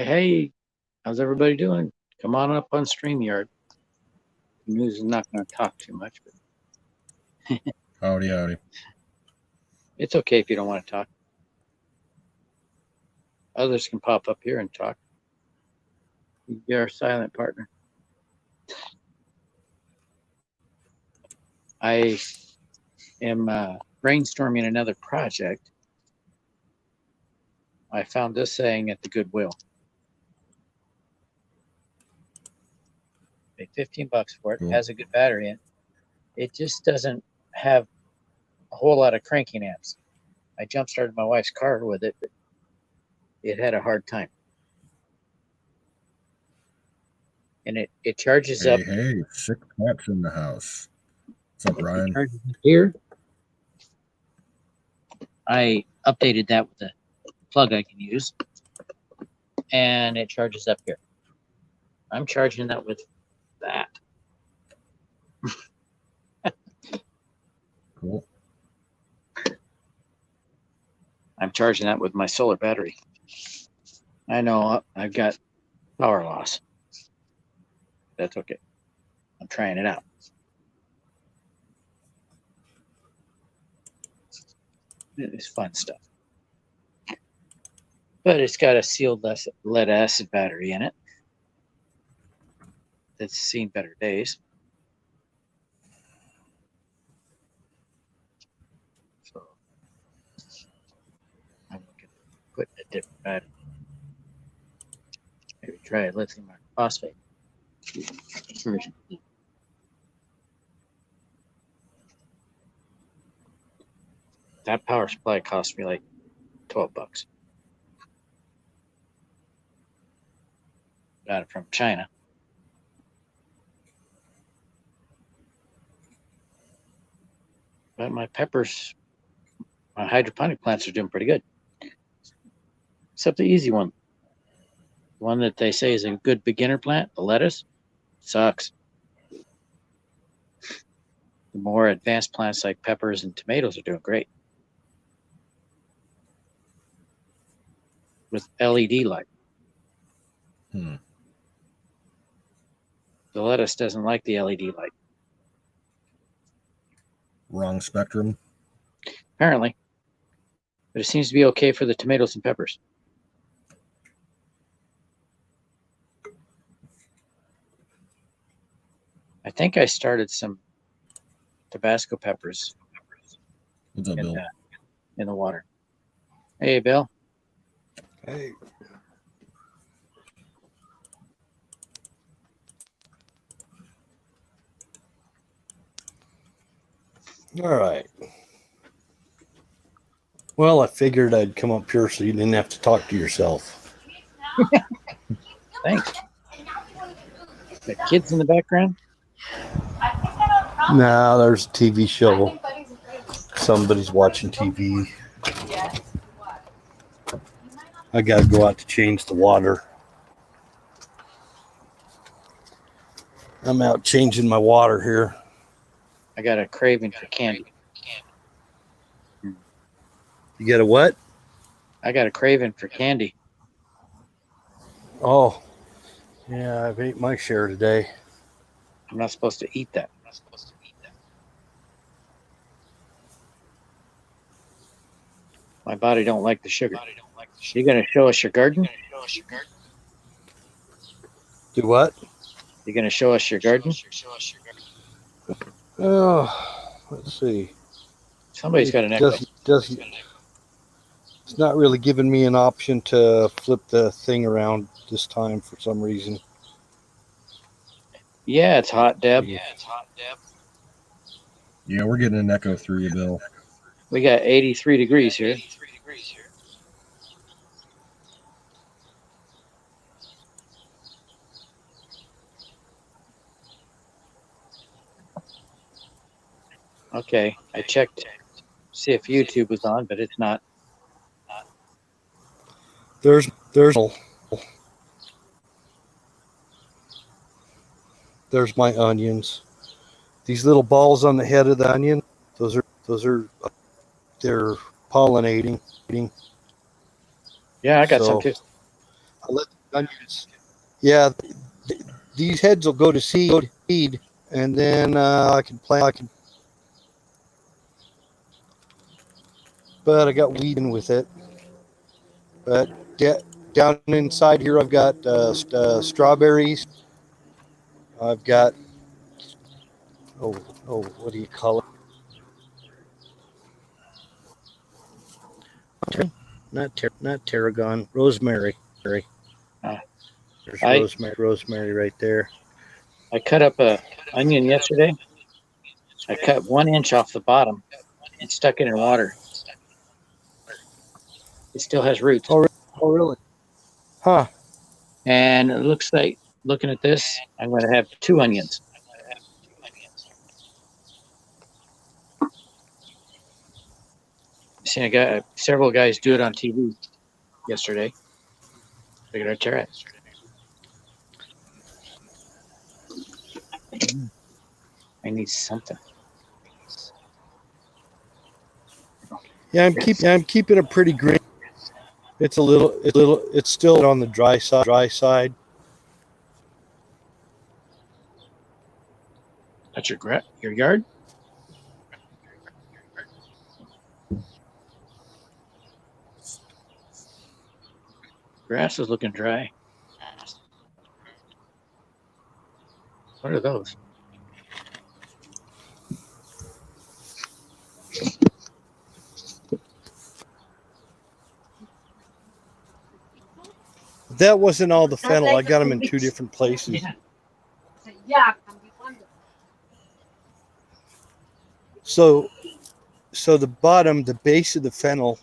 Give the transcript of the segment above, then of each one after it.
Hey, how's everybody doing? Come on up on StreamYard. News is not going to talk too much, but Howdy, howdy. it's okay if you don't want to talk. Others can pop up here and talk. You're our silent partner. I am brainstorming another project. I found this saying at the Goodwill. Paid $15 for it. Cool. Has a good battery in it. It just doesn't have a whole lot of cranking amps. I jump started my wife's car with it, but it had a hard time. And it charges up. Hey, sick cats in the house. What's up, Ryan? Charges up here. I updated that with a plug I can use, and it charges up here. I'm charging that with that. Cool. I'm charging that with my solar battery. I know I've got power loss. That's okay. I'm trying it out. It's fun stuff. But it's got a sealed lead acid battery in it that's seen better days. So I'm looking at putting a different battery. Maybe try a lithium iron phosphate version. That power supply cost me like $12. Got it from China. But my peppers, my hydroponic plants are doing pretty good. Except the easy one. The one that they say is a good beginner plant, the lettuce, sucks. The more advanced plants like peppers and tomatoes are doing great. With LED light. The lettuce doesn't like the LED light. Wrong spectrum. Apparently. But it seems to be okay for the tomatoes and peppers. I think I started some Tabasco peppers What's up, Bill? In the water. Hey, Bill. Hey. All right. Well, I figured I'd come up here so you didn't have to talk to yourself. Thanks. The kids in the background? No, there's a TV show. Somebody's watching TV. I got to go out to change the water. I'm out changing my water here. I got a craving for candy. You got a what? I got a craving for candy. Oh, yeah, I've ate my share today. I'm not supposed to eat that. My body don't like the sugar. You gonna show us your garden? Do what? You gonna show us your garden? Oh, let's see. Somebody's got an echo. It's not really giving me an option to flip the thing around this time for some reason. Yeah, it's hot, Deb. Yeah, we're getting an echo through you, Bill. We got 83 degrees here. Okay, I checked, see if YouTube was on, but it's not. There's my onions. These little balls on the head of the onion, those are they're pollinating. Yeah, I got some too. onions. Yeah, these heads will go to seed, and then I can plant. But I got weed in with it. But down inside here, I've got strawberries. I've got what do you call it? Not tarragon, rosemary. Uh, There's I rosemary right there. I cut up a onion yesterday. I cut 1 inch off the bottom and stuck it in water. It still has roots. Oh, really? Huh? And it looks like, looking at this, I'm going to have 2 onions. I seen several guys do it on TV yesterday. Figured I'd try it. I need something. Yeah, I'm keeping it pretty green. It's it's still on the dry side. That's your yard? Grass is looking dry. What are those? That wasn't all the fennel. I got them in 2 different places. Yeah. So the bottom, the base of the fennel,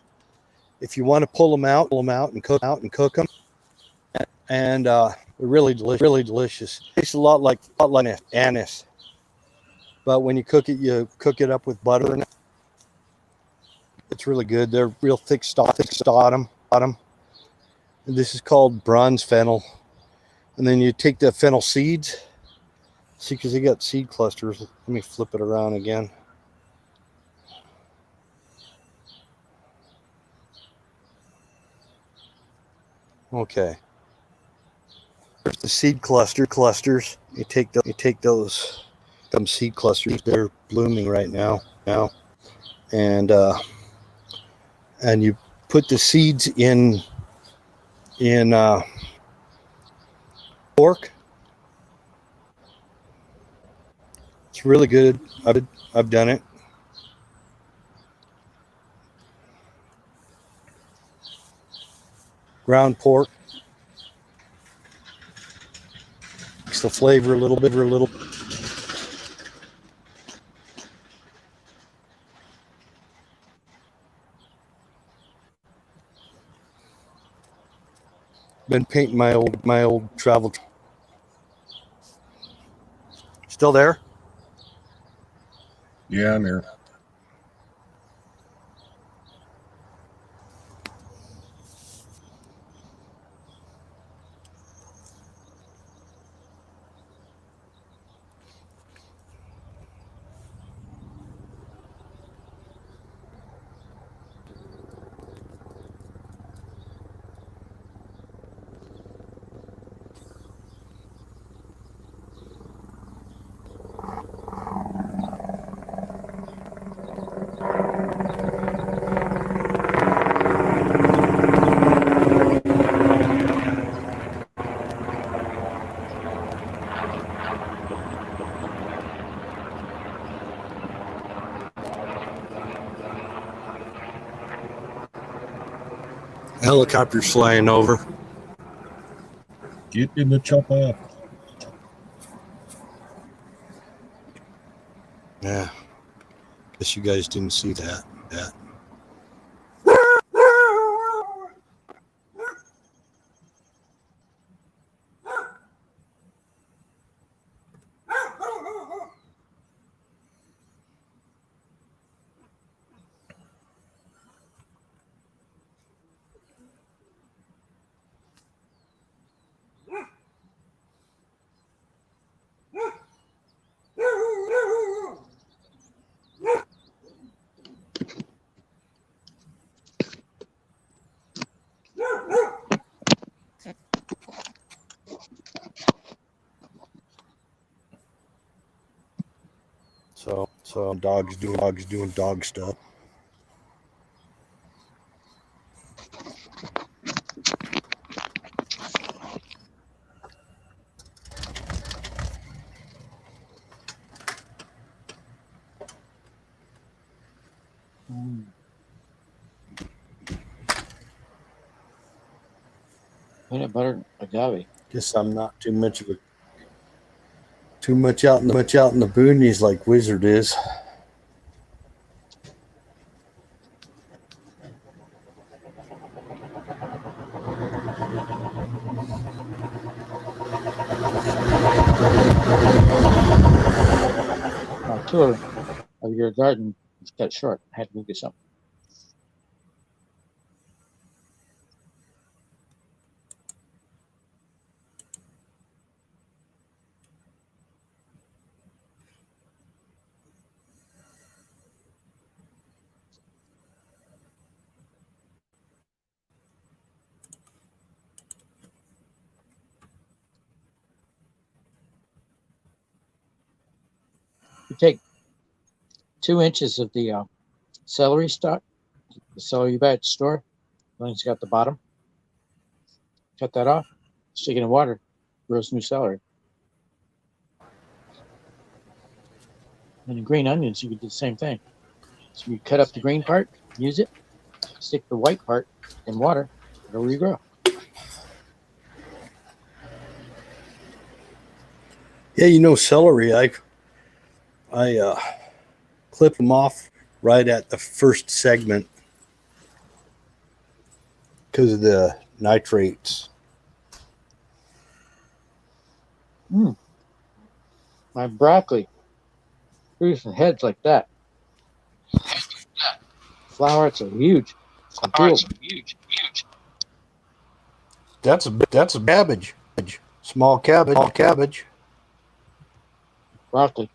if you want to pull them out and cook them, and they're really delicious. Tastes a lot like anise, but when you cook it up with butter, and it's really good. They're real thick bottom. And this is called bronze fennel. And then you take the fennel seeds. See, because they got seed clusters. Let me flip it around again. Okay. There's the seed clusters. You take those seed clusters. They're blooming right now. And you put the seeds in pork. It's really good. I've done it. Ground pork. Makes the flavor a little bit. Been painting my old travel. Still there? Yeah, I'm here. Helicopters flying over. Get in the chopper. Yeah. Guess you guys didn't see that. So dogs doing dog stuff. Peanut butter agave. Guess I'm not too much out in the boonies like Wizard is. My tour of your garden was cut short. I had to go get something. You take 2 inches of the celery stalk, the celery you buy at the store. It's got the bottom. Cut that off. Stick it in water. Grows new celery. And the green onions, you could do the same thing. So you cut up the green part, use it, stick the white part in water, it'll regrow. Yeah, celery. I clip them off right at the first segment because of the nitrates. My broccoli producing heads like that. Flowers are huge. That's a cabbage. Small cabbage. Broccoli.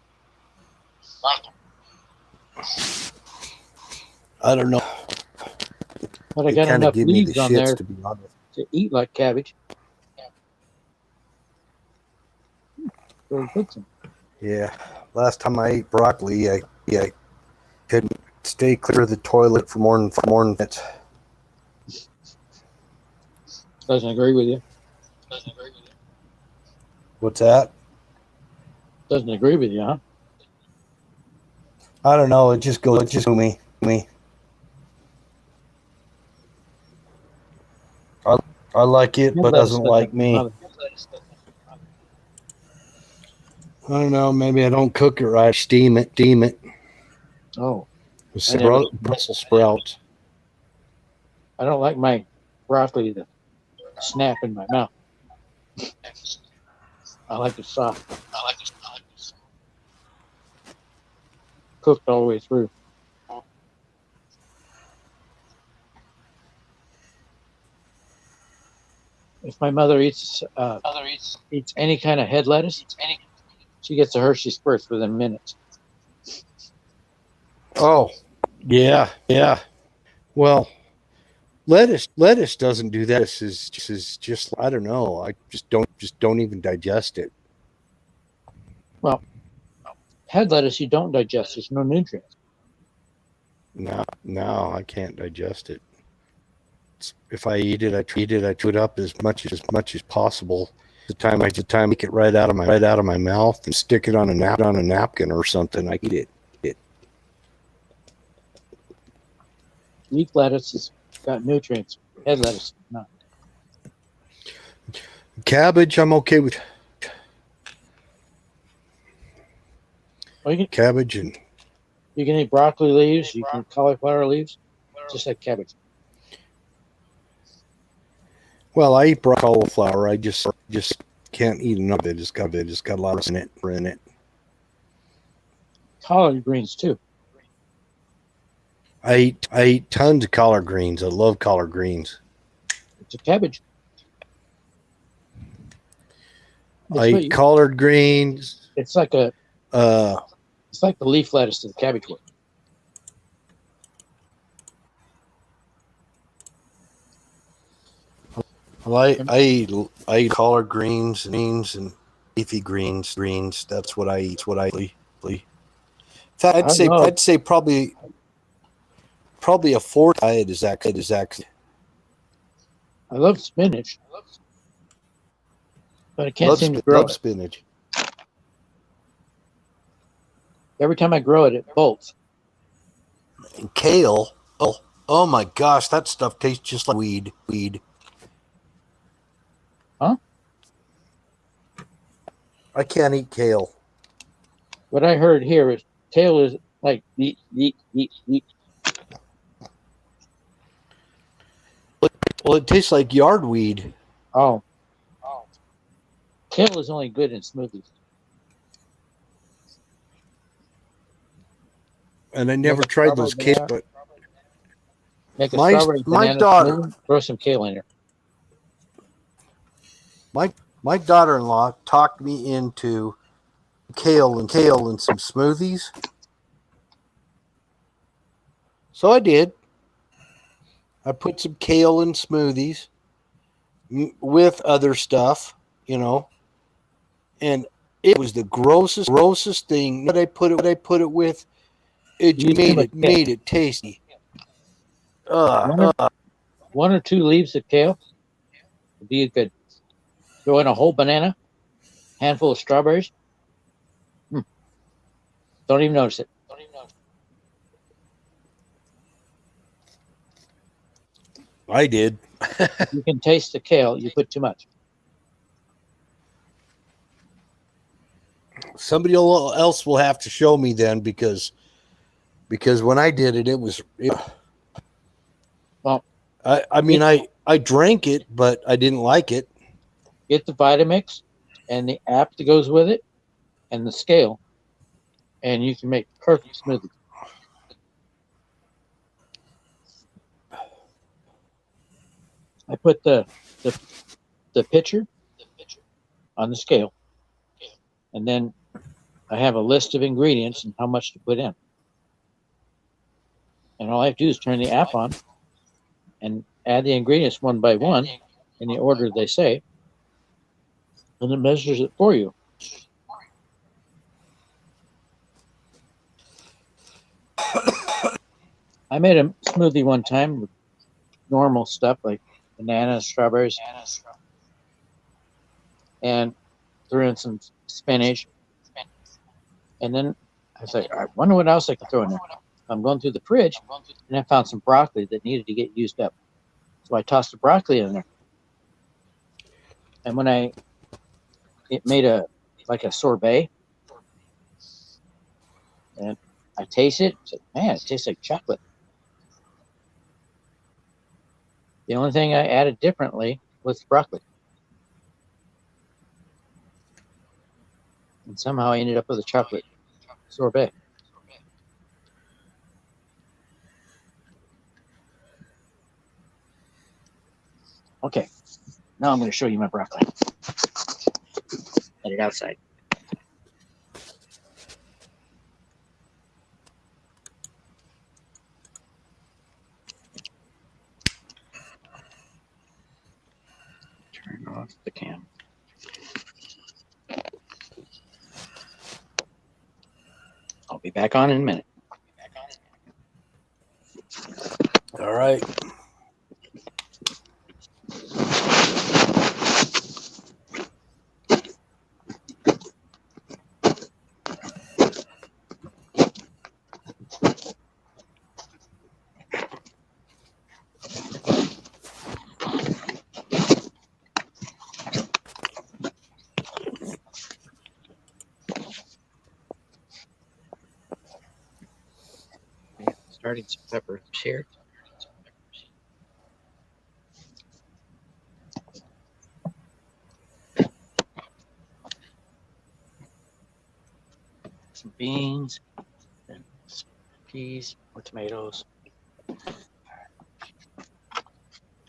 I don't know. But I got enough give me the leaves on shits, there to be honest. to eat like cabbage. Really good. Yeah. Last time I ate broccoli, I couldn't stay clear of the toilet for more than minutes. Doesn't agree with you. What's that? Doesn't agree with you, huh? I don't know. It just to me. I like it, but doesn't like me. I don't know. Maybe I don't cook it right. Steam it. Oh, Brussels sprouts. I don't like my broccoli to snap in my mouth. I like it soft. Cooked all the way through. If my mother eats any kind of head lettuce, she gets a Hershey squirts within minutes. Oh, yeah. Well, lettuce doesn't do that. This is just I don't know. I just don't even digest it. Well, head lettuce you don't digest. There's no nutrients. No, I can't digest it. If I eat it, I chew it up as much as possible. The time I take it right out of my mouth and stick it on a napkin or something, I eat it. Leaf lettuce has got nutrients. Head lettuce, not. Cabbage, I'm okay with. Well, cabbage and you can eat broccoli leaves. You can cauliflower leaves, just like cabbage. Well, I eat cauliflower. I just can't eat enough of it. It's got a lot in it. Collard greens too. I eat tons of collard greens. I love collard greens. It's a cabbage. I eat collard greens. It's like a it's like the leaf lettuce to the cabbage would. I eat collard greens and beans and leafy greens. That's what I eat. In fact, I don't know. I'd say probably a fourth diet is actually. I love spinach, but I can't Love, seem to grow love it. spinach. Every time I grow it, it bolts. And kale. Oh my gosh, that stuff tastes just like weed. Huh? I can't eat kale. What I heard here is kale is like yeet, yeet, yeet, yeet. Well, it tastes like yard weed. Oh. Kale is only good in smoothies. And I never Make a tried those strawberry kale, banana. but Make a My- strawberry my banana daughter- smoothie, throw some kale in there. my daughter-in-law talked me into kale and some smoothies. So I did. I put some kale in smoothies with other stuff, and it was the grossest thing. What I put it with, it You use too much kale. made it tasty. One or two leaves of kale would be good. Throw in a whole banana, handful of strawberries. Don't even notice it. I did. If you can taste the kale, you put too much. Somebody else will have to show me then, because when I did it, it was. Well, I drank it, but I didn't like it. get the Vitamix and the app that goes with it and the scale, and you can make perfect smoothies. I put the pitcher on the scale, and then I have a list of ingredients and how much to put in. And all I have to do is turn the app on and add the ingredients one by one in the order they say, and it measures it for you. I made a smoothie one time with normal stuff like bananas, strawberries, and threw in some spinach. And then I was like, I wonder what else I could throw in there. I'm going through the fridge, and I found some broccoli that needed to get used up. So I tossed the broccoli in there. And when it made like a sorbet, and I tasted it, I said, man, it tastes like chocolate. The only thing I added differently was broccoli. And somehow I ended up with a chocolate sorbet. Okay, now I'm going to show you my broccoli. Let it outside. Turn off the cam. I'll be back on in a minute. All right. Starting some peppers here. Some beans, and some peas or tomatoes.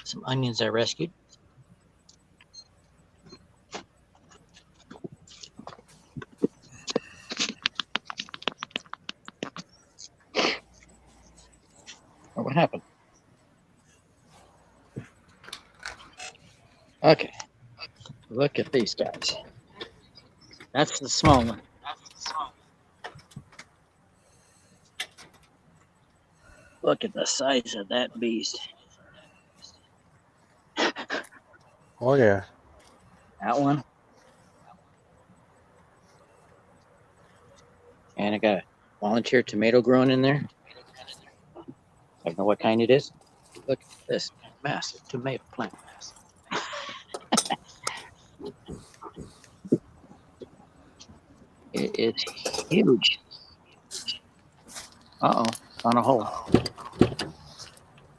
Some onions I rescued. Oh, what happened? Okay, look at these guys. That's the small one. Look at the size of that beast. Oh yeah. That one. And I got a volunteer tomato growing in there. I don't know what kind it is. Look at this massive tomato plant. It is huge. Uh-oh, on a hole.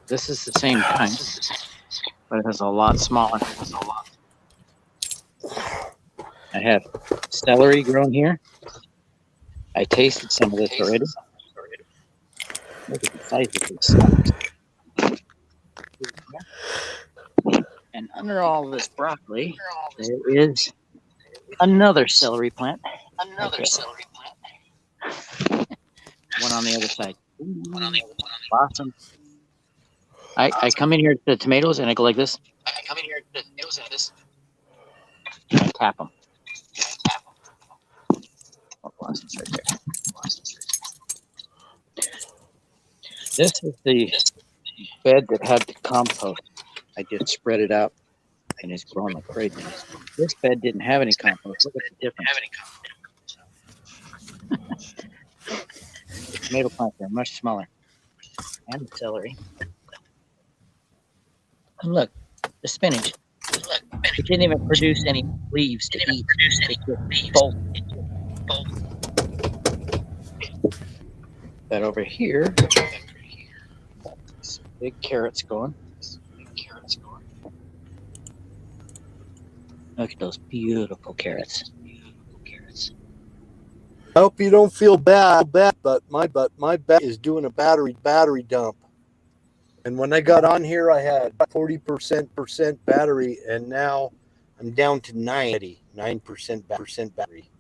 This is the same kind, but it is a lot smaller. I have celery grown here. I tasted some of this already. Look at the size of these stalks. And under all this broccoli, there is another celery plant. One on the other side. Awesome. I come in here to the tomatoes and I go like this. I tap them. Oh, blossoms right there. This is the bed that had the compost. I just spread it out and it's growing like crazy. This bed didn't have any compost. Look at the difference. The tomato plants are much smaller. And the celery. And look, the spinach. It didn't even produce any leaves to eat. It just bolted. But over here, some big carrots going. Look at those beautiful carrots. I hope you don't feel bad, but my bed is doing a battery dump. And when I got on here, I had 40% battery, and now I'm down to 9% battery.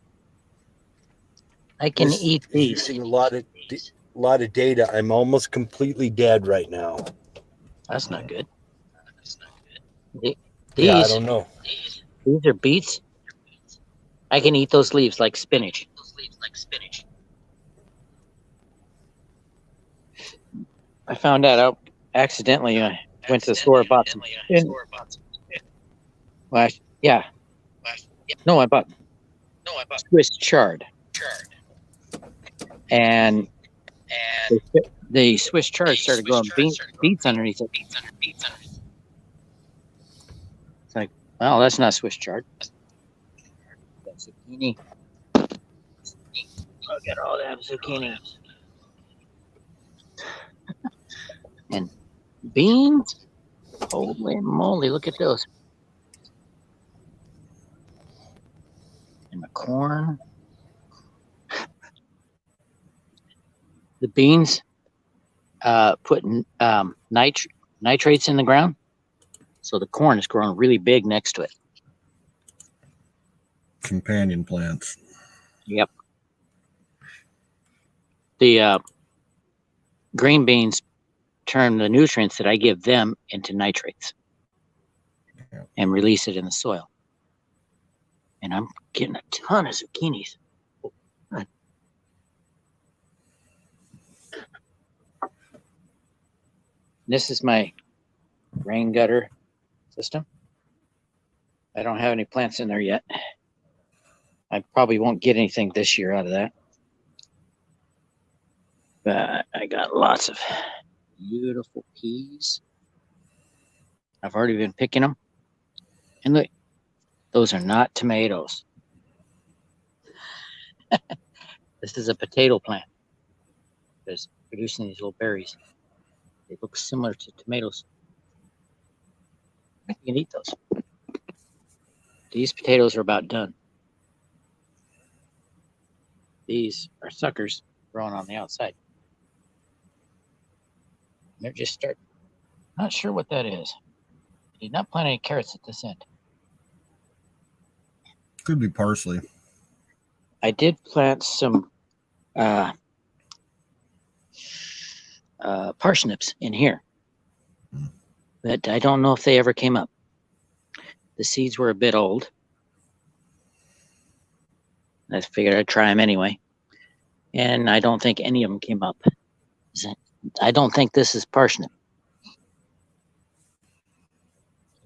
I can This eat is these. using a lot of data. I'm almost completely dead right now. That's not good. Yeah, I These, don't know. these are beets. I can eat those leaves like spinach. I found that out accidentally. I went to the store, bought some. Well, yeah. No, I bought Swiss chard. And the Swiss chard started growing beets underneath it. It's like, well, that's not Swiss chard. That's zucchini. Look at all that zucchini. And beans? Holy moly, look at those. And the corn. The beans put nitrates in the ground. So the corn is growing really big next to it. Companion plants. Yep. The green beans turn the nutrients that I give them into nitrates and release it in the soil. And I'm getting a ton of zucchinis. This is my rain gutter system. I don't have any plants in there yet. I probably won't get anything this year out of that. But I got lots of beautiful peas. I've already been picking them. And look, those are not tomatoes. This is a potato plant that's producing these little berries. They look similar to tomatoes. You can eat those. These potatoes are about done. These are suckers growing on the outside. They're just starting. Not sure what that is. I did not plant any carrots at this end. Could be parsley. I did plant some parsnips in here, but I don't know if they ever came up. The seeds were a bit old. I figured I'd try them anyway. And I don't think any of them came up. I don't think this is parsnip. You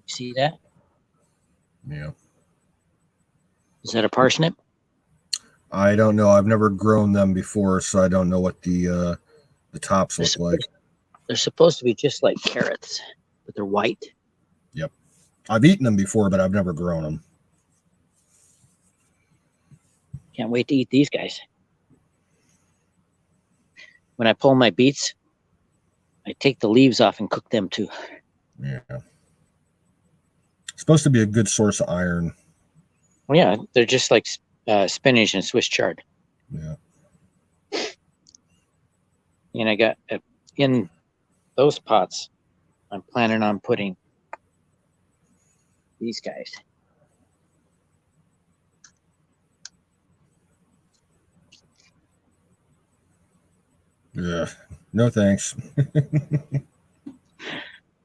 see that? Yeah. Is that a parsnip? I don't know. I've never grown them before, so I don't know what the tops look like. They're supposed to be just like carrots, but they're white. Yep. I've eaten them before, but I've never grown them. Can't wait to eat these guys. When I pull my beets, I take the leaves off and cook them too. Yeah. It's supposed to be a good source of iron. Well, yeah, they're just like spinach and Swiss chard. Yeah. And I got in those pots, I'm planning on putting these guys. Yeah. No thanks.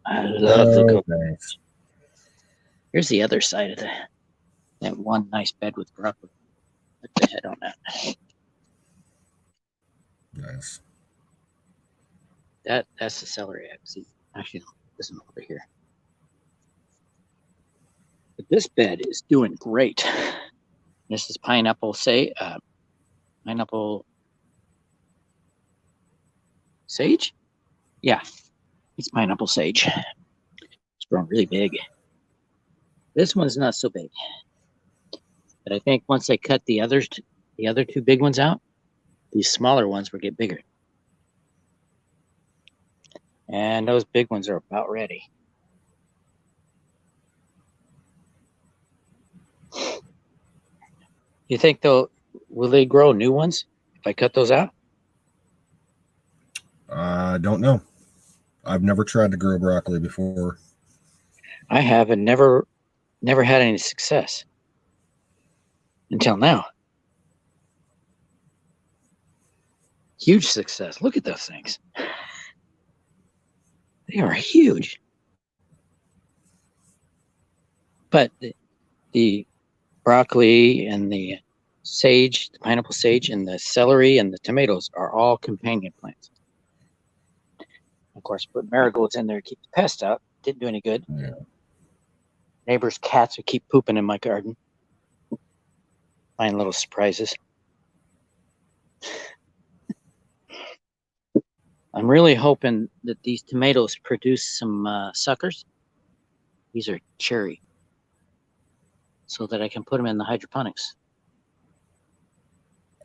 I love the cook. Thanks. Here's the other side of that one nice bed with broccoli. Put the head on that. Nice. That's the celery. Actually, no, this one over here. But this bed is doing great. This is pineapple sage. Yeah, it's pineapple sage. It's grown really big. This one's not so big, but I think once I cut the other two big ones out, these smaller ones will get bigger. And those big ones are about ready. You think will they grow new ones if I cut those out? I don't know. I've never tried to grow broccoli before. I have, and never had any success until now. Huge success. Look at those things. They are huge. But the broccoli and the sage, the pineapple sage, and the celery and the tomatoes are all companion plants. Of course, put marigolds in there to keep the pests out. Didn't do any good. Yeah. Neighbors' cats would keep pooping in my garden. Find little surprises. I'm really hoping that these tomatoes produce some suckers. These are cherry. So that I can put them in the hydroponics.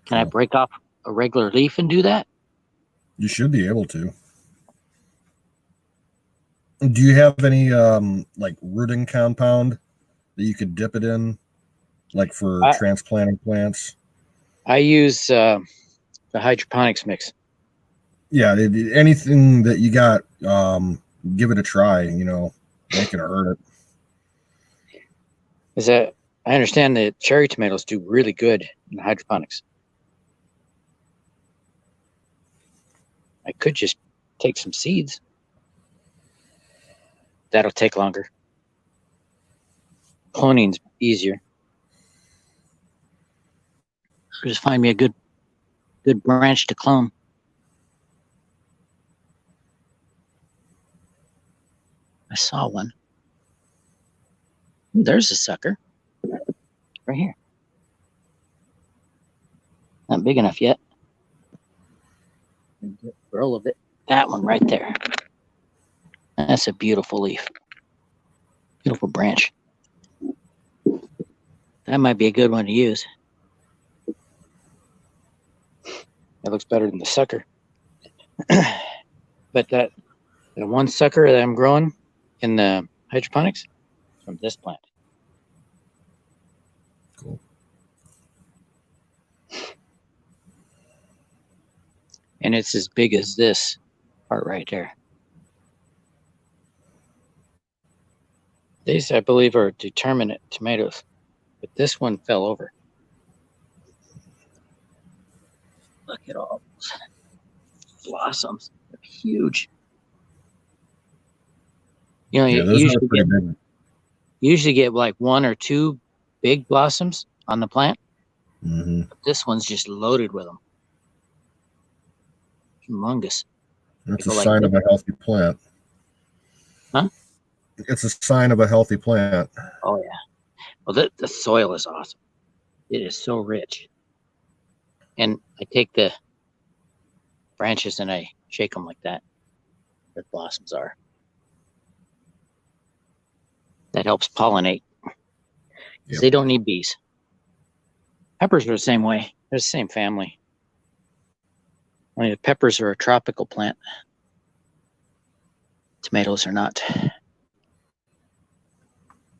Can I break off a regular leaf and do that? You should be able to. Do you have any like rooting compound that you could dip it in, like for transplanting plants? I use the hydroponics mix. Yeah, anything that you got, give it a try. You know, ain't gonna hurt it. Is that I understand that cherry tomatoes do really good in hydroponics. I could just take some seeds. That'll take longer. Cloning's easier. Just find me a good branch to clone. I saw one. Ooh, there's a sucker. Right here. Not big enough yet. Roll of it. That one right there. That's a beautiful leaf. Beautiful branch. That might be a good one to use. That looks better than the sucker. But that one sucker that I'm growing in the hydroponics is from this plant. Cool. And it's as big as this part right there. These, I believe, are determinate tomatoes, but this one fell over. Look at all those blossoms. They're huge. You know, Yeah, you those are pretty big. usually get like one or two big blossoms on the plant. Mm-hmm. This one's just loaded with them. Humongous. It's a go like sign this. of a healthy plant. Huh? It's a sign of a healthy plant. Oh yeah. Well, the soil is awesome. It is so rich. And I take the branches and I shake them like that. The blossoms are. That helps pollinate because they don't need bees. Peppers are the same way. They're the same family. Only the peppers are a tropical plant. Tomatoes are not.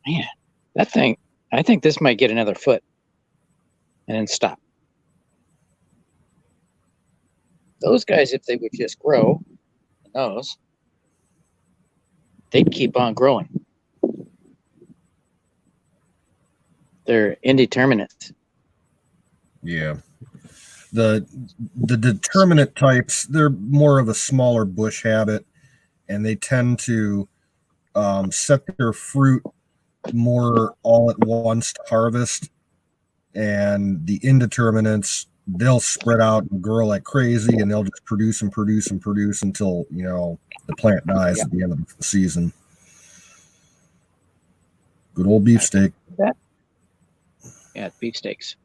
Man, that thing, I think this might get another foot and then stop. Those guys, if they would just grow, those, they'd keep on growing. They're indeterminate. Yeah. The determinate types, they're more of a smaller bush habit, and they tend to set their fruit more all at once to harvest. And the indeterminates, they'll spread out and grow like crazy, and they'll just produce and produce and produce until, you know, the plant dies at the end of the season. Good old beefsteak. Yeah, beefsteaks.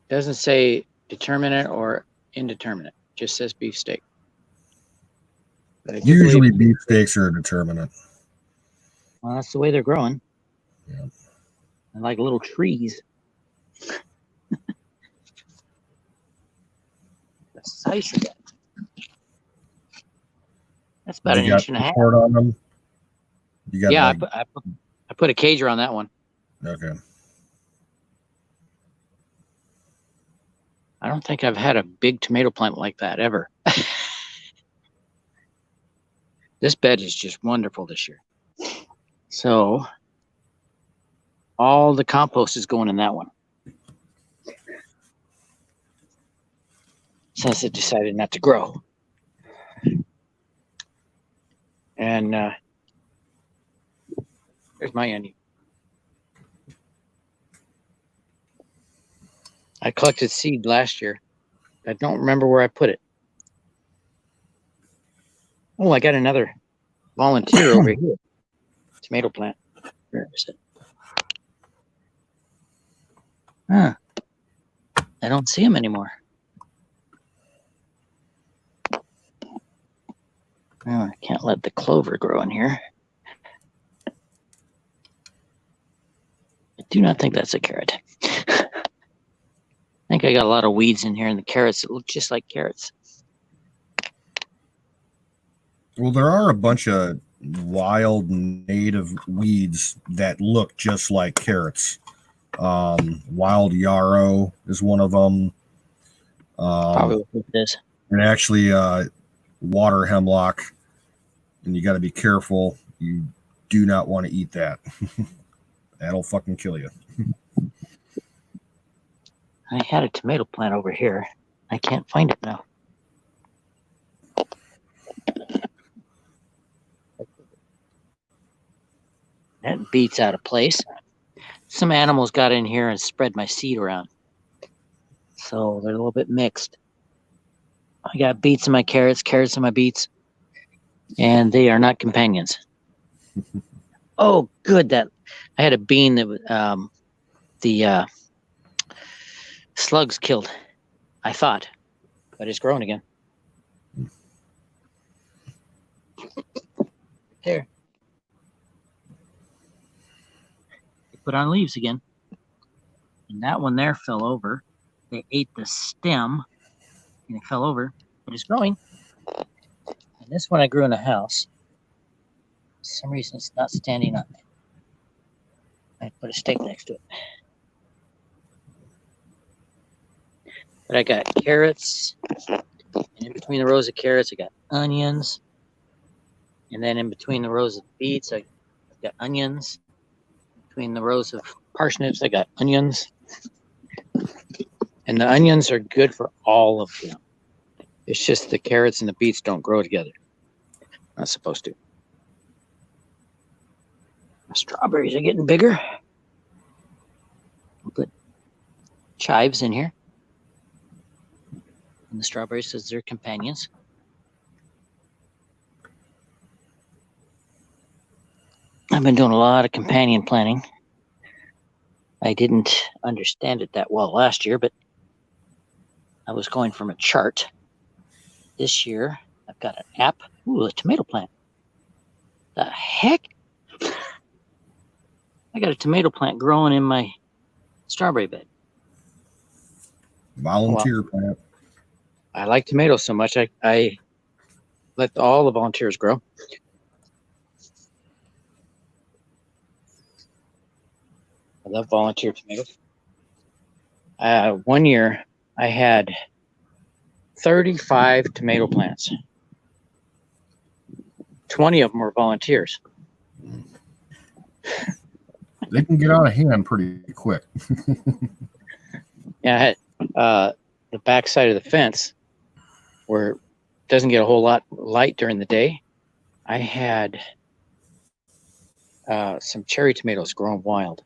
Doesn't say determinate or indeterminate. Just says beefsteak. Usually beefsteaks are determinate. Well, that's the way they're growing. Yeah. They're like little trees. The size of that. That's about an inch and a half. On them? You got yeah, I put a cage around that one. Okay. I don't think I've had a big tomato plant like that ever. This bed is just wonderful this year. So all the compost is going in that one. Since it decided not to grow. And there's my onion. I collected seed last year. I don't remember where I put it. Oh, I got another volunteer over here. Tomato plant. Where is it? Huh. I don't see him anymore. Oh, I can't let the clover grow in here. I do not think that's a carrot. I think I got a lot of weeds in here, and the carrots that look just like carrots. Well, there are a bunch of wild native weeds that look just like carrots. Wild yarrow is one of them. Probably what it is. And actually, water hemlock. And you got to be careful. You do not want to eat that. That'll fucking kill you. I had a tomato plant over here. I can't find it now. That beet's out of place. Some animals got in here and spread my seed around. So they're a little bit mixed. I got beets in my carrots, carrots in my beets, and they are not companions. Oh, good. That I had a bean that the slugs killed, I thought, but it's growing again. There. It put on leaves again. And that one there fell over. They ate the stem and it fell over, but it's growing. And this one I grew in a house. For some reason it's not standing up. I put a stake next to it. But I got carrots. And in between the rows of carrots, I got onions. And then in between the rows of beets, I got onions. Between the rows of parsnips, I got onions. And the onions are good for all of them. It's just the carrots and the beets don't grow together. Not supposed to. The strawberries are getting bigger. I'll put chives in here. And the strawberries says they're companions. I've been doing a lot of companion planting. I didn't understand it that well last year, but I was going from a chart. This year, I've got an app. Ooh, a tomato plant. The heck? I got a tomato plant growing in my strawberry bed. Volunteer plant. I like tomatoes so much, I let all the volunteers grow. I love volunteer tomatoes. 1 year, I had 35 tomato plants. 20 of them were volunteers. They can get out of hand pretty quick. Yeah, I had the back side of the fence where it doesn't get a whole lot light during the day. I had some cherry tomatoes growing wild.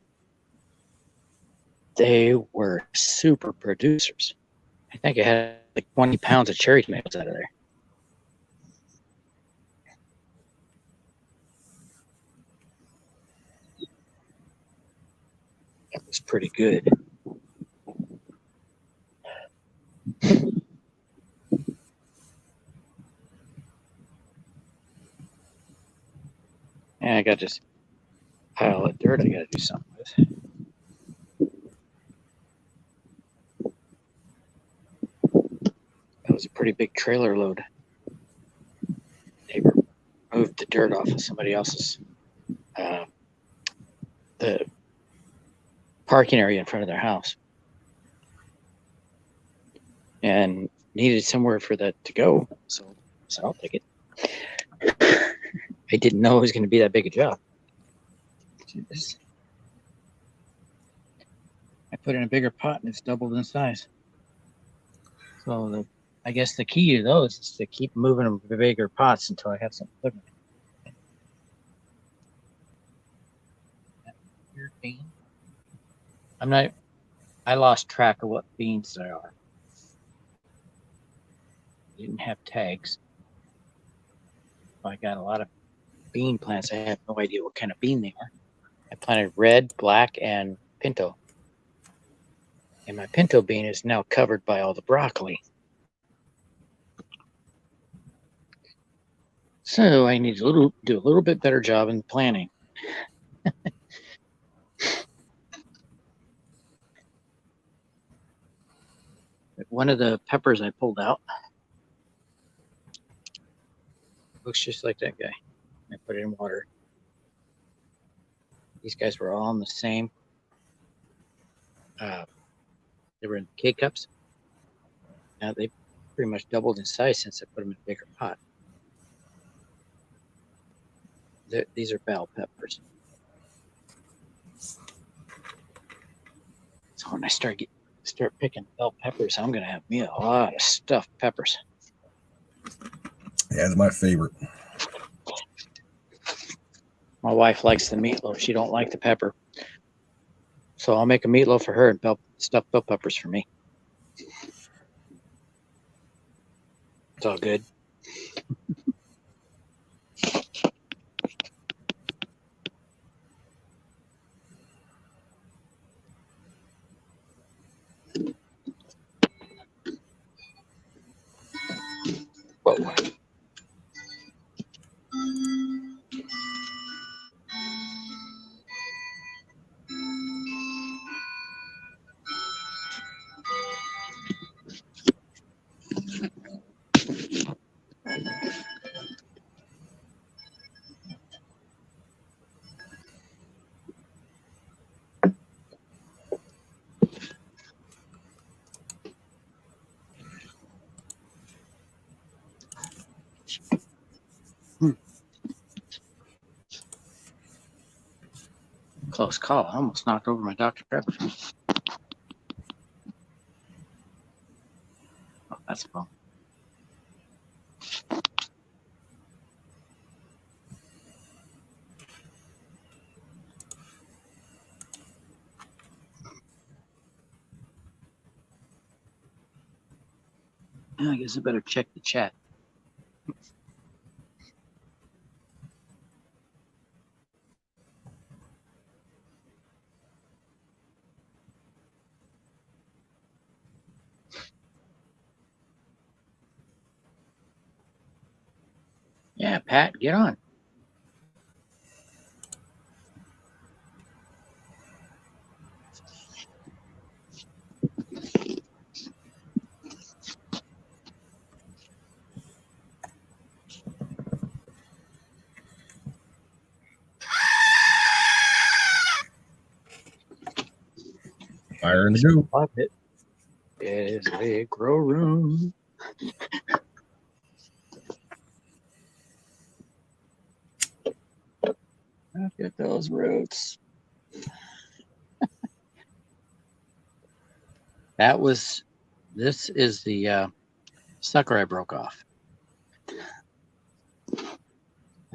They were super producers. I think I had like 20 pounds of cherry tomatoes out of there. That was pretty good. And I got this pile of dirt I got to do something with. That was a pretty big trailer load. They moved the dirt off of somebody else's the parking area in front of their house, and needed somewhere for that to go. So I'll take it. I didn't know it was going to be that big a job. I put in a bigger pot and it's doubled in size. So I guess the key to those is to keep moving them to bigger pots until I have something to put in. I lost track of what beans there are. I didn't have tags. I got a lot of bean plants. I have no idea what kind of bean they are. I planted red, black, and pinto. And my pinto bean is now covered by all the broccoli. So I need to do a little bit better job in planting. One of the peppers I pulled out looks just like that guy. I put it in water. These guys were all in the same. They were in K-cups. Now they pretty much doubled in size since I put them in a bigger pot. These are bell peppers. So when I start picking bell peppers, I'm gonna have me a lot of stuffed peppers. Yeah, it's my favorite. My wife likes the meatloaf. She don't like the pepper. So I'll make a meatloaf for her and stuffed bell peppers for me. It's all good. Whoa. Close call. I almost knocked over my Dr. Pepper. Oh, that's fun. I guess I better check the chat. Yeah, Pat, get on. Fire in the goop. Love it. It is a grow room. Look at those roots. This is the sucker I broke off. And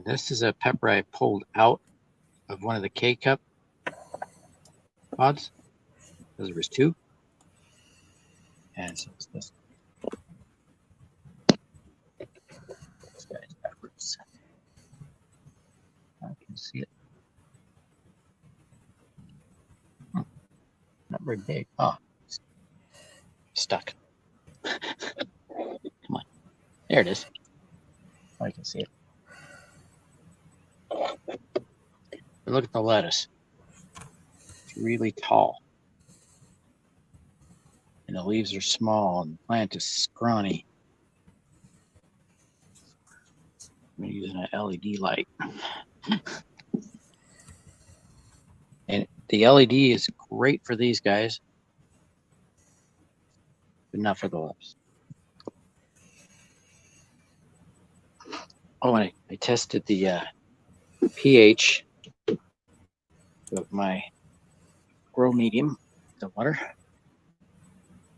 this is a pepper I pulled out of one of the K-cup pods, because there was two. And so it's this. This guy's peppers. I can see it. Not very big. Oh, stuck. Come on. There it is. I can see it. But look at the lettuce. It's really tall. And the leaves are small and the plant is scrawny. I'm using an LED light. And the LED is great for these guys, but not for the leaves. Oh, and I tested the pH of my grow medium, the water,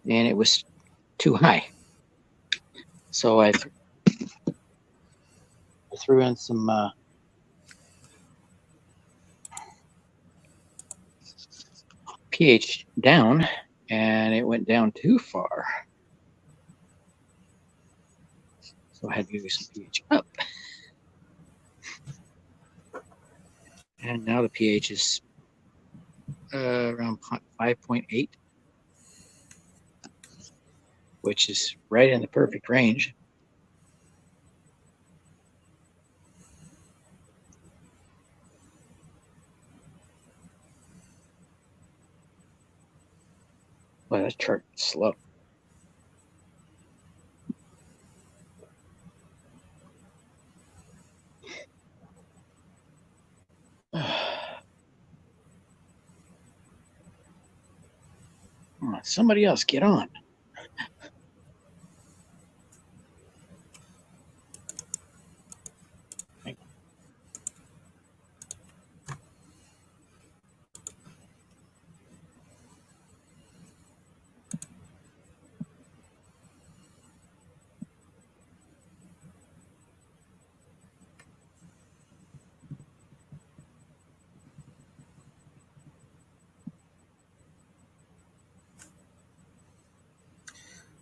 and it was too high. So I threw in some pH down, and it went down too far. So I had to use some pH up. And now the pH is around 5.8, which is right in the perfect range. Well, that chart is slow. Come on, somebody else get on.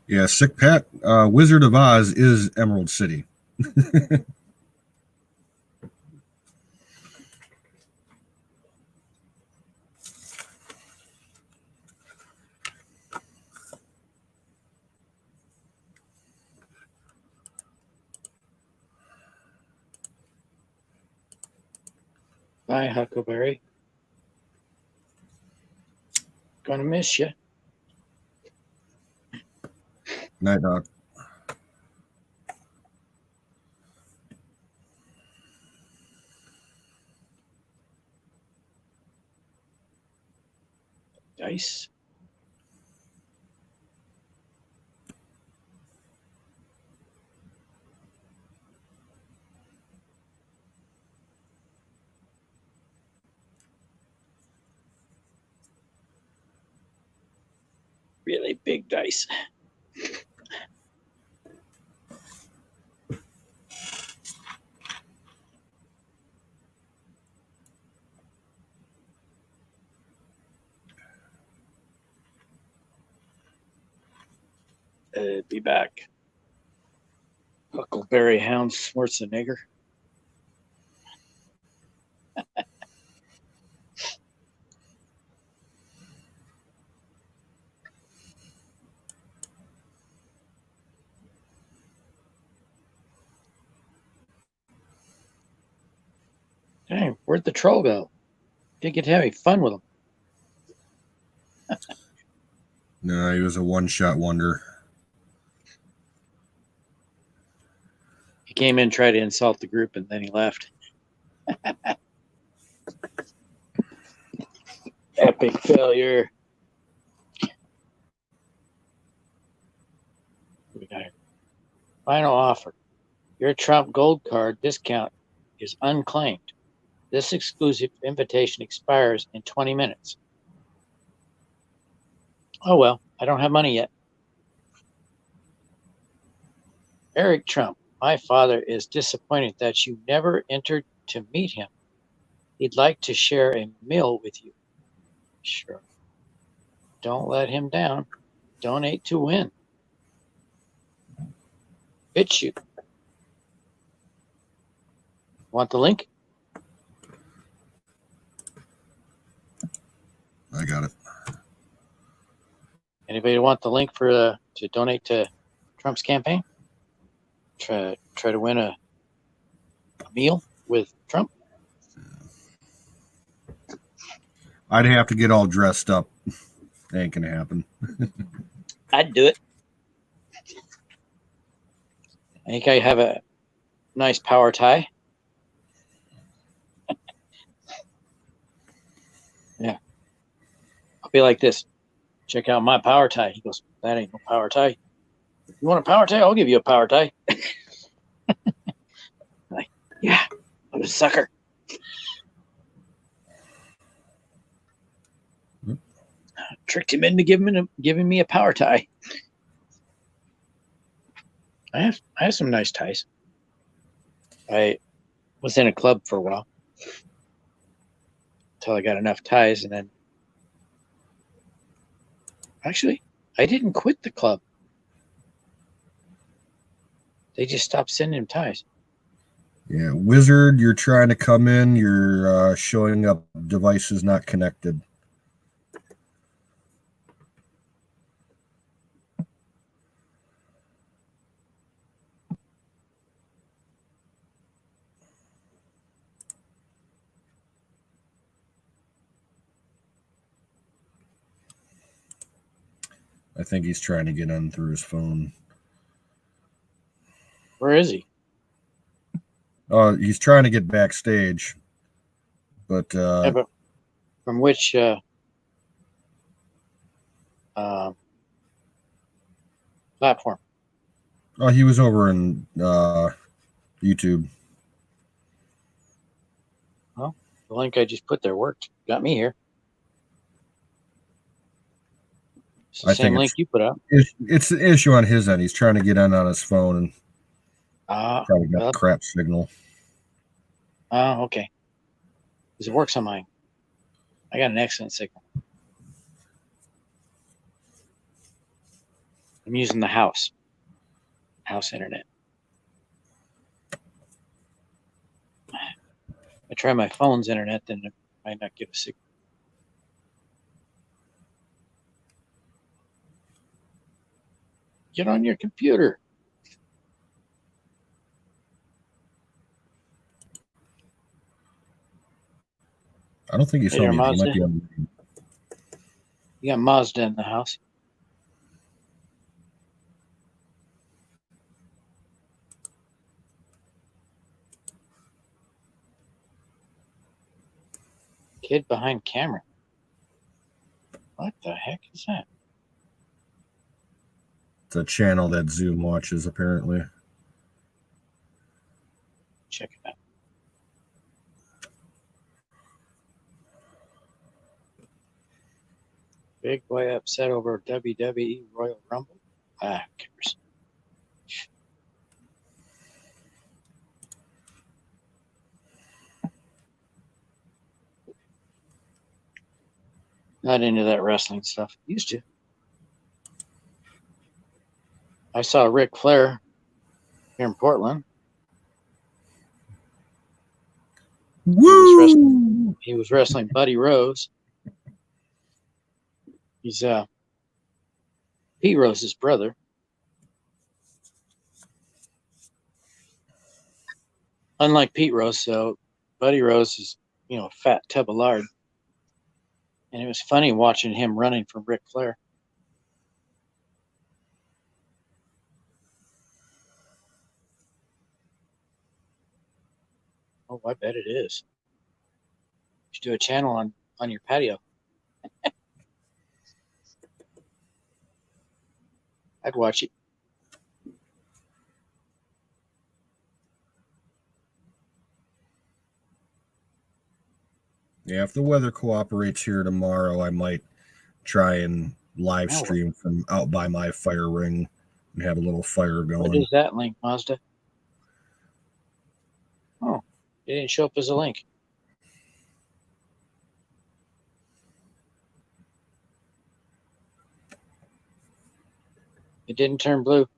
Yeah, Sick Pat. Wizard of Oz is Emerald City. Bye, Huckleberry. Gonna miss you. Night dog. Dice. Really big dice. Be back. Huckleberry Hound Schwarzenegger. Hey, where'd the troll go? Didn't get to have any fun with him. No, he was a one-shot wonder. He came in, tried to insult the group, and then he left. Epic failure. What we got here? Final offer. Your Trump Gold Card discount is unclaimed. This exclusive invitation expires in 20 minutes. Oh, well, I don't have money yet. Eric Trump, my father is disappointed that you never entered to meet him. He'd like to share a meal with you. Sure. Don't let him down. Donate to win. BitChute. Want the link? I got it. Anybody want the link for to donate to Trump's campaign? Try to win a meal with Trump? I'd have to get all dressed up. Ain't gonna happen. I'd do it. I think I have a nice power tie. Yeah. I'll be like this. Check out my power tie. He goes, that ain't no power tie. You want a power tie? I'll give you a power tie. Like, yeah, I'm a sucker. Tricked him into giving me a power tie. I have some nice ties. I was in a club for a while until I got enough ties, and then actually I didn't quit the club. They just stopped sending him ties. Yeah, Wizard, you're trying to come in. You're showing up. Device is not connected. I think he's trying to get in through his phone. Where is he? He's trying to get backstage, but Yeah, but from which platform? he was over in YouTube. Well, the link I just put there worked. Got me here. It's the I same think link you put up. it's the issue on his end. He's trying to get in on his phone and probably got well, crap signal. Okay. Because it works on mine. I got an excellent signal. I'm using the house internet. I try my phone's internet, then it might not give a signal. Get on your computer. I don't think he's Hey there, home yet. He might Mazda. be on. You got Mazda in the house. Kid behind camera. What the heck is that? It's a channel that Zoom watches, apparently. Check it out. Big boy upset over WWE Royal Rumble. Who cares? Not into that wrestling stuff. Used to. I saw Ric Flair here in Portland. Woo! He was wrestling Buddy Rose. He's Pete Rose's brother. Unlike Pete Rose, so Buddy Rose is, a fat tub of lard. And it was funny watching him running from Ric Flair. Oh, I bet it is. You should do a channel on your patio. I'd watch it. Yeah, if the weather cooperates here tomorrow, I might try and live stream from out by my fire ring and have a little fire going. What is that link, Mazda? Oh, it didn't show up as a link. It didn't turn blue.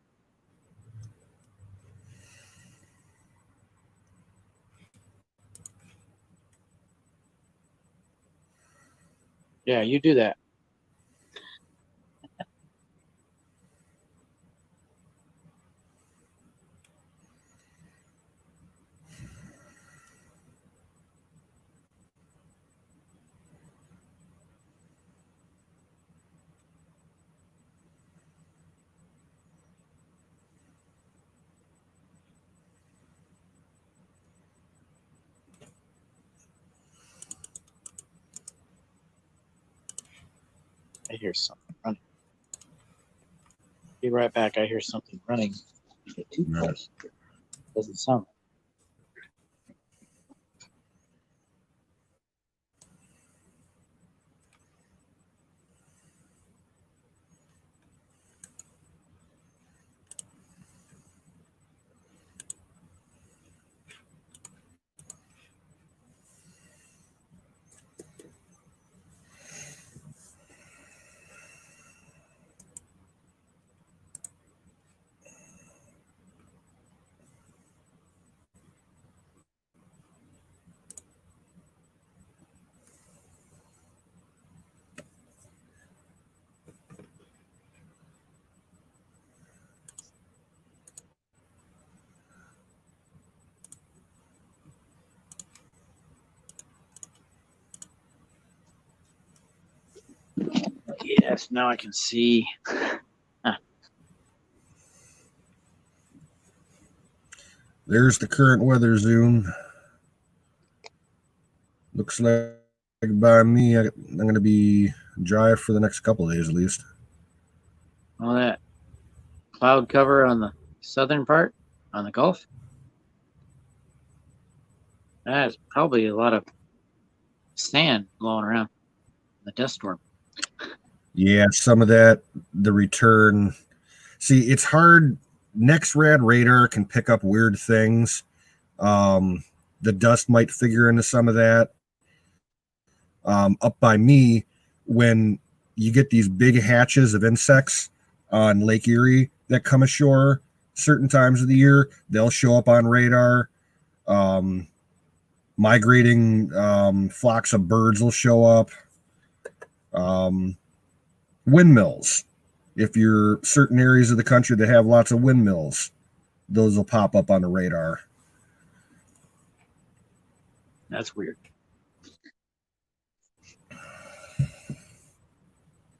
Yeah, you do that. I hear something running. Be right back. I hear something running. Get too close. Doesn't sound. Yes, now I can see. There's the current weather zone. Looks like by me, I'm going to be dry for the next couple of days at least. All that cloud cover on the southern part, on the Gulf. That's probably a lot of sand blowing around, the dust storm. Yeah, some of that, the return. See, it's hard. NexRad radar can pick up weird things. The dust might figure into some of that. Up by me, when you get these big hatches of insects on Lake Erie that come ashore certain times of the year, they'll show up on radar. Migrating flocks of birds will show up. Windmills. If you're certain areas of the country that have lots of windmills, those will pop up on the radar. That's weird.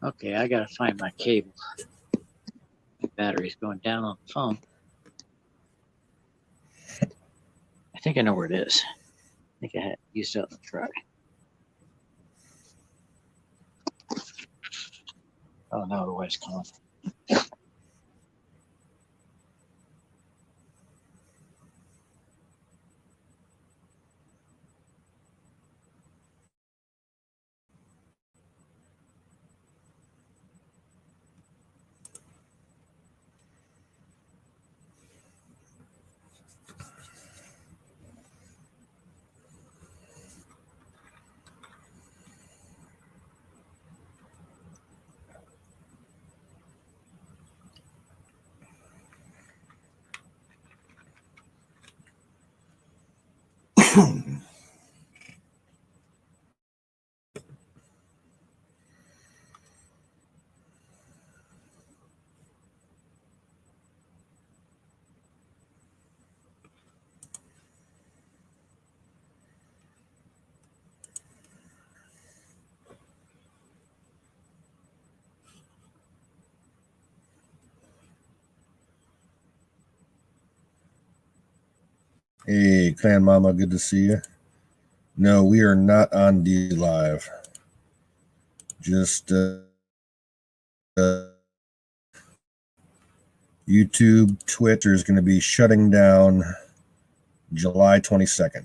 Okay, I gotta find my cable. My battery's going down on the phone. I think I know where it is. I think I had it used up in the truck. Oh no, the wife's calling. Hey, Clan Mama, good to see you. No, we are not on D Live. Just YouTube, Twitter is going to be shutting down July 22nd.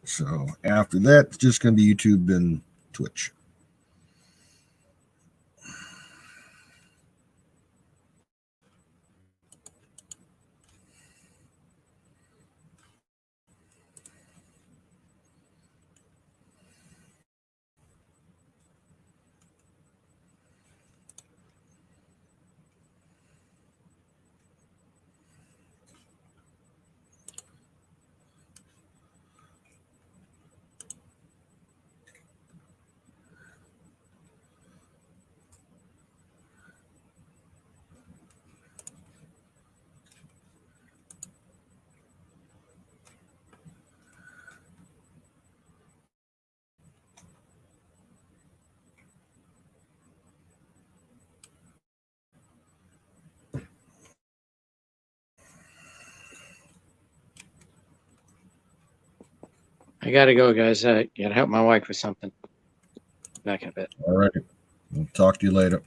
So after that, it's just going to be YouTube and Twitch. I gotta go, guys. Gotta help my wife with something. Back in a bit. All right. We'll talk to you later.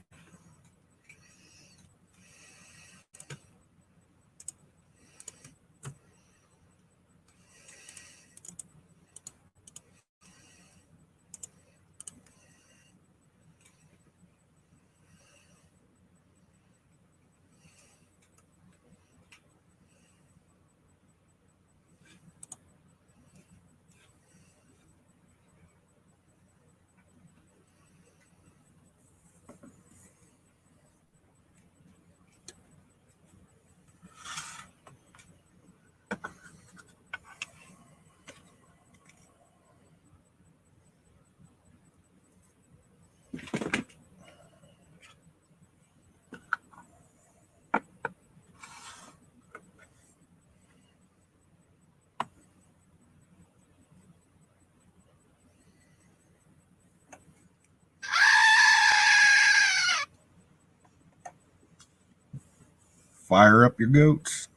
Fire up your goats.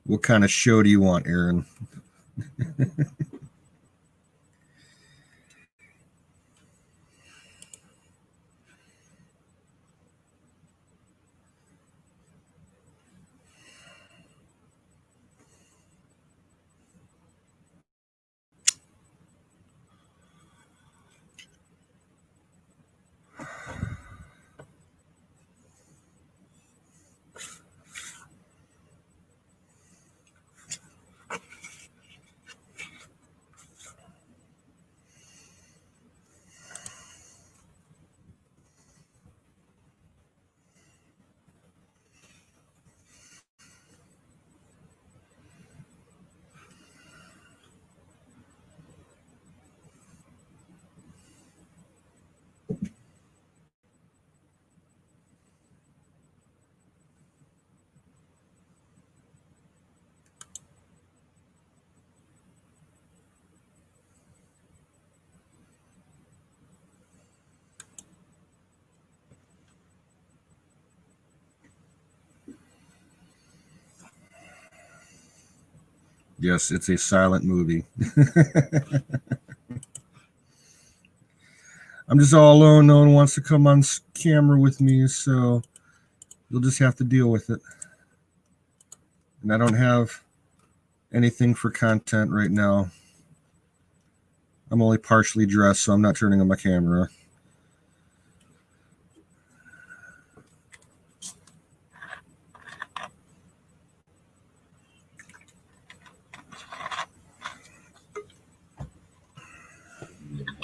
What kind of show do you want, Aaron? Yes, it's a silent movie. I'm just all alone. No one wants to come on camera with me, so you'll just have to deal with it. And I don't have anything for content right now. I'm only partially dressed, so I'm not turning on my camera.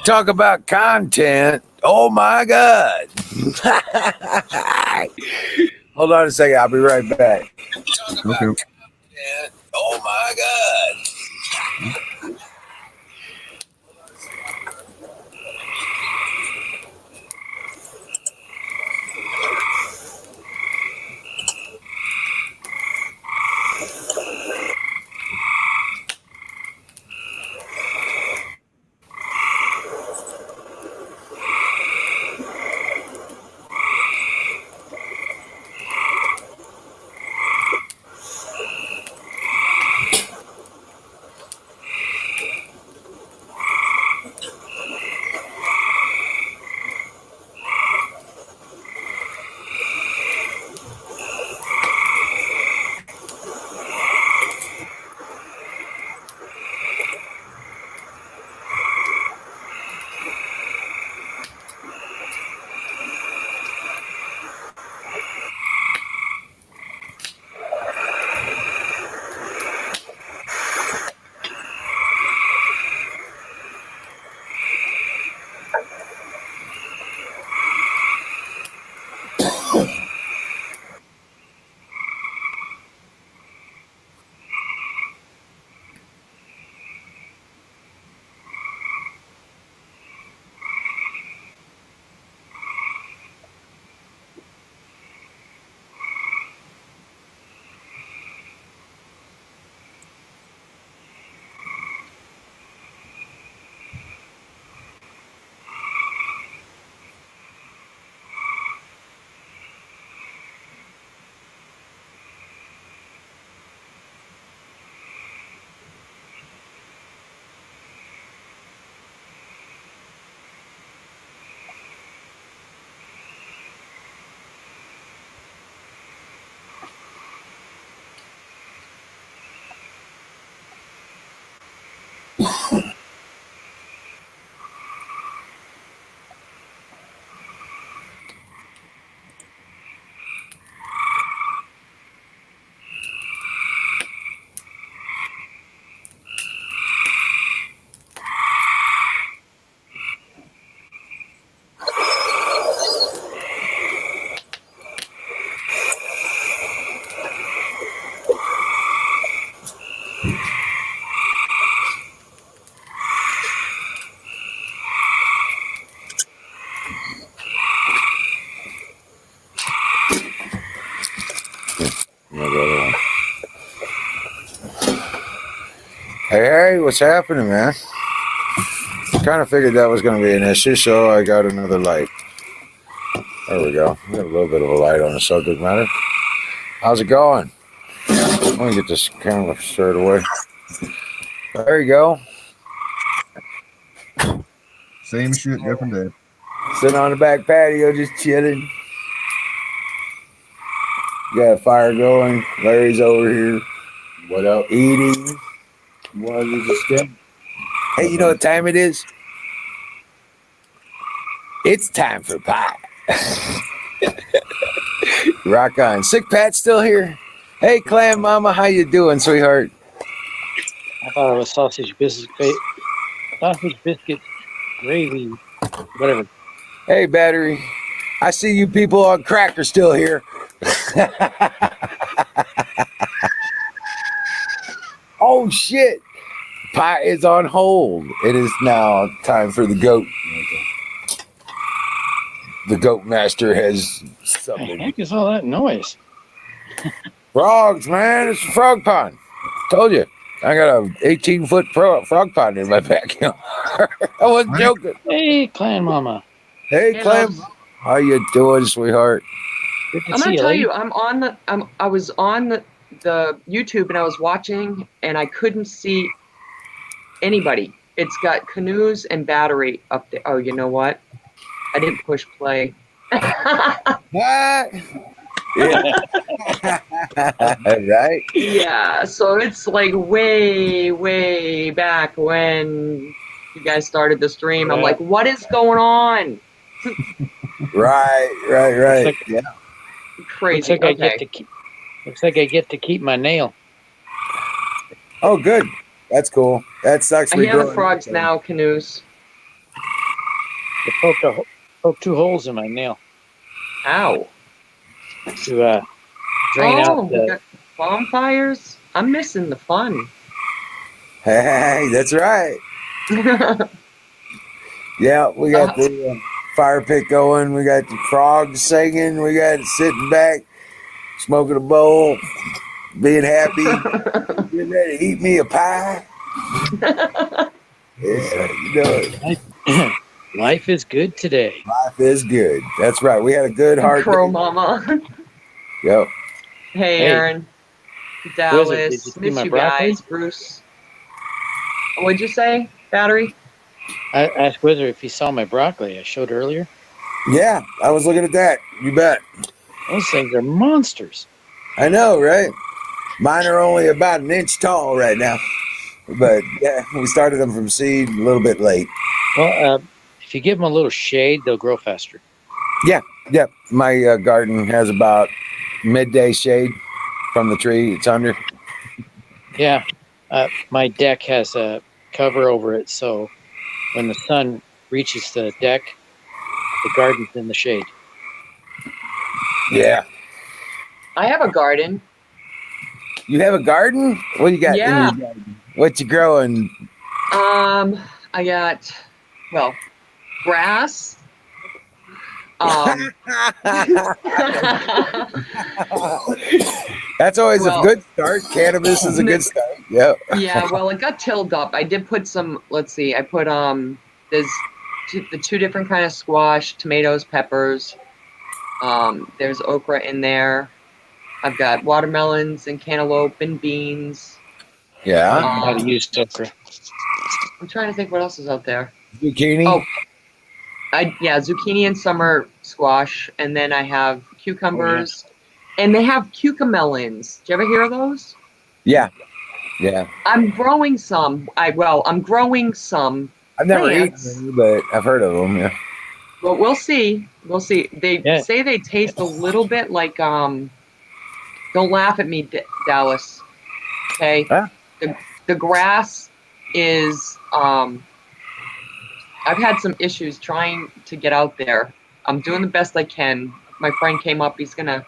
Talk about content. Oh my God. Hold on a second. I'll be right back. Talk about content. Oh my God. Hey, what's happening, man? Kind of figured that was going to be an issue, so I got another light. There we go. We got a little bit of a light on the subject matter. How's it going? Let me get this camera straight away. There you go. Same shit, different day. Sitting on the back patio, just chilling. Got a fire going. Larry's over here. What up? Eating. What is this again? Hey, you know what time it is? It's time for pie. Rock on. Sick Pat's still here. Hey, Clam Mama, how you doing, sweetheart? I thought it was sausage biscuit gravy, whatever. Hey, Battery. I see you people on crack are still here. Oh, shit. Pie is on hold. It is now time for the goat. The goat master has What the something. heck is all that noise? Frogs, man. It's a frog pond. Told you. I got a 18-foot frog pond in my backyard. I wasn't joking. Hey, Clan Mama. Hey, Hey, Clem. loves. How you doing, sweetheart? Good to I'm see gonna you, tell lady. you, I was on the YouTube and I was watching and I couldn't see anybody. It's got canoes and battery up there. Oh, you know what? I didn't push play. What? Yeah. Right? Yeah, so it's like way back when you guys started the stream. I'm Yeah. like, what is going on? Right. Looks Yeah. Crazy. like I get Okay. to keep. Looks like I get to keep my nail. Oh, good. That's cool. That sucks. I we hear the growing frogs up. now, canoes. I poked 2 holes in my nail Ow. to drain out We the. got bonfires. I'm missing the fun. Hey, that's right. Yeah, we got the fire pit going. We got the frogs singing. We got sitting back, smoking a bowl, being happy, getting ready to eat me a pie. Yeah, you know it. Life is good today. Life is good. That's right. We had a good hard Crow day. Mama. Yep. Hey, Hey. Aaron. Wizard, did Dallas. you see Miss my you broccoli? guys. Bruce. What'd you say, Battery? I asked Wizard if he saw my broccoli I showed earlier. Yeah, I was looking at that. You bet. Those things are monsters. I know, right? Mine are only about an inch tall right now. But yeah, we started them from seed a little bit late. Well, if you give them a little shade, they'll grow faster. Yep. My garden has about midday shade from the tree it's under. Yeah, my deck has a cover over it, so when the sun reaches the deck, the garden's in the shade. Yeah. I have a garden. You have a garden? What do you got Yeah. in your garden? What you growing? I got, well, grass. That's always Well- a good start. Cannabis is a good start. Yep. Yeah, well, it got tilled up. I did put some, let's see, I put, there's the 2 different kind of squash, tomatoes, peppers. There's okra in there. I've got watermelons and cantaloupe and beans. Yeah. I don't know how to use okra. I'm trying to think what else is out there. Zucchini. Oh, zucchini and summer squash, and then I have cucumbers, and they have cucamelons. Did you ever hear of those? Yeah. I'm growing some. I'm growing some. I've never plants. eaten them, but I've heard of them. Yeah. Well, we'll see. We'll see. They Yeah. say they taste a little bit like Don't laugh at me, Dallas. Okay. Huh? The grass is I've had some issues trying to get out there. I'm doing the best I can. My friend came up. He's gonna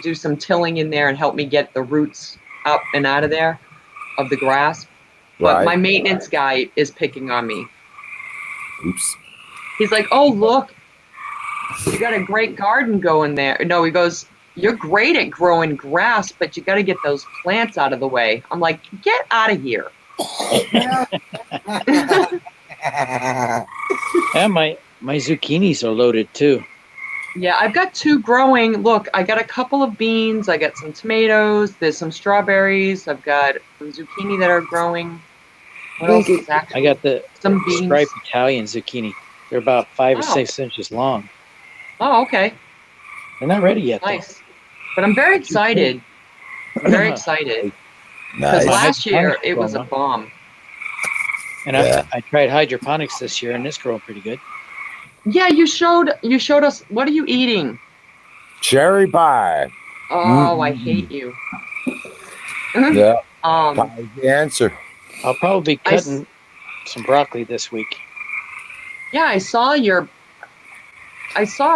do some tilling in there and help me get the roots up and out of there of the grass. But Right. my maintenance guy is picking on me. Oops. He's like, "Oh, look, you got a great garden going there." No, he goes, "You're great at growing grass, but you got to get those plants out of the way." I'm like, "Get out of here." And my zucchinis are loaded too. Yeah, I've got 2 growing. Look, I got a couple of beans. I got some tomatoes. There's some strawberries. I've got some zucchini that are growing. What else is I actually? got the Some beans. striped Italian zucchini. They're about 5 or Oh. 6 inches long. Oh, okay. They're not ready yet, Nice. But I'm very excited. I'm very excited. Because Nice. last year hydroponics it was a growing. bomb. And Yeah. I tried hydroponics this year, and it's growing pretty good. Yeah, you showed us. What are you eating? Cherry pie. Oh, I hate you. Yeah. Um, Pie's the answer. I'll probably be I s- cutting some broccoli this week. yeah, I saw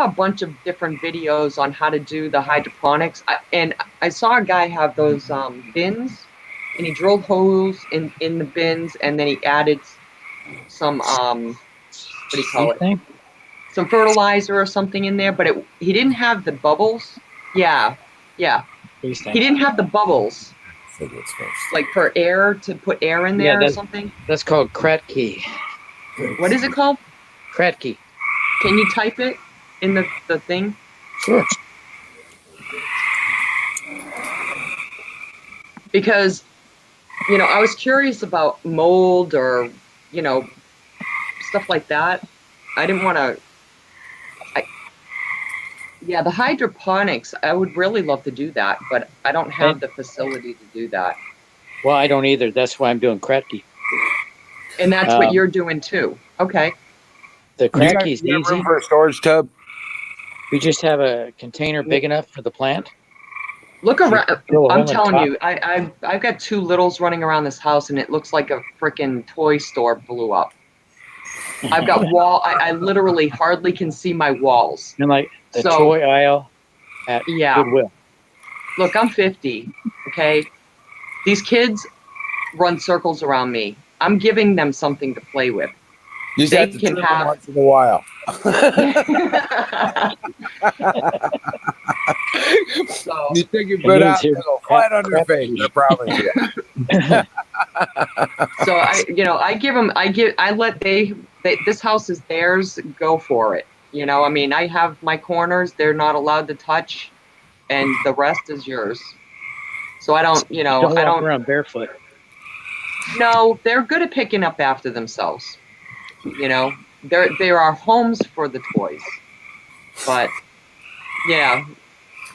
a bunch of different videos on how to do the hydroponics, and I saw a guy have those bins, and he drilled holes in the bins, and then he added some what do you call it? Thing? Some fertilizer or something in there, but he didn't have the bubbles. Yeah, These he things. didn't have the bubbles Cigarettes first. like for air to put air in Yeah, there or something. That's called Kratky. What is it called? Kratky. Can you type it in the thing? Sure. Because I was curious about mold or stuff like that. I didn't want to. Yeah, the hydroponics, I would really love to do that, but I don't have the facility to do that. Well, I don't either. That's why I'm doing Kratky. And that's what you're doing too. Okay. The Kratky's You got easy. room for a storage tub? We just have a container big enough for the plant. Look around. Drill a hole I'm in the telling top. you, I've got 2 littles running around this house, and it looks like a freaking toy store blew up. I've got I literally hardly can see my walls. And like the So- toy aisle at Yeah. Goodwill. Look, I'm 50. Okay, these kids run circles around me. I'm giving them something to play with. You just They have to can trim have- them once in a while. So You think you And put here's out, here- they go flat on their face. I promise you. I let this house is theirs, go for it. I mean, I have my corners they're not allowed to touch, and the rest is yours. So I don't, Don't walk around barefoot. no, they're good at picking up after themselves. There are homes for the toys. But yeah,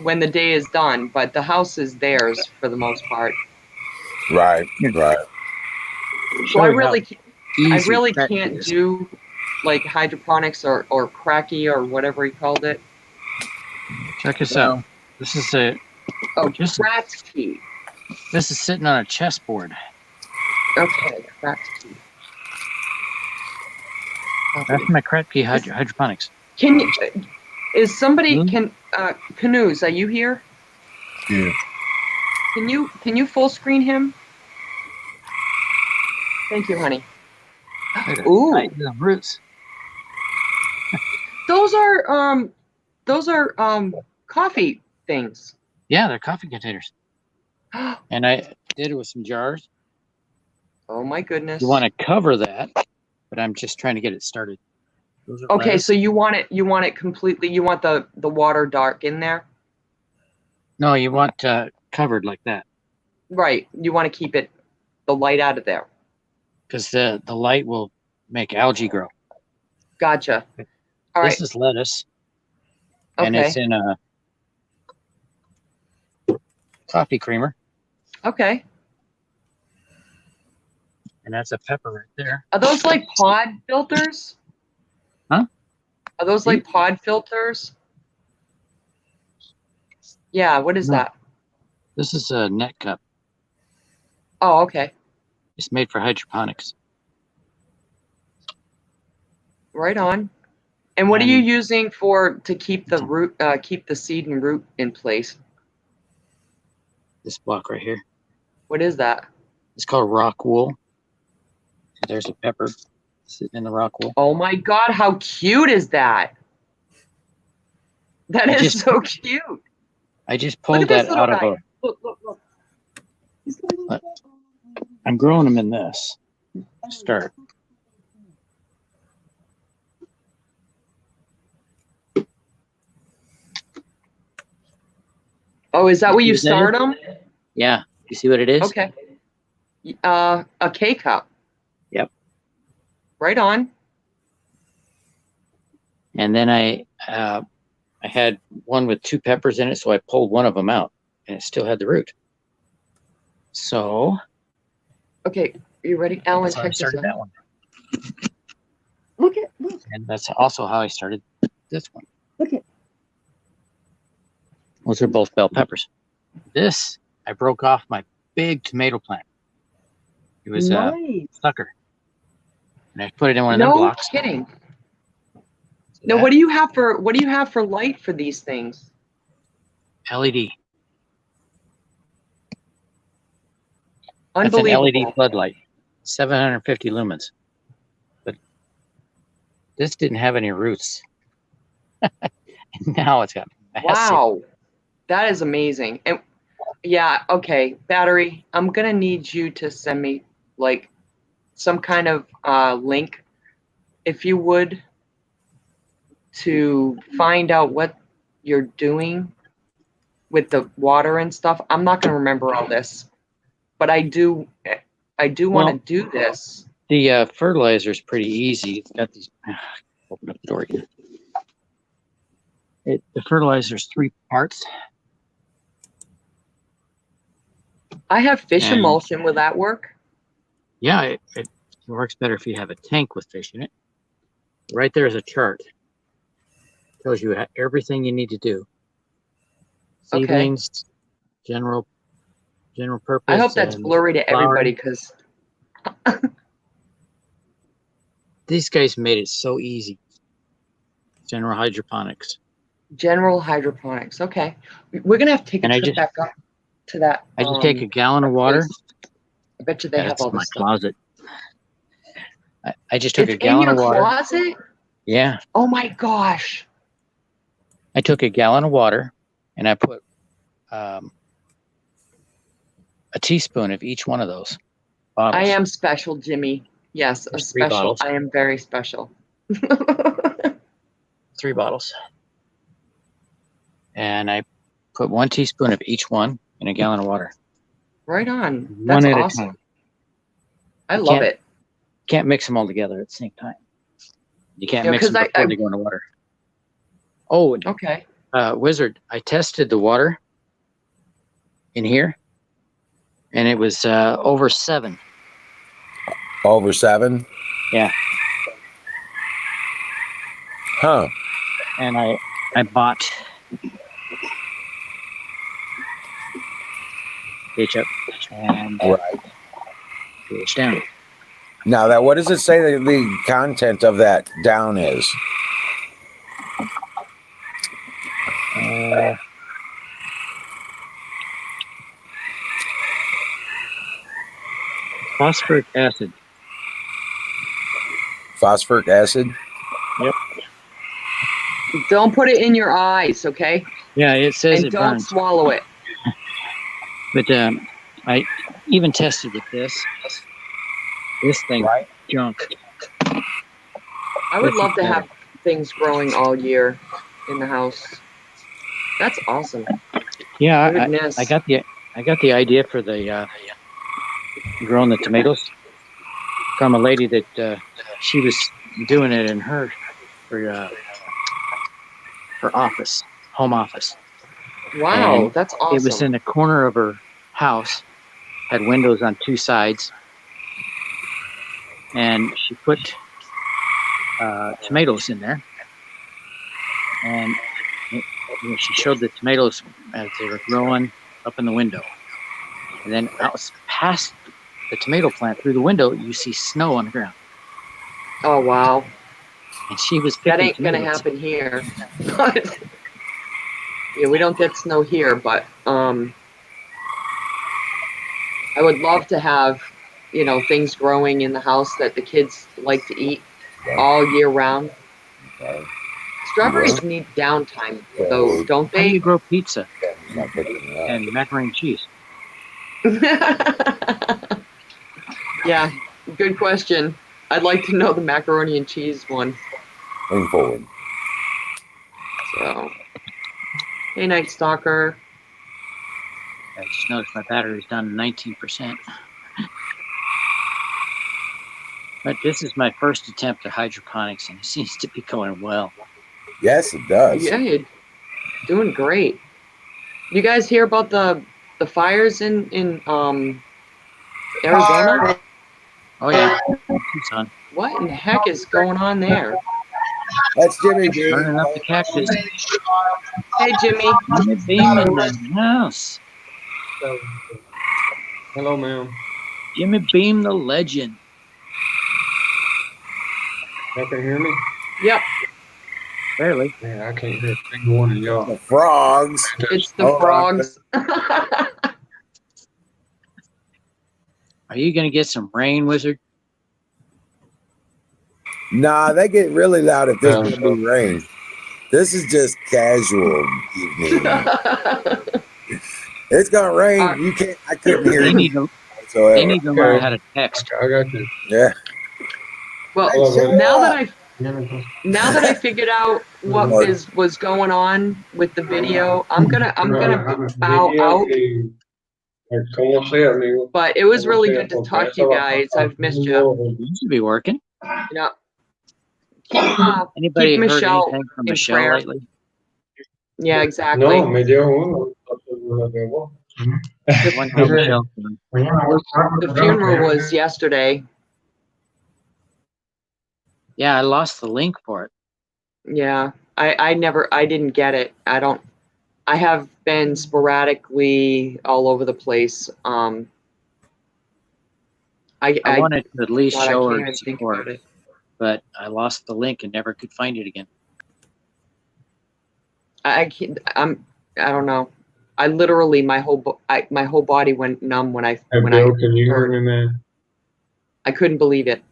when the day is done, but the house is theirs for the most part. Right. So I Show you really how I easy really Kratky can't is. do like hydroponics or cracky or whatever he called it. Check this out. This is just- Kratzky. this is sitting on a chessboard. Okay, Kratzky. That's my Kratky hydroponics. Can you? Is somebody Hmm? Canoes? Are you here? Yeah. Can you full screen him? Thank you, honey. Ooh, Right, the roots. those are coffee things. Yeah, they're coffee containers. And I did it with some jars. Oh my goodness. You want to cover that, but I'm just trying to get it started. Those are Okay, lettuce. so you want it completely. You want the water dark in there, No, you want covered like that, right? You want to keep the light out of there. because the light will make algae grow. Gotcha. All right. This is lettuce, and Okay. it's in a coffee creamer, Okay. and that's a pepper right there. Are those like pod filters? Huh? Are those like pod filters? Yeah. What is No. that? This is a net cup. Oh, okay. It's made for hydroponics. Right on. And what are you using to keep the root, keep the seed and root in place? This block right here. What is that? It's called rock wool. There's a pepper sitting in the rock wool. Oh my God, how cute is that? That I is just- so cute. I just Look pulled at this that little out of guy. a. Look. He's got a little What? ball on I'm growing them in this. Start. Oh, is that where you Is that it? start them? Yeah. You see what it is? Okay. A K cup. Yep. Right on. And then I had one with 2 peppers in it, so I pulled one of them out, and it still had the root. So Okay, you ready, Alan? that's how I Check this started out. that one. Look. And that's also how I started this one. Look at. Those are both bell peppers. This, I broke off my big tomato plant. It was a Nice. sucker. And I put it in one of them No blocks. kidding. See No, that? what do you have for light for these things? LED. That's an Unbelievable. LED floodlight. 750 lumens. But this didn't have any roots. And now it's got massive. Wow. That is amazing. And yeah, okay, battery, I'm gonna need you to send me like some kind of link, if you would, to find out what you're doing with the water and stuff. I'm not gonna remember all this, but I do want to do this. The fertilizer is pretty easy. It's got these. Open up the door again. The fertilizer is 3 parts. I have fish And- emulsion. Will that work? Yeah, it works better if you have a tank with fish in it. Right there is a chart. Tells you everything you need to do. Okay. Seedlings, general purpose. I hope that's and blurry to flowering. everybody because These guys made it so easy. General hydroponics. general hydroponics. Okay, we're gonna have to take a And I trip just- back up to that. I just take a gallon of water. place. I bet you they have That's all my this stuff. closet. I just took It's a gallon in of your water. closet? Yeah, Oh my gosh! I took a gallon of water and I put a teaspoon of each one of those bottles. I am special, Jimmy. Yes, a There's 3 special. bottles. I am very special. 3 bottles. And I put 1 teaspoon of each one in a gallon of water. Right on. That's One at awesome. a time. I You love can't- it. Can't mix them all together at the same time. You can't Yeah, mix 'cause them before I- they go in the water. Oh, and, Okay. Wizard, I tested the water in here, and it was over 7. Over 7? Yeah. Huh. And I bought pH up and Right. pH down. Now, that what does it say that the content of that down is? Phosphoric acid. Phosphoric acid? Don't put it in your eyes, okay? Yeah, it says And it don't burns. swallow it. But I even tested with this. This thing, Right. junk. I would This love is to better. have things growing all year in the house. That's awesome. Yeah, Goodness. I got the idea for the growing the tomatoes from a lady that she was doing it in her office, home office. Wow, And that's awesome. It was in the corner of her house, had windows on 2 sides, and she put tomatoes in there. And she showed the tomatoes as they were growing up in the window. And then out past the tomato plant through the window, you see snow on the ground. Oh wow, And she was that picking ain't gonna tomatoes. happen here. Yeah, we don't get snow here, but I would love to have, things growing in the house that the kids like to eat all year round. Okay. Strawberries need downtime, though, don't How do you they? grow pizza Not picking it up. and macaroni and cheese? Yeah, good question. I'd like to know the macaroni and cheese one. Lean forward. So, hey, Night Stalker. I just noticed my battery's down to 19%. But this is my first attempt at hydroponics, and it seems to be going well. Yes, it does. Yeah, you're doing great. You guys hear about the fires in Arizona? Oh yeah, son, What in the heck is going on there? That's Jimmy B. burning up the cactus. Hey, Jimmy. Jimmy Beam in the house. Hello, ma'am. Jimmy Beam, the legend. Y'all can hear me? Yep, Barely. Yeah, I can't hear a single one of y'all. The frogs. it's the Hold on. frogs. Are you gonna get some rain, Wizard? Nah, they get really loud if there's Yeah. going to be rain. This is just casual evening. It's going to rain. You can't. I couldn't hear They you need to. whatsoever. They need to learn how to text. I got you. Yeah. Well, Hey, now shut that I figured out what was going on with the video, I'm gonna bow out. But it was really good to talk to you guys. I've missed you. You should be working. You know, Anybody keep heard Michelle anything from in Michelle prayer. lately? Yeah, exactly. No, me dio uno. I wonder how Michelle's doing. The funeral was yesterday. Yeah, I lost the link for it. Yeah, I didn't get it. I have been sporadically all over the place. I wanted to at least God, I show can't her even think about support, it. but I lost the link and never could find it again. I can't. I don't know. I literally my whole body went numb when I Hey, Bill, can you hear me, man? I couldn't believe it.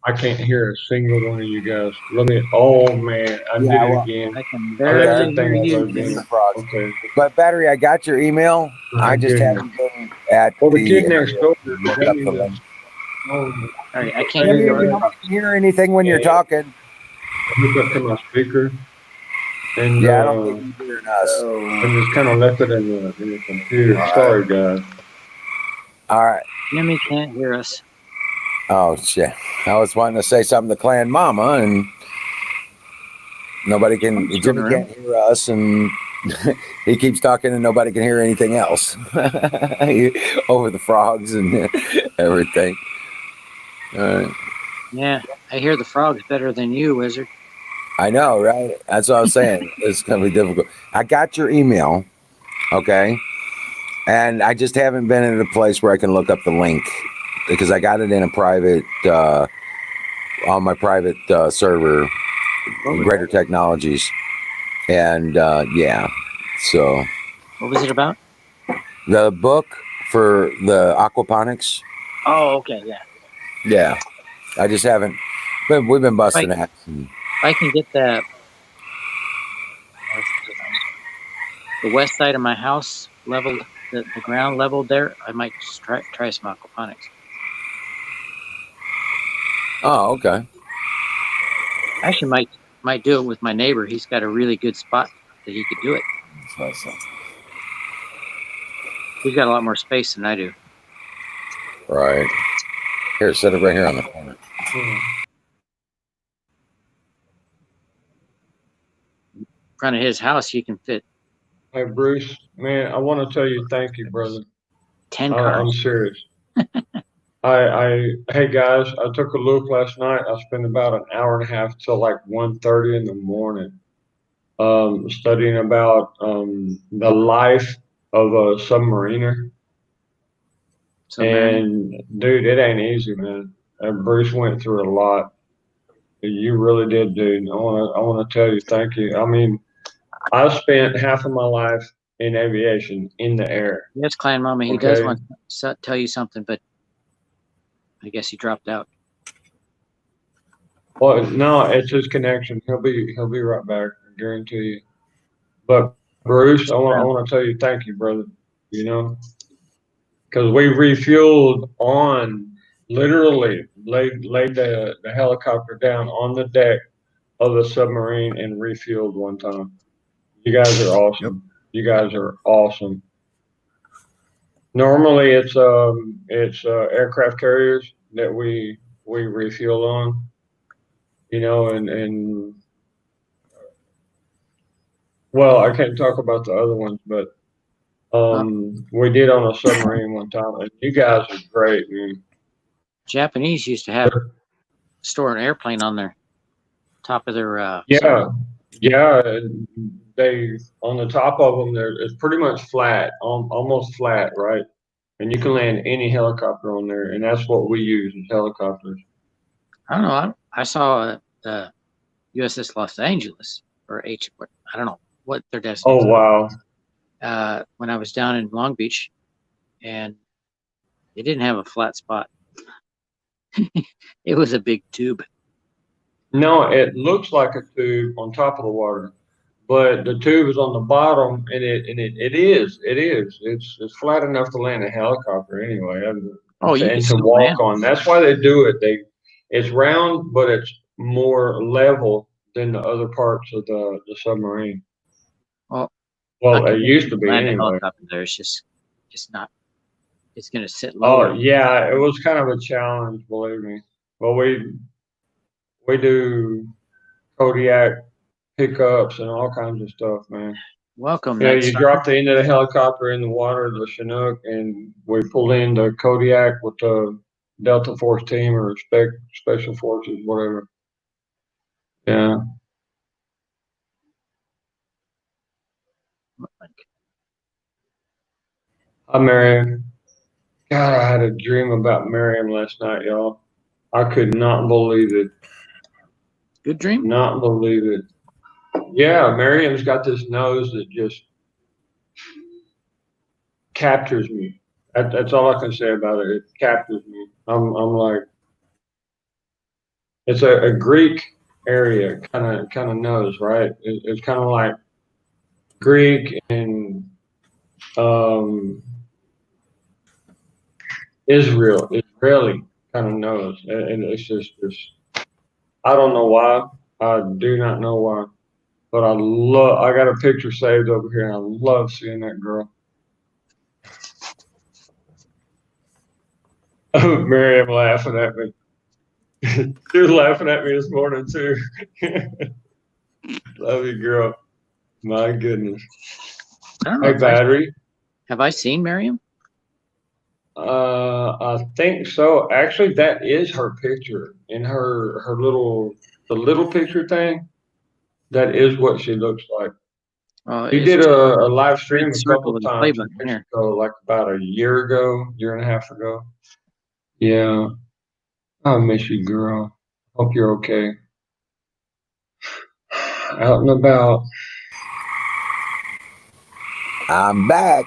I can't hear a single one of you guys. Oh, man, I did it again. I can I let barely that thing hear over you. again. Okay. But Battery, I got your email. I just haven't been at Well, the kid next door. look up the link. All right, I can't Jimmy, hear you you. don't hear anything when you're talking. Hook up to my speaker. And Yeah, I don't think you're hearing us. I just kind of left it in the computer. Sorry, guys. All right. Jimmy can't hear us. Oh shit! I was wanting to say something to Clan Mama, and nobody can. Jimmy can't hear us, and he keeps talking, and nobody can hear anything else over the frogs and everything. All right. Yeah, I hear the frogs better than you, Wizard. I know, right? That's what I was saying. It's going to be difficult. I got your email, okay, and I just haven't been in a place where I can look up the link because I got it in a private, on my private server, Greater Technologies, and yeah. So, What was it about? the book for the aquaponics. Oh, okay, yeah. Yeah, I just haven't. We've been busting ass. If I can get the west side of my house leveled, the ground leveled there, I might just try some aquaponics. Oh, okay. Actually, might do it with my neighbor. He's got a really good spot that he could do it. He's got a lot more space than I do. Right. Here, set it right here on the corner. In front of his house, he can fit Hey, Bruce, man, I want to tell you thank you, brother. 10 I'm cars. serious. Hey guys, I took a look last night. I spent about an hour and a half till like 1:30 in the morning, studying about the life of a submariner. And dude, it ain't easy, man. Bruce went through a lot. You really did, dude. I want to tell you thank you. I mean, I spent half of my life in aviation, in the air. Yes, Clan Mama, he does want to tell you something, but I guess he dropped out. Well, no, it's his connection. He'll be right back. I guarantee you. But Bruce, I want to tell you thank you, brother. You know, because we refueled on literally laid the helicopter down on the deck of the submarine and refueled one time. You guys are awesome. You guys are awesome. Normally, it's aircraft carriers that we refuel on, and well, I can't talk about the other ones, but we did on a submarine one time, and you guys are great, man. Japanese used to have store an airplane on their top of their Yeah, and they on the top of them it's pretty much flat, almost flat, right? And you can land any helicopter on there, and that's what we use is helicopters. I don't know. I saw the USS Los Angeles or I don't know what their destination. Oh wow! When I was down in Long Beach, and it didn't have a flat spot. It was a big tube. No, it looks like a tube on top of the water, but the tube is on the bottom, and it is it's flat enough to land a helicopter anyway, and to walk on. That's why they do it. It's round, but it's more level than the other parts of the submarine. Well, it used to be anyway. Helicopter there, it's just not. It's going to sit lower. Oh yeah, it was kind of a challenge, believe me. Well, we do Kodiak pickups and all kinds of stuff, man. Welcome. Yeah, you drop the end of the helicopter in the water, the Chinook, and we pull in the Kodiak with the Delta Force team or Special Forces, whatever. Yeah. Hi, Miriam. God, I had a dream about Miriam last night, y'all. I could not believe it. Good dream? Not believe it. Yeah, Miriam's got this nose that just captures me. That's all I can say about it. It captures me. I'm like, it's a Greek area kind of nose, right? It's kind of like Greek and Israeli kind of nose, and it's just I don't know why. I do not know why, but I got a picture saved over here, and I love seeing that girl. Miriam laughing at me. She was laughing at me this morning too. Love you, girl. My goodness. I don't know. Hey, Battery. Have I seen Miriam? I think so. Actually, that is her picture in the little picture thing. That is what she looks like. You did a live stream a couple of times in Mexico, like about a year and a half ago. Yeah. I miss you, girl. Hope you're okay. Out and about. I'm back.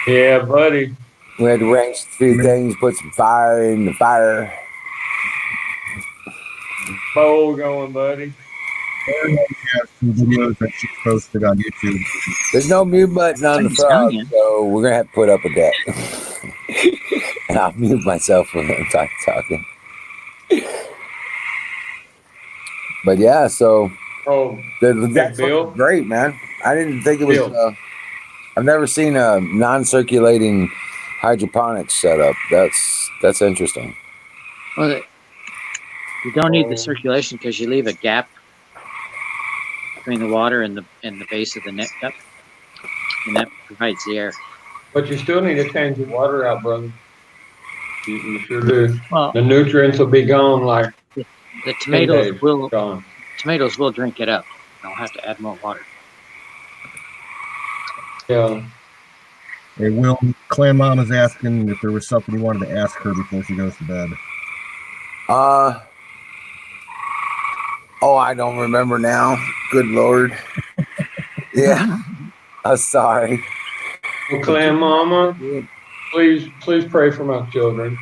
Yeah, buddy. We had to wrench a few things, put some fire in the fire. Bowl going, buddy. Some videos that she posted on YouTube. There's no mute button on the frog, so we're gonna have to put up with that. And I'll mute myself when I'm talking. But yeah, so that's great, man. I didn't think it was. I've never seen a non-circulating hydroponics setup. That's interesting. Well, you don't need the circulation because you leave a gap between the water and the base of the net cup, and that provides the air. But you still need to change the water out, brother. You sure do. Well, the nutrients will be gone. Like the tomatoes will drink it up. They'll have to add more water. Yeah. Hey, Will, Clan Mama's asking if there was something you wanted to ask her before she goes to bed. Oh, I don't remember now. Good Lord. Yeah. I'm sorry. Well, Clan Mama, please pray for my children.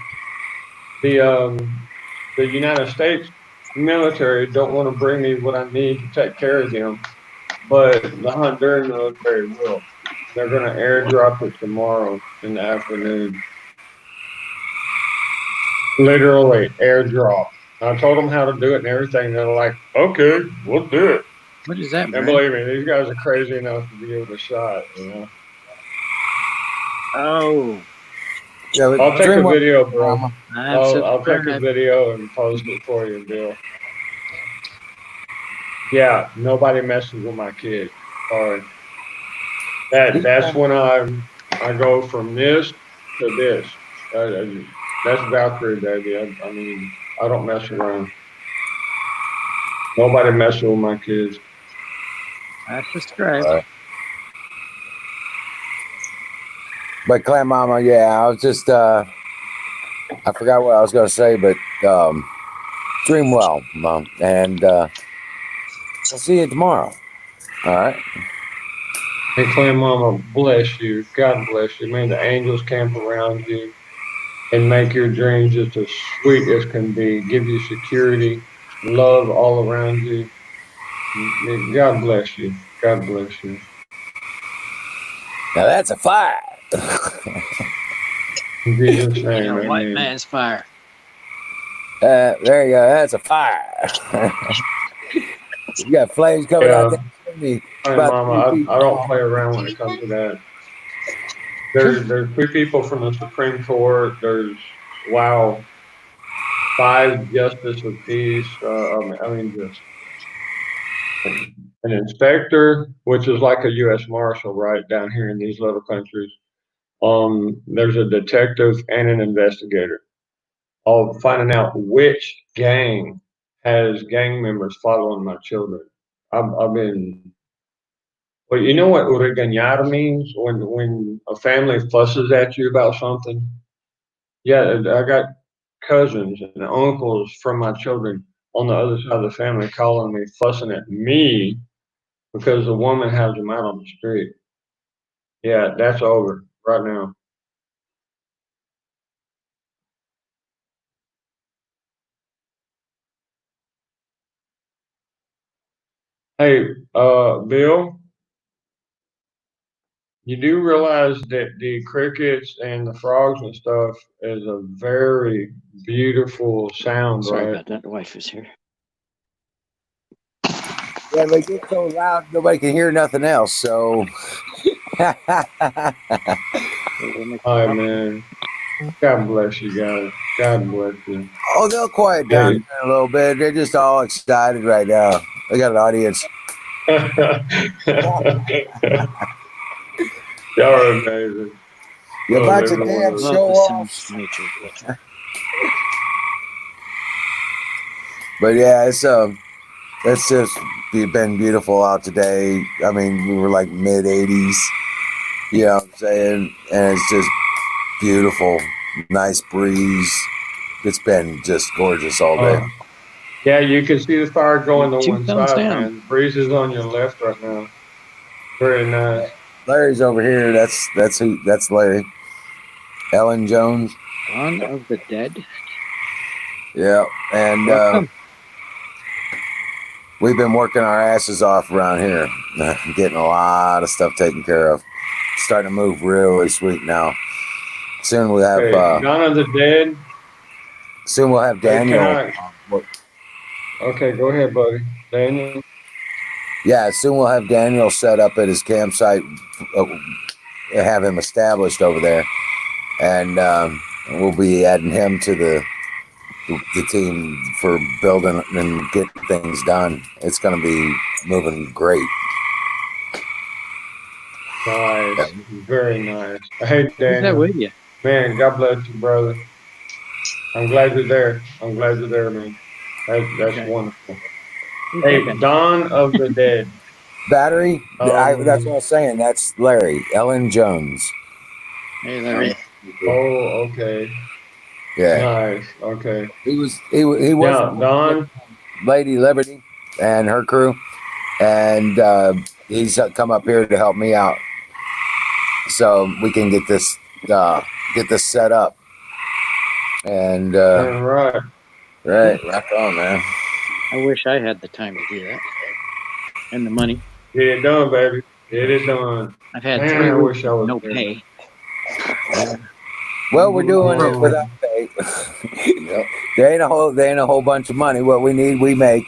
The United States military don't want to bring me what I need to take care of them, but the Honduran military will. They're gonna airdrop it tomorrow in the afternoon. Literally airdrop. I told them how to do it and everything. They're like, okay, we'll do it. What is that, And man? believe me, these guys are crazy enough to give it a shot. You know. Oh, Yeah, but I'll take a Dreamwell- video, bro. I'm I'll take a subscribed. video and post it for you, Bill. Yeah, nobody messes with my kid. Sorry. That's when I go from this to this. That's Valkyrie, baby. I mean, I don't mess around. Nobody messes with my kids. I subscribed. Right. But Clan Mama, yeah, I was just I forgot what I was gonna say, but dream well, Mom, and I'll see you tomorrow. All right. And Clan Mama, bless you. God bless you. May the angels camp around you and make your dreams just as sweet as can be. Give you security, love all around you. God bless you. God bless you. Now that's a fire. In Jesus' name, Yeah, white amen. man's fire. There you go. That's a fire. You got flames coming out Yeah. there. Me. Hey, About Mama, 3 feet I don't tall. play around when it comes to that. There's 3 people from the Supreme Court. There's wow, 5 justice of peace. I mean, just an inspector, which is like a U.S. Marshal, right down here in these little countries. There's a detective and an investigator. All finding out which gang has gang members following my children. I've been. Well, you know what regañar means when a family fusses at you about something. Yeah, I got cousins and uncles from my children on the other side of the family calling me, fussing at me because the woman has them out on the street. Yeah, that's over right now. Hey, Bill, you do realize that the crickets and the frogs and stuff is a very beautiful sound, Sorry right? about that. The wife is here. Yeah, they get so loud nobody can hear nothing else. So. Hi, man. God bless you guys. God bless you. Oh, they'll quiet down Hey. in a little bit. They're just all excited right now. They got an audience. Y'all are amazing. You're Oh, about to every one damn of Love show the off. sounds of nature. But yeah, it's just been beautiful out today. I mean, we were like mid 80s. You know what I'm saying? And it's just beautiful. Nice breeze. It's been just gorgeous all day. Yeah, you can see the fire going to 2 one thumbs side, down. man. The breeze is on your left right now. Very nice. Larry's over here. That's Larry. Ellen Jones. Dawn of the Dead. Yeah. And Welcome. we've been working our asses off around here, getting a lot of stuff taken care of. Starting to move really sweet now. Soon we'll have Okay, Dawn of the Dead. Hey, Daniel. Okay, go ahead, buddy. Daniel. Yeah, soon we'll have Daniel set up at his campsite, have him established over there, and we'll be adding him to the team for building and getting things done. It's going to be moving great. Nice. Very nice. Hey, Who's that Daniel. with you? Man, God bless you, brother. I'm glad you're there. I'm glad you're there, man. That's Okay. wonderful. Who's Hey, that guy? Dawn of the Dead. Battery? That's what I was saying. That's Larry. Ellen Jones. Hey, Larry. Oh, okay. Yeah. Nice. Okay. He was Yeah, Dawn. Lady Liberty and her crew, and he's come up here to help me out, so we can get this set up. And Darn right. right, rock on, man. I wish I had the time to do that. And the money. Get it done, baby. Get it done. I've had Man, 3 I weeks wish I with was no there. pay. Well, we're doing it Oh. without pay. There ain't a whole bunch of money. What we need, we make.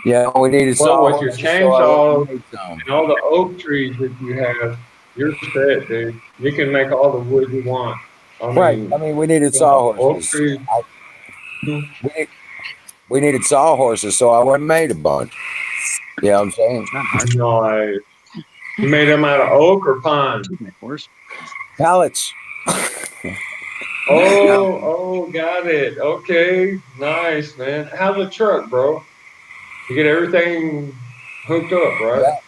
Yeah, we needed Well, with your sawhorses, so I went chainsaw and made some. and all the oak trees that you have, you're set, dude. You can make all the wood you want. I Right. mean, I mean, we needed you know, oak sawhorses. trees. We needed sawhorses, so I went and made a bunch. You know what I'm saying? It's not hard. Nice. You made them out of oak or pine? 2x4s. Pallets. Oh, got it. Okay, nice, man. How's the truck, bro? You get everything hooked up, right?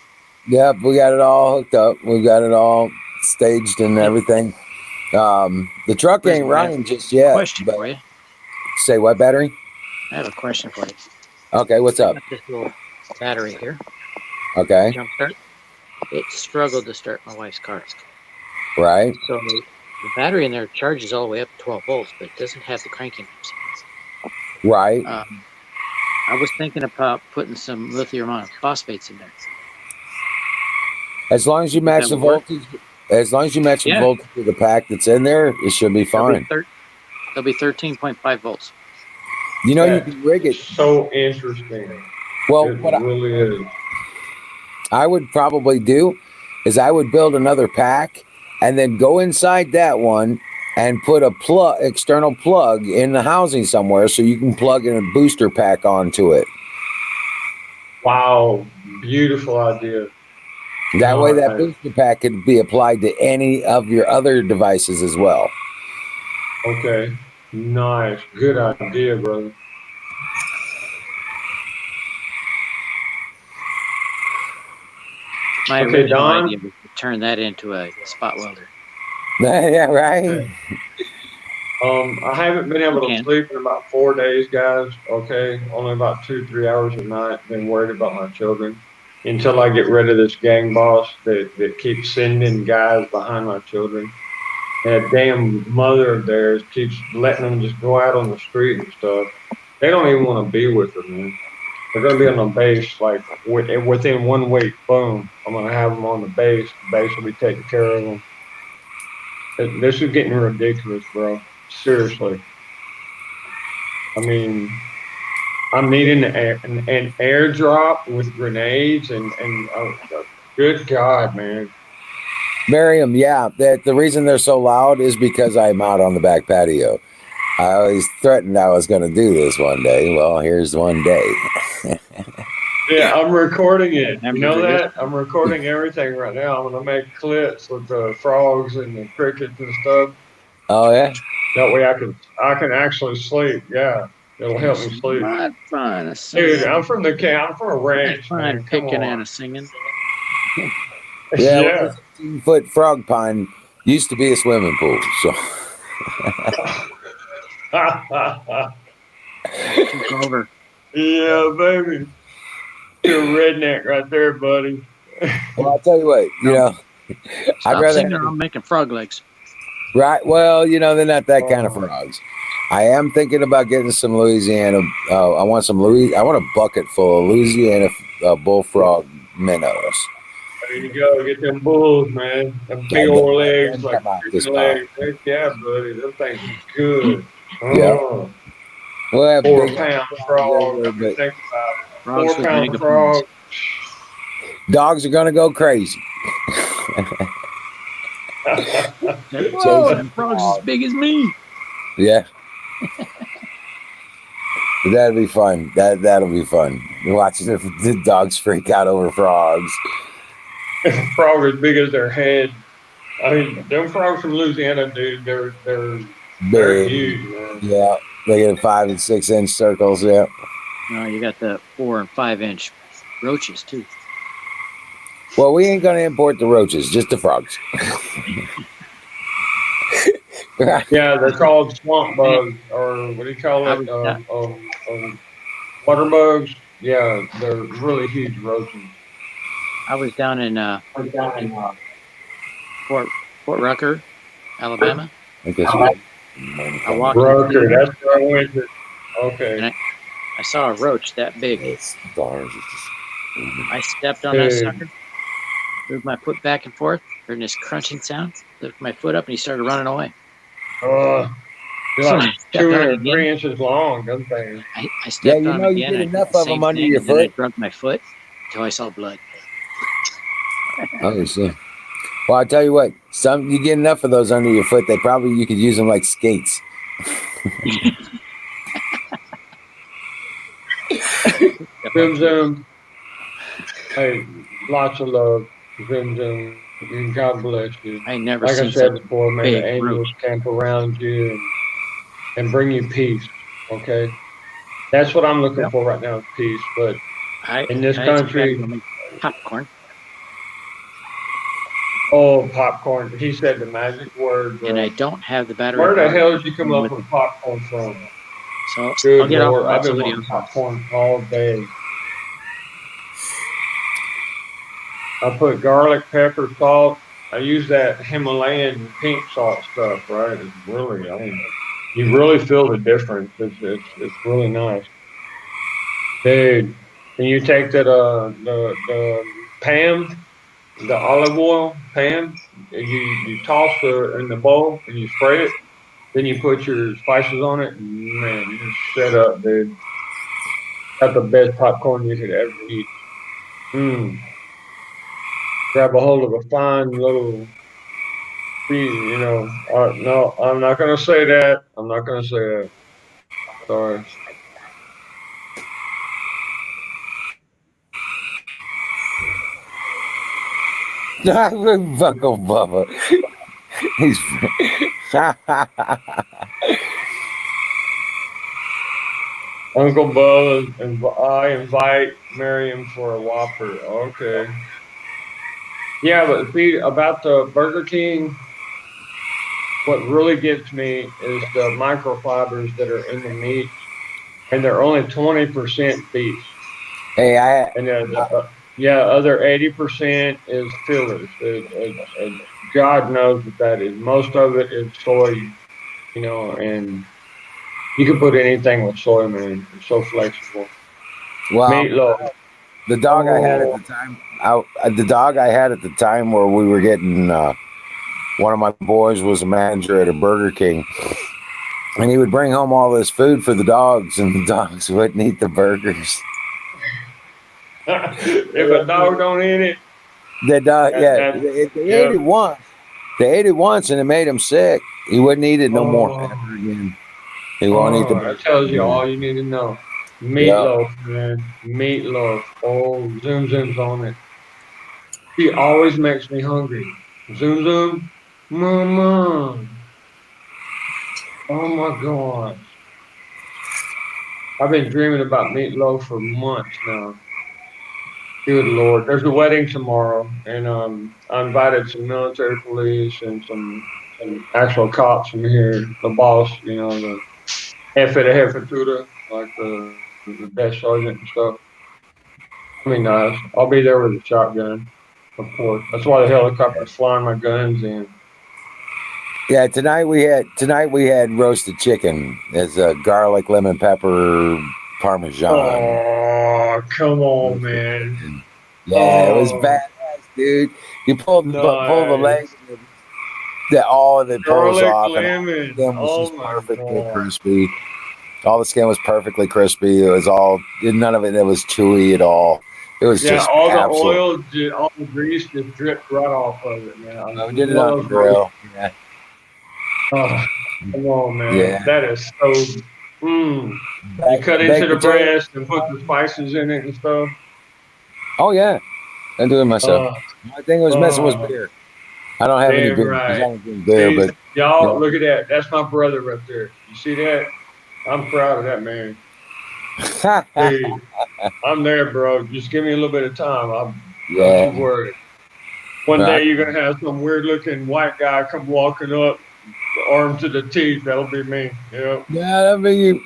Yep, we got it all hooked up. We've got it all staged and everything. The truck Where's ain't the running just yet. Question But for you. say what, battery? I have a question for you. Okay, what's I up? got this little battery here. Okay, Jump start. It struggled to start my wife's car. right. So the battery in there charges all the way up to 12 volts, but it doesn't have the cranking. Right. I was thinking about putting some lithium ion phosphates in there. As long as you match that the work? voltage, as long as you match the Yeah. voltage of the pack that's in there, it should be fine. They'll be 13.5 volts. You know, you That's can rig it. so interesting. Well, It what really is. I would probably do is I would build another pack and then go inside that one and put a external plug in the housing somewhere so you can plug in a booster pack onto it. Wow, beautiful idea. That way that Nice. booster pack could be applied to any of your other devices as well. Okay, nice. Good idea, brother. My Okay, original Don? idea was to turn that into a spot welder. Yeah, right. Okay. I haven't been able to can. sleep in about 4 days, guys. Okay, only about 2-3 hours a night. Been worried about my children until I get rid of this gang boss that keeps sending guys behind my children. That damn mother of theirs keeps letting them just go out on the street and stuff. They don't even want to be with her, man. They're gonna be on the base like within 1 week. Boom! I'm gonna have them on the base. The base will be taking care of them. This is getting ridiculous, bro. Seriously. I mean, I'm needing an airdrop with grenades and good God, man. Miriam, yeah, that the reason they're so loud is because I'm out on the back patio. I always threatened I was going to do this one day. Well, here's one day. Yeah, I'm recording it. You know Hamburger that? I'm recording everything right now. I'm gonna make clips with the frogs and the crickets and stuff. Oh yeah, That way I can actually sleep. Yeah, it'll help me sleep. Not fun. Dude, I'm from a ranch, Fun man. Come picking on. and a singing. yeah. Well, Yeah. this 18-foot frog pond used to be a swimming pool. So Took over. Yeah, baby. You're a redneck right there, buddy. well, I'll tell you what, you know, I'd Stop rather singing or I'm making frog legs. right. Well, you know, they're not that kind of Oh. frogs. I am thinking about getting some Louisiana. I want a bucket full of Louisiana bullfrog minnows. There you go. Get them bulls, man. Them big Yeah, old them legs, like come out this chicken legs. Heck yeah, buddy. Them things are good. Yeah. Oh, We'll have 4 big pound frogs frog. everywhere, I mean, but think about it. Frogs 4 with pound megaphone. frog. dogs are gonna go crazy. Whoa, that frog's as big as me. Yeah. But that'll be fun. That'll be fun. Watching the dogs freak out over frogs. Frog as big as their head. I mean, them frogs from Louisiana, dude, they're Big. huge, man. Yeah. They get 5 and 6 inch circles. Yeah. No, you got the 4 and 5 inch roaches too. Well, we ain't gonna import the roaches, just the frogs. Yeah, they're called swamp bugs, or what do you call it? Water bugs. Yeah, they're really huge roaches. I was down in Fort Rucker, Alabama. I guess I walked Rucker, into that's where I went to. Okay. and I saw a roach that big. it's stars. It's just I stepped on that Dude. sucker. moved my foot back and forth, heard this crunching sound, lifted my foot up, and he started running away. You're So like I stepped 2 on or it 3 again. inches long, them things. I stepped you on know him you again. get I did enough the of same them under thing, your and then I foot. drugged my foot until I saw blood. Oh, shit. Well, I tell you what, you get enough of those under your foot, you could use them like skates. Zoom Zoom. Hey, lots of love. Zoom Zoom. And God bless you. I never Like I seen said such before, may the big angels roots. camp around you and bring you peace. Okay? That's what I'm looking Yep. for right now, is peace. But I in this expect country, them popcorn. oh, popcorn. He said the magic word, And I bro. don't have the battery Where the powered hell did you come up with me. with popcorn from? So I'll Good get off and Lord. let I've been somebody wanting else on. popcorn all day. I put garlic, pepper, salt. I use that Himalayan pink salt stuff, right? It's really, you really feel the difference. It's really nice. Dude, and you take the Pam, the olive oil Pam, and you toss it in the bowl and you spray it. Then you put your spices on it. And man, you're set up, dude. Got the best popcorn you could ever eat. Mm. Grab a hold of a fine little no, I'm not gonna say that. I'm not gonna say that. Sorry. Uncle Bubba. He's Uncle Buzz, and I invite Miriam for a Whopper. Okay. Yeah, but see about the Burger King, what really gets me is the microfibers that are in the meat, and they're only 20% beef, hey, and other 80% is fillers. God knows what that is. Most of it is soy, and you can put anything with soy, man. It's so flexible. well, Meatloaf. the dog I had at the time, where we were getting, one of my boys was a manager at a Burger King, and he would bring home all this food for the dogs, and the dogs wouldn't eat the burgers. If a dog don't eat it, The dog, yeah, that they yeah. ate it once. They ate it once, and it made him sick. He wouldn't eat it no more Oh, ever again. He won't eat the that burger. tells you all you need to know. Yeah. Meatloaf, man. Meatloaf. Oh, Zoom Zoom's on it. She always makes me hungry. Zoom Zoom. Mama. Oh my God. I've been dreaming about meatloaf for months now. Good Lord. There's a wedding tomorrow, and I invited some military police and some actual cops from here. The boss, the jefe, like the desk sergeant and stuff. I mean, nice. I'll be there with a shotgun, of course. That's why the helicopter's flying my guns in. Yeah, tonight we had roasted chicken as a garlic, lemon, pepper, parmesan. Oh, come on, man. Yeah, it was Oh, badass, dude. You pull the leg, nice. all of it pulls Garlic off, and all the lemon. skin was Oh just my perfectly God. crispy. All the skin was perfectly crispy. It was none of it was chewy at all. It was Yeah, just all the absolute. oil, all the grease just dripped right off of it, man. I We did it on the love roast. grill. Yeah, Oh, come on, man. yeah. That is so. Mm. You cut into Baked the potato. breast and put the spices in it and stuff. Oh yeah, I do it myself. Oh, My thing was messing was oh, beer. I don't have any damn beer because I right. don't drink beer, See, but y'all, yeah. look at that. That's my brother right there. You see that? I'm proud of that man. Hey, I'm there, bro. Just give me a little bit of time. Don't you Yeah. worry. One But day you're gonna have some weird looking white guy come walking up, armed to the teeth. That'll be me. Yep. yeah, I mean you.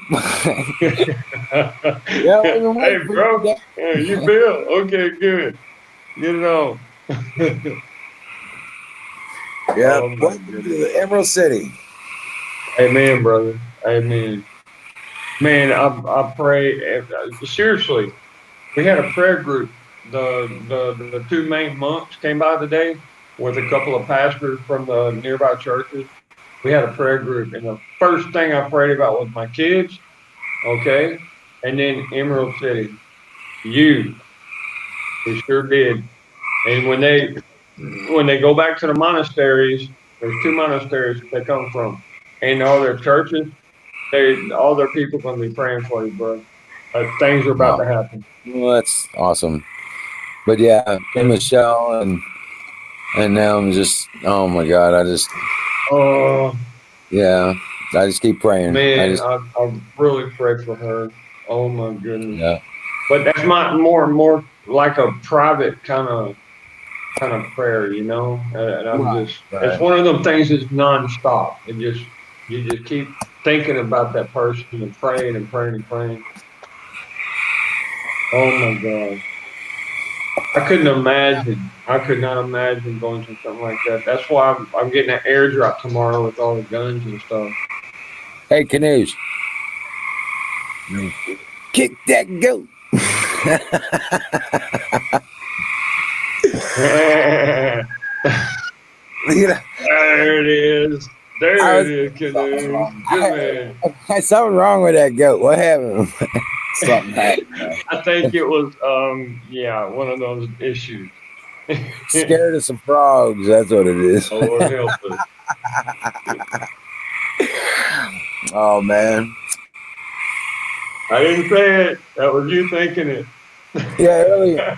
Yeah, I've been Hey, waiting for you. bro. Yeah, you Bill. Okay, good. Get it on. Yeah, Oh my welcome to goodness. the Emerald City. Amen, brother. Amen. Man, I pray. Seriously, we had a prayer group the two main monks came by today with a couple of pastors from the nearby churches. We had a prayer group, and the first thing I prayed about was my kids, okay, and then Emerald City. You, we sure did. And when they go back to the monasteries, there's two monasteries they come from, and all their churches, all their people gonna be praying for you, bro. Things are about Wow. to happen. Well, that's awesome. But yeah, and Michelle and now I'm just, oh my God, Oh yeah, I just keep praying. man, I really pray for her. Oh my goodness. Yeah. But that's my more like a private kind of prayer, you know. And I'm just, it's Right. one of them things that's nonstop. You just keep thinking about that person and praying and praying and praying. Oh my God. I couldn't imagine. I could not imagine going through something like that. That's why I'm getting an airdrop tomorrow with all the guns and stuff. Hey, Canoes, kick that goat. You know, There it is. There it is, something's Canoe. wrong. Good man. Something wrong with that goat. What happened? Something happened. I think it was yeah, one of those issues. Scared of some frogs. That's what it is. Lord help us. Oh man. I didn't say it. That was you thinking it. Yeah, earlier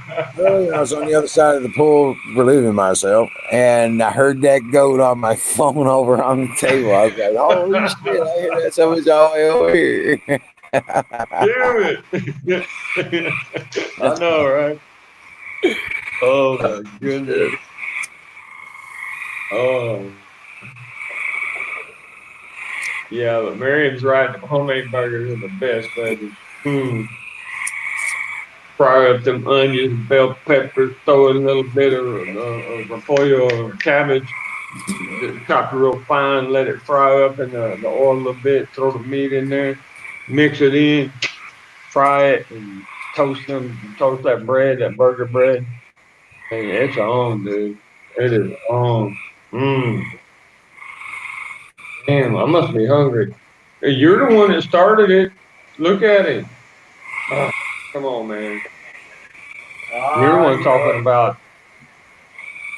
I was on the other side of the pool relieving myself, and I heard that goat on my phone over on the table. I was like, holy shit, I hear that so much all the way over here. Damn it. I know, right? Oh my goodness. Oh. Yeah, but Miriam's right. The homemade burgers are the best, baby. Fry up them onions, bell peppers, throw in a little bit of repollo or cabbage, chop it real fine, let it fry up in the oil a little bit, throw the meat in there, mix it in, fry it, and toast that bread, that burger bread. And it's on, dude. It is on. Damn, I must be hungry. Hey, you're the one that started it. Look at it. Come on, man. You're the one talking about.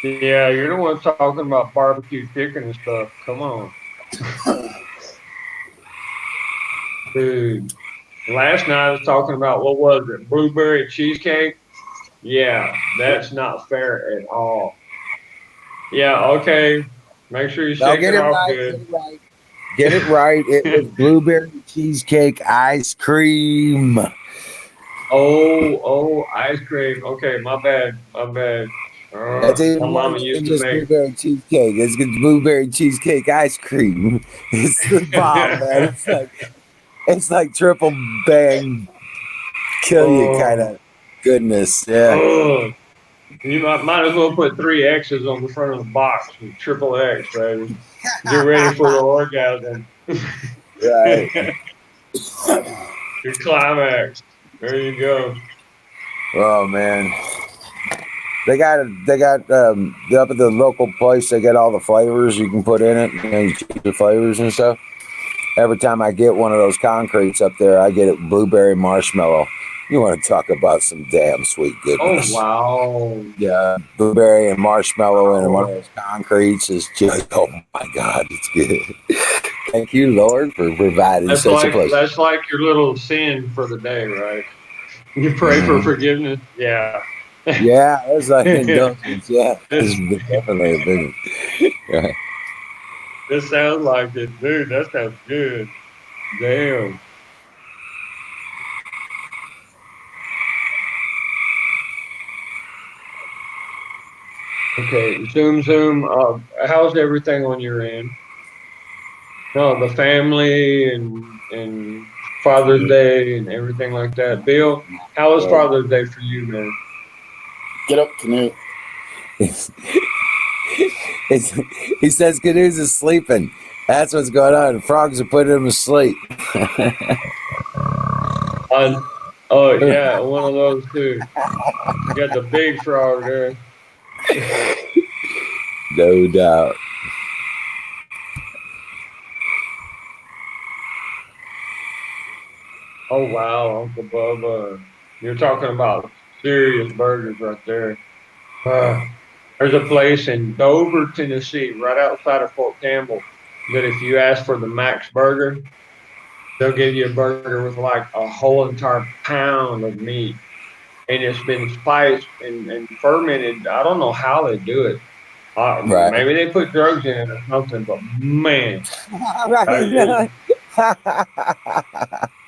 Yeah, you're the one talking about barbecue chicken and stuff. Come on, dude. Last night I was talking about what was it? Blueberry cheesecake. Yeah, that's not fair at all. Yeah, okay. Make sure you Now shake it off good. Get it right. It was blueberry cheesecake ice cream. Oh, ice cream. Okay, my bad. That's even My more mama than used to just make. blueberry cheesecake. It's blueberry cheesecake ice cream. It's the bomb, man. It's like triple bang, kill you kind Oh, of goodness. Yeah. oh. You might as well put three X's on the front of the box with triple X, baby. Get ready for the orgasm. Right. Your climax. There you go. Oh man. They got up at the local place. They got all the flavors you can put in it. You know, you choose the flavors and stuff. Every time I get one of those concretes up there, I get it blueberry marshmallow. You want to talk about some damn sweet goodness? Oh wow. Yeah, blueberry and marshmallow and one of those concretes is just, oh my God, it's good. Thank you, Lord, for providing That's such a place. that's like your little sin for the day, right? You pray for forgiveness. Yeah. Yeah, it's like indulgence. Yeah, it's definitely a big one. Yeah. This sounds like it, dude. That sounds good. Damn. Okay, zoom. How's everything on your end? No, the family and Father's Day and everything like that. Bill, how was Father's Day for you, man? Get up, Canoe. He says Canoes is sleeping. That's what's going on. Frogs are putting him to sleep. Oh yeah, one of those too. You got the big frog there. No doubt. Oh wow, Uncle Bubba, you're talking about serious burgers right there. There's a place in Dover, Tennessee, right outside of Fort Campbell, that if you ask for the Max Burger, they'll give you a burger with like a whole entire pound of meat, and it's been spiced and fermented. I don't know how they do it. Right. Maybe they put drugs in it or something, but man, Right.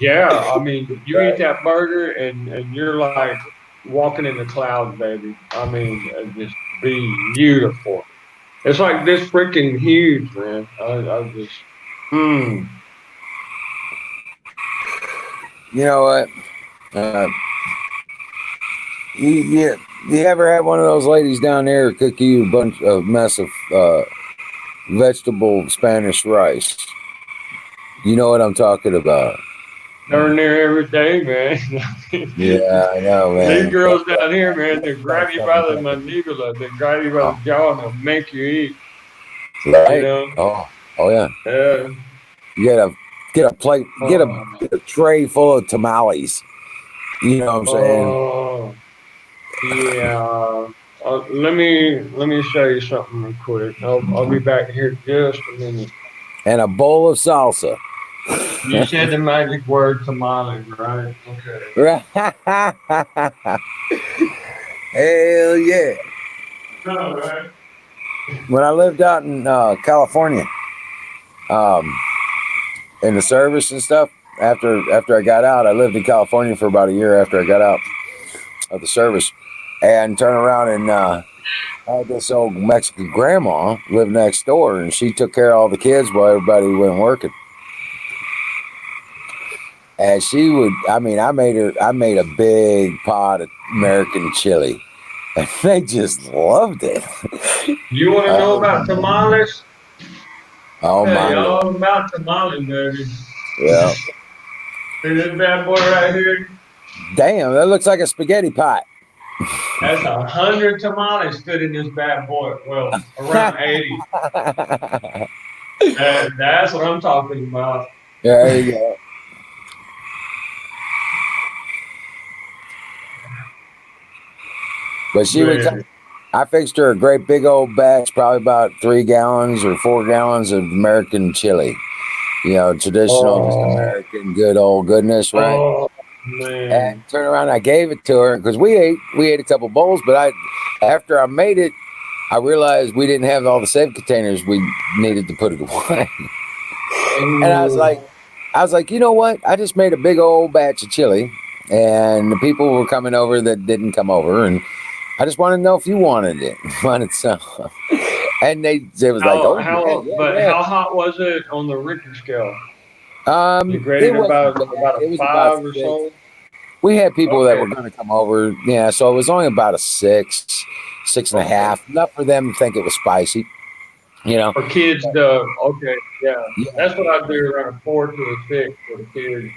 yeah, I mean, you eat that burger and you're like walking in the clouds, baby. I mean, just beautiful. It's like this freaking huge, man. I just, mm. You know what? Uh, you ever had one of those ladies down there cook you a bunch of mess of vegetable Spanish rice? You know what I'm talking about? Darn near every day, man. Yeah, I know, These man. girls down here, man, they grab you by the mandibula, they grab you by the Oh, jaw, and they'll make you eat. You right? know? Oh yeah. Yeah. You gotta get a plate, Oh, get a tray full of tamales. You know what I'm saying? oh, yeah. Let me show you something real quick. I'll be back here just a minute. And a bowl of salsa. You said the magic word tamale, right? Okay. Hell yeah. All right. When I lived out in California, in the service and stuff, after I got out, I lived in California for about a year after I got out of the service, and turn around and I had this old Mexican grandma live next door, and she took care of all the kids while everybody went working. And she would, I mean, I made a big pot of American chili, and they just loved it. You want to know about tamales? Oh Tell my, you all about tamales, baby. yeah. See this bad boy right here? Damn, that looks like a spaghetti pot. That's 100 tamales fit in this bad boy. Well, around 80. That's what I'm talking about. There you go. But she would come. Man. I fixed her a great big old batch, probably about 3 gallons or 4 gallons of American chili. You know, traditional, just Oh, American, good old goodness, right? oh, And man. turn around, I gave it to her because we ate a couple bowls. But after I made it, I realized we didn't have all the safe containers we needed to put it away. And Ooh. I was like, you know what? I just made a big old batch of chili, and the people were coming over that didn't come over, and I just wanted to know if you wanted it, wanted some. And they was like, oh But yeah. how hot was it on the Richter scale? You It graded wasn't about bad. about a It was about 5 or 6. so. We had people that Okay, were going to come over, yeah. So it was only about a 6, 6.5. okay. Enough for them to think it was spicy, you know. For kids, okay, yeah. Yeah. That's what I do around a 4 to a 6 for the kids.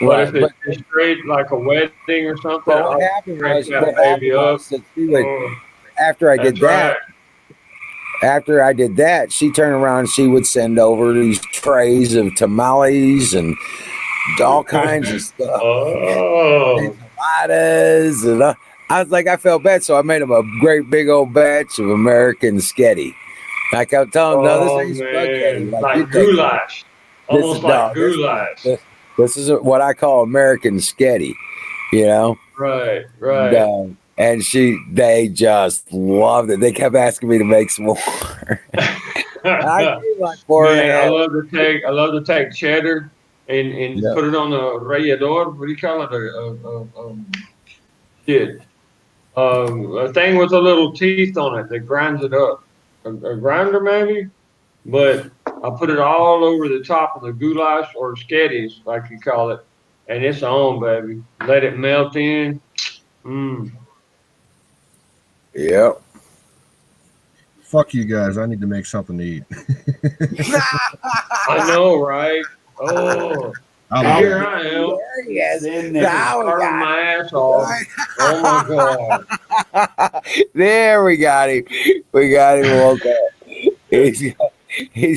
But Right. if it's just straight like a wedding or something, But I'll crank that baby up. that she would, Oh, after I did that's that, right. she turned around and she would send over these trays of tamales and all kinds of stuff, Oh, enchiladas, and I was like, I felt bad, so I made them a great big old batch of American sketty. I kept telling them, no, this oh ain't spaghetti. man, Like, you like take it. goulash, This is almost like no, goulash. this is what I call American sketty, you know. Right, And, right. and they just loved it. They kept asking me to make some more. I gave like 4 and a Man, half. I love to take cheddar and Yeah. put it on a rallador. What do you call it? Shit. A thing with a little teeth on it that grinds it up. A grinder maybe, but I put it all over the top of the goulash or sketties, like you call it, and it's on, baby. Let it melt in. Mm. Yep. Fuck you guys. I need to make something to eat. I know, right? Oh, Here I am. There he is. Then they- Now we Starving got my ass off. Oh my god. there we got him. We got him woke up. He's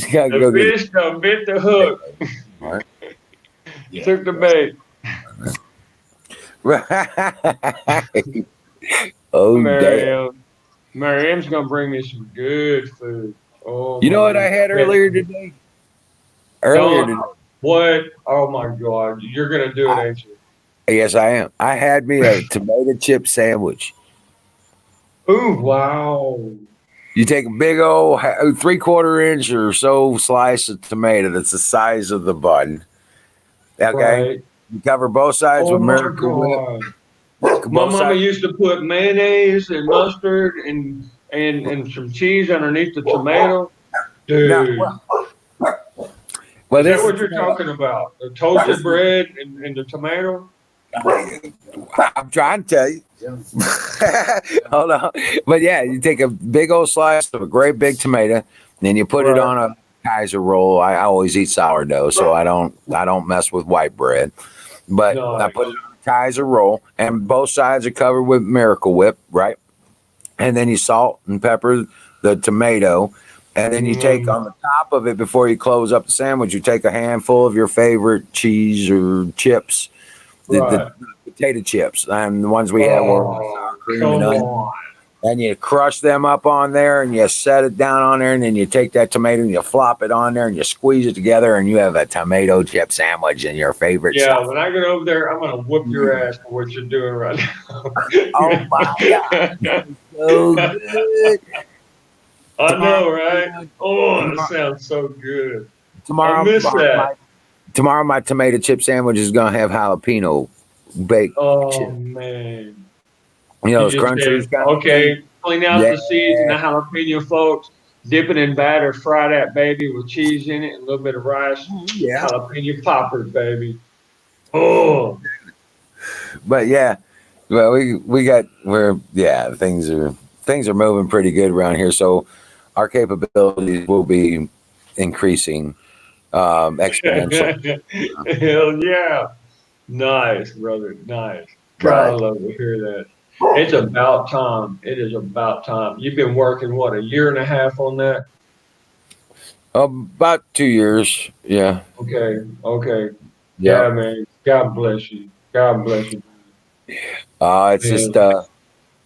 got to The go get fish done bit the hook. Right. Took the bait. Oh damn! Mariam's gonna bring me some good food. Oh, You know my what I had goodness. earlier today? Earlier today. What? Oh my god! You're gonna do it, ain't you? Yes, I am. I had me a tomato chip sandwich. Ooh, wow. You take a big old 3/4 inch or so slice of tomato that's the size of the bun. Okay. Right. You cover both sides Oh with my Miracle Whip. god. Both My mama sides- used to put mayonnaise and mustard and some cheese underneath the tomato. Dude, Well, is this that what you're talking about? The toasted bread and the tomato? I'm trying to tell you. Hold on. But yeah, you take a big old slice of a great big tomato, and then you put it Right. on a Kaiser roll. I always eat sourdough, so I don't mess with white bread. But I Nice. put it on a Kaiser roll, and both sides are covered with Miracle Whip, right? And then you salt and pepper the tomato, and then you take on the top of it before you close up the sandwich. You take a handful of your favorite cheese or chips, the Right. potato chips, and the ones we had were sour cream come and onion. on. And you crush them up on there, and you set it down on there, and then you take that tomato and you flop it on there, and you squeeze it together, and you have a tomato chip sandwich and your favorite Yeah, stuff. when I get over there, I'm gonna whoop your ass for what you're doing right now. Oh my god, so good! I know, right? Oh, that sounds so good. Tomorrow, I miss that. tomorrow, my tomato chip sandwich is gonna have jalapeno baked. Oh man. You know, those You just crunchers. said, kind of okay, thing. clean out Yeah. the seeds and the jalapeno, folks. Dip it in batter, fry that baby with cheese in it, and a little bit of rice. Yeah. Jalapeno poppers, baby. Oh, But yeah, well, things are moving pretty good around here. So our capabilities will be increasing exponentially. hell yeah. Nice, brother. Nice. God, I Right. love to hear that. It's about time. It is about time. You've been working, what, a year and a half on that? About 2 years. Yeah. Okay. Okay. Yeah. Yeah, man. God bless you. God bless you. It's just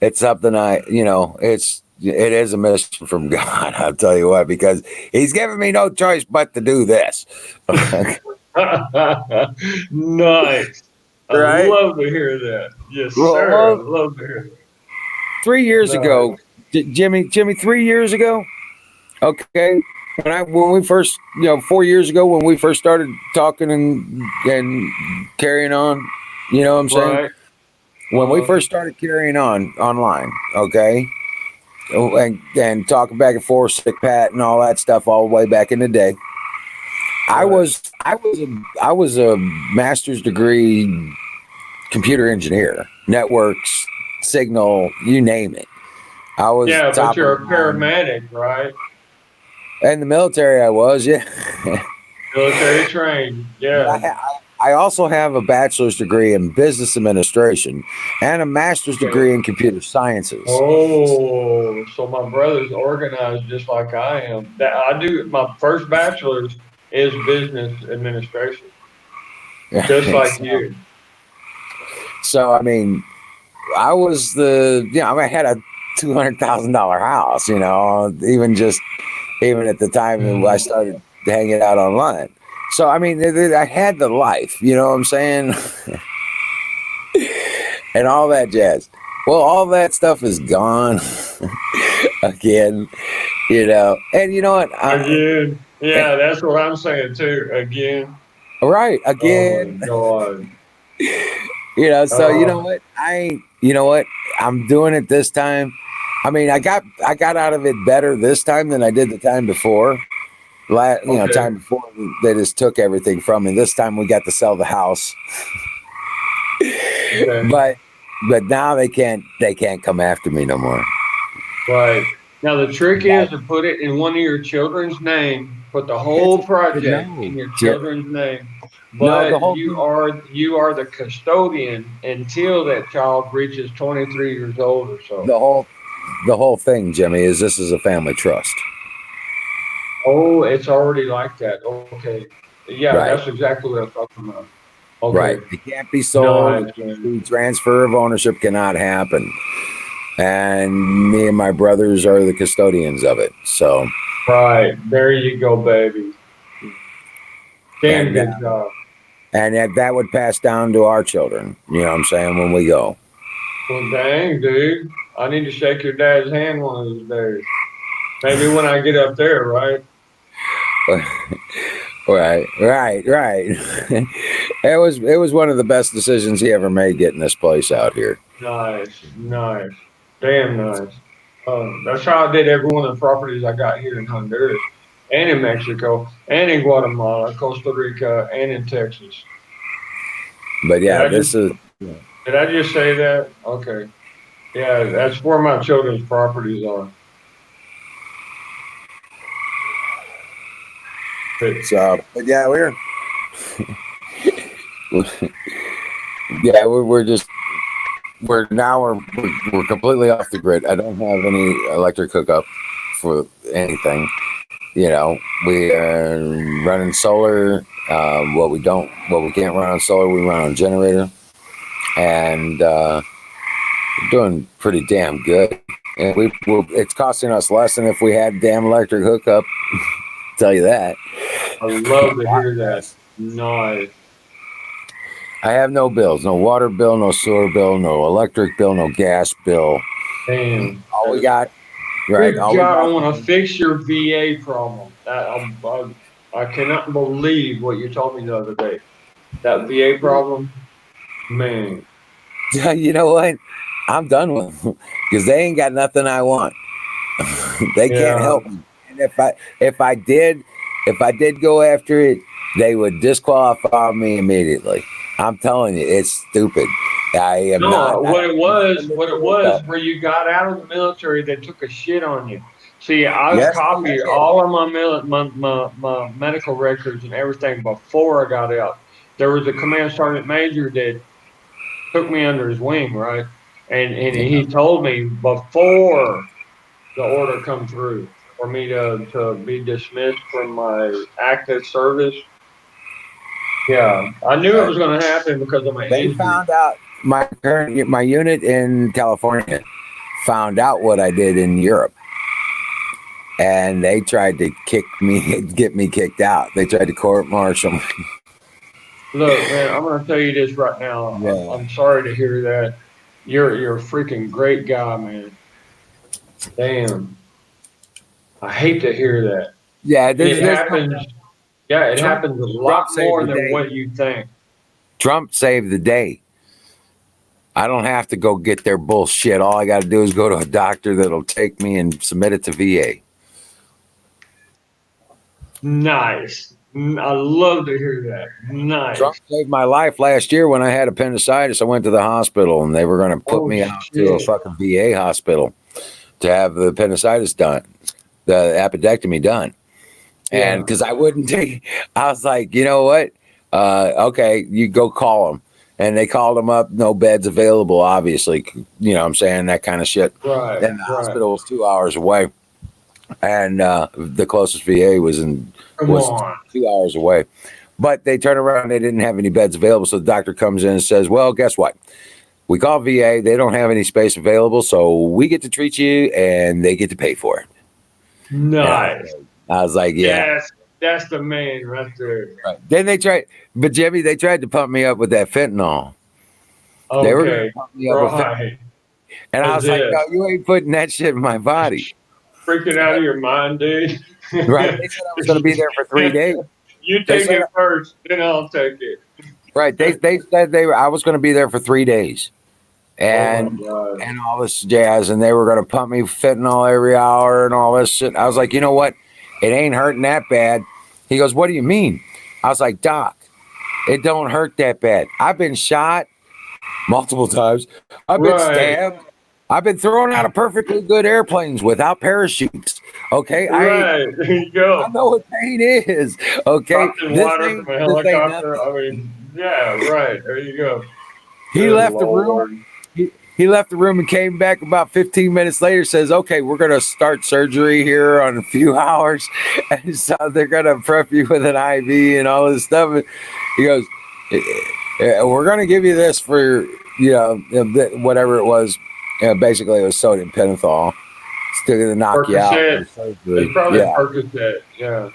it's something it is a mission from God. I'll tell you what, because He's given me no choice but to do this. Nice. I Right? love to hear that. Yes, Well, sir. I love to hear that. 3 years Nice. ago, Jimmy, 3 years ago. Okay. When we first, 4 years ago, when we first started talking and carrying on, you know what I'm saying? Right. When we first started carrying on online, okay, and talking back and forth, sick Pat and all that stuff, all the way back in the day, I was a master's degree computer engineer, networks, signal, you name it. I was Yeah, top but you're a of the line. paramedic, right? In the military, I was, yeah. Military trained. Yeah. I also have a bachelor's degree in business administration and a master's degree in computer sciences. Oh, so my brother's organized just like I am. That I do. My first bachelor's is business administration, just like you. So I mean, I was I had a $200,000 house, even at the time I started hanging out online. So I mean, I had the life, you know what I'm saying, and all that jazz. Well, all that stuff is gone again, and you know what? Again, yeah, that's what I'm saying too. Again, Right, again. Oh my God. So you know what? I'm doing it this time. I mean, I got out of it better this time than I did the time before. Okay. Time before they just took everything from me. This time we got to sell the house. Okay. But now they can't come after me no more. Right. Now the trick is to put it in one of your children's name. Put the whole project in your children's name. But the whole you are the custodian until that child reaches 23 years old or so. the whole thing, Jimmy, is this is a family trust. Oh, it's already like that. Okay. Yeah, Right. that's exactly what I'm talking about. Okay. Right. It can't be sold. Nice, man. The transfer of ownership cannot happen. And me and my brothers are the custodians of it. So, Right. There you go, baby. Damn and good job. that would pass down to our children. You know what I'm saying? When we go. Well, dang, dude. I need to shake your dad's hand one of these days. Maybe when I get up there, right? Right. It was one of the best decisions he ever made getting this place out here. Nice. Damn nice. That's how I did every one of the properties I got here in Honduras and in Mexico and in Guatemala, Costa Rica, and in Texas. But yeah, Did I just say that? Okay. Yeah, that's where my children's properties are. but yeah, we're completely off the grid. I don't have any electric hookup for anything. You know, we are running solar. What we can't run on solar, we run on generator, and we're doing pretty damn good. And it's costing us less than if we had damn electric hookup. Tell you that. I love to hear that. Nice. I have no bills, no water bill, no sewer bill, no electric bill, no gas bill. Damn. All we got, right? Good All we job. I got, want to fix your VA problem. I cannot believe what you told me the other day. That VA problem, man. you know what? I'm done with them because they ain't got nothing I want. They can't help me. And if I did go after it, they would disqualify me immediately. I'm telling you, it's stupid. I am not. What it was, where you got out of the military, they took a shit on you. See, I copied all of my medical records and everything before I got out. There was a command sergeant major that took me under his wing, right? And he told me before the order come through for me to be dismissed from my active service. Yeah, I knew it was going to happen because of my They injury. found out my unit in California found out what I did in Europe, and they tried to get me kicked out. They tried to court martial me. Look, man, I'm going to tell you this right now. Yeah. I'm sorry to hear that. You're a freaking great guy, man. Damn. I hate to hear that. Yeah, It happens. Yeah, it happens a lot more than what you think. Trump saved the day. I don't have to go get their bullshit. All I got to do is go to a doctor that'll take me and submit it to VA. Nice. I love to hear that. Nice. Trump saved my life last year when I had appendicitis. I went to the hospital and they were going to put me out to a fucking VA hospital to have the appendicitis done, the appendectomy done. Yeah. And because I wouldn't take, I was like, you know what? Okay, you go call them. And they called them up, no beds available, obviously. You know what I'm saying? That kind of shit. Right. And the hospital was 2 hours away. And the closest VA was 2 hours away. But they turned around, they didn't have any beds available. So the doctor comes in and says, well, guess what? We call VA, they don't have any space available, so we get to treat you and they get to pay for it. Nice. I was like, yeah. Yes, that's the man right there. Right. Then they tried, but Jimmy, they tried to pump me up with that fentanyl. Okay. They were going to pump me up with fentanyl. And I was like, no, you ain't putting that shit in my body. Freaking out of your mind, dude. Right. They said I was going to be there for 3 days. You take it first, then I'll take it. Right. They said I was going to be there for 3 days. And all this jazz, and they were going to pump me fentanyl every hour and all this shit. I was like, you know what? It ain't hurting that bad. He goes, what do you mean? I was like, Doc, it don't hurt that bad. I've been shot multiple times. I've been stabbed. I've been thrown out of perfectly good airplanes without parachutes. Okay, Right. There you I go. know what pain is. Okay, Dropped in water from a this ain't helicopter. nothing. I mean, yeah, right. There you go. He Good left the room. Lord. He left the room and came back about 15 minutes later. Says, "Okay, we're going to start surgery here on a few hours, and so they're going to prep you with an IV and all this stuff." And he goes, "We're going to give you this for whatever it was. Basically, it was sodium pentothal, still going to knock you out for Percocet. surgery." It's probably Yeah, Percocet. Yeah.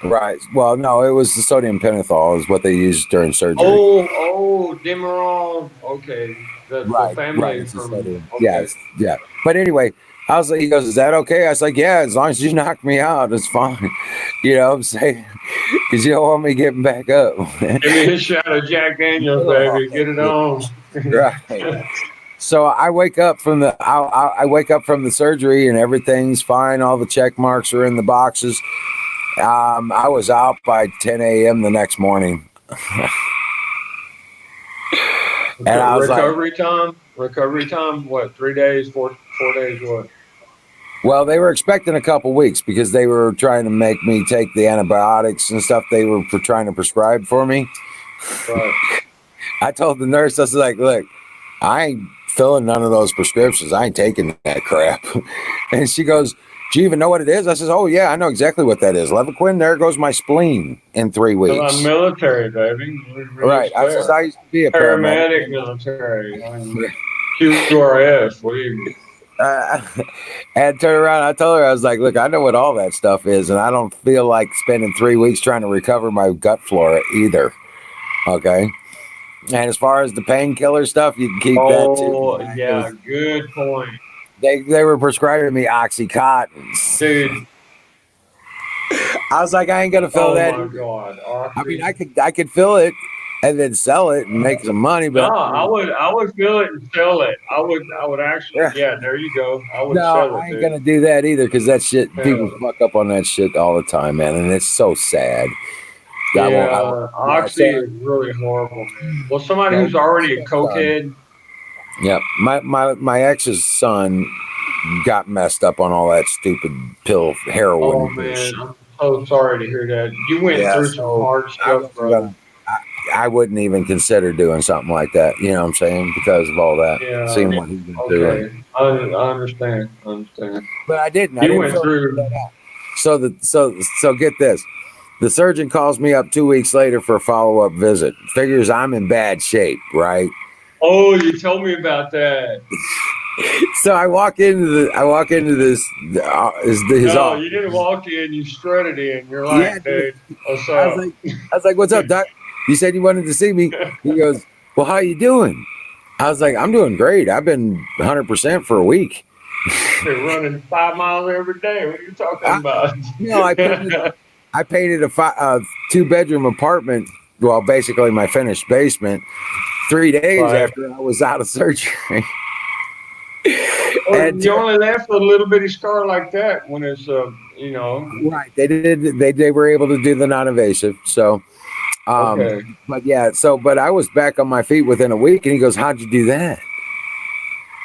right. Well, no, it was the sodium pentothal is what they used during surgery. Oh, Demerol. Okay. The Right. family It's a from. sodium. Okay. Yeah. But anyway, I was like, he goes, "Is that okay?" I was like, "Yeah, as long as you knock me out, it's fine." You know what I'm saying? Because you don't want me getting back up. Give me a shot of Jack Daniels, baby. Get it on. Right. So I wake up from I wake up from the surgery and everything's fine. All the check marks are in the boxes. I was out by 10 a.m. the next morning. And I was like, Recovery time. What? 3 days? 4 days? What? well, they were expecting a couple weeks because they were trying to make me take the antibiotics and stuff they were trying to prescribe for me. Right. I told the nurse, I was like, "Look, I ain't filling none of those prescriptions. I ain't taking that crap." And she goes, "Do you even know what it is?" I says, "Oh, yeah, I know exactly what that is. Levaquin, there goes my spleen in 3 Because I'm weeks." military, baby. What do you Right. I says, expect? "I used to be a Paramedic paramedic." military. I'm QRS. What do you? And turn around. I told her, I was like, "Look, I know what all that stuff is, and I don't feel like spending 3 weeks trying to recover my gut flora either." Okay. And as far as the painkiller stuff, you can keep that too. Oh, Man, yeah. Good point, they were prescribing me Oxycontin. dude. I was like, I ain't gonna fill Oh that my either. God. I mean, Oxy. I could fill it and then sell it and make some money, No, but I would feel it and sell it. I would actually. Yeah. There you go. I would no, sell I it, ain't dude. gonna do that either because that shit people Yeah. fuck up on that shit all the time, man, and it's so sad. I won't. Yeah, Yeah, Oxy so is really horrible, man. Well, somebody so who's already a son, cokehead. yeah, my ex's son got messed up on all that stupid pill Oh heroin man, bullshit. I'm so sorry to hear that. You went Yeah, through some so hard I stuff, wasn't brother. gonna. I wouldn't even consider doing something like that. You know what I'm saying? Because of all that, Yeah. seeing what he went through. Okay. I understand. I understand. But I didn't. I You didn't went feel through. that out. So get this. The surgeon calls me up 2 weeks later for a follow up visit. Figures I'm in bad shape, right? Oh, you told me about that. So I walk into this his No, office. you didn't walk in. You strutted in. You're Yeah, like, dude. dude, what's I was up? like, "What's up, doc? You said you wanted to see me." He goes, "Well, how you doing?" I was like, "I'm doing great. I've been 100% for a week." Been running 5 miles every day. What are you talking about? I painted a 2-bedroom apartment. Well, basically my finished basement. 3 days Right. after I was out of surgery. Oh, And you only left a little bitty scar like that when it's right, they were able to do the non-invasive. So, okay. but yeah, but I was back on my feet within a week, and he goes, "How'd you do that?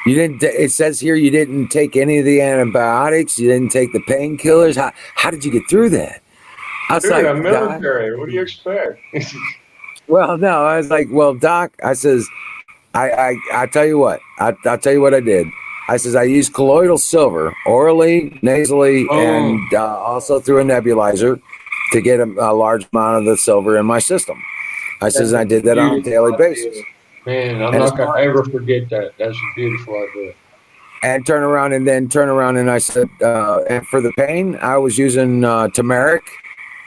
You didn't. It says here you didn't take any of the antibiotics. You didn't take the painkillers. How did you get through that?" I was Dude, like, I'm "Doc." military. What do you expect? Well, no, I was like, "Well, Doc," I says, I tell you what, I'll tell you what I did. I says I used colloidal silver orally, nasally, Oh, and also through a nebulizer to get a large amount of the silver in my system. I that's says a I did that on a beautiful daily basis. idea. Man, I'm And as not gonna far ever forget that. That's a beautiful idea. and turn around and I said, and for the pain, I was using turmeric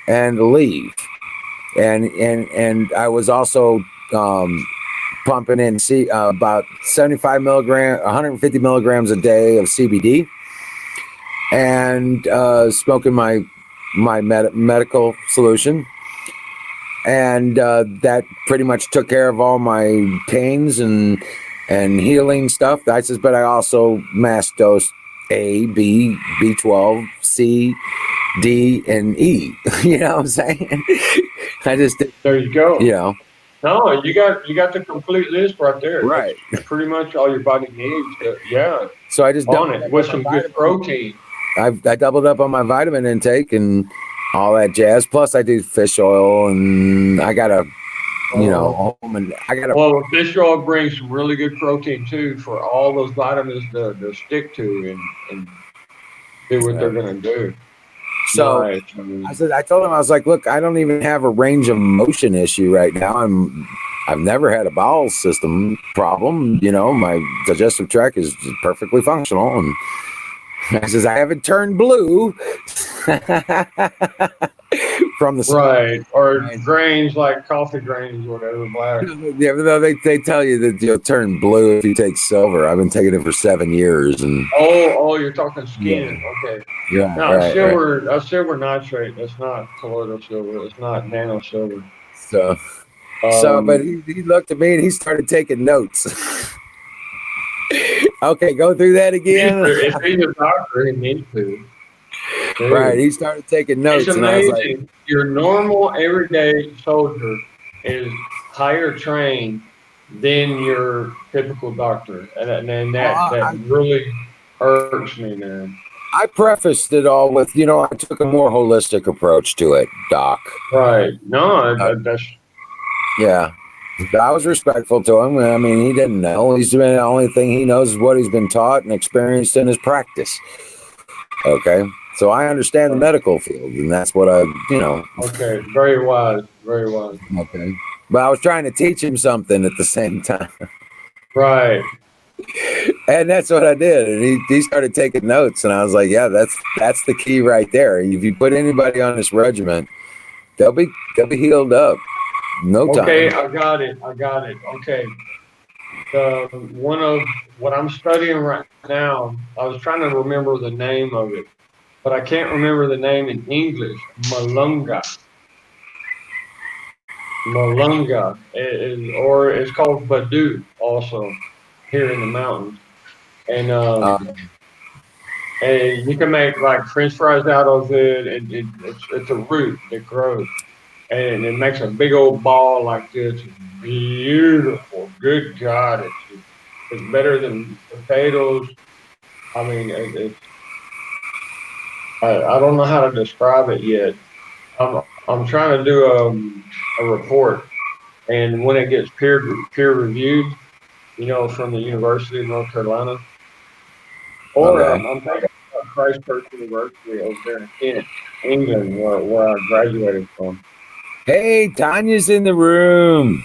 and leaf, and I was also pumping in about 150 milligrams a day of CBD, and smoking my medical solution, and that pretty much took care of all my pains and healing stuff. I says, but I also mass dose A, B, B12, C, D, and E. You know what I'm saying? I just, There you go. you know. No, you got the complete list right there. Right. That's pretty much all your body needs. Yeah, So I just on doubled it up with on some my good vitamin. protein. I doubled up on my vitamin intake and all that jazz. Plus, I do fish oil, and I got a home, and I got a Well, fish oil brings some really good protein too for all those vitamins to stick to and do what they're gonna do. so. Nice. I told him, I was like, look, I don't even have a range of motion issue right now. I've never had a bowel system problem. My digestive tract is perfectly functional. And I says, I haven't turned blue from the Right, or grains like coffee grains, whatever, black. Yeah, though they tell you that you'll turn blue if you take silver. I've been taking it for 7 years, and You're talking skin. Okay. yeah, No, right. silver nitrate. That's not colloidal silver. It's not nano silver. But he looked at me and he started taking notes. Okay, go through that again. If he's a doctor, he needs to. Right, he started taking notes, It's and I was like, amazing. Your normal everyday soldier is higher trained than your typical doctor, and that really irks me, man. I prefaced it all with, I took a more holistic approach to it, Doc. Right? No, that's Yeah. I was respectful to him. I mean, he didn't know. The only thing he knows is what he's been taught and experienced in his practice. Okay. So I understand the medical field, and that's what okay. Very wise. Very wise. Okay. But I was trying to teach him something at the same time. Right. And that's what I did. And he started taking notes, and I was like, yeah, that's the key right there. If you put anybody on this regiment, they'll be healed up. No time. Okay, I got it. Okay. One of what I'm studying right now, I was trying to remember the name of it, but I can't remember the name in English. Malunga. Or it's called Badu also here in the mountains. And and you can make like French fries out of it, and it's a root that grows, and it makes a big old ball like this. It's beautiful. Good God, it's better than potatoes. I mean, I don't know how to describe it yet. I'm trying to do a report, and when it gets peer reviewed, from the University of North Carolina, or Okay. I'm thinking about Christchurch University over there in Kent, England, where I graduated from. Hey, Tanya's in the room.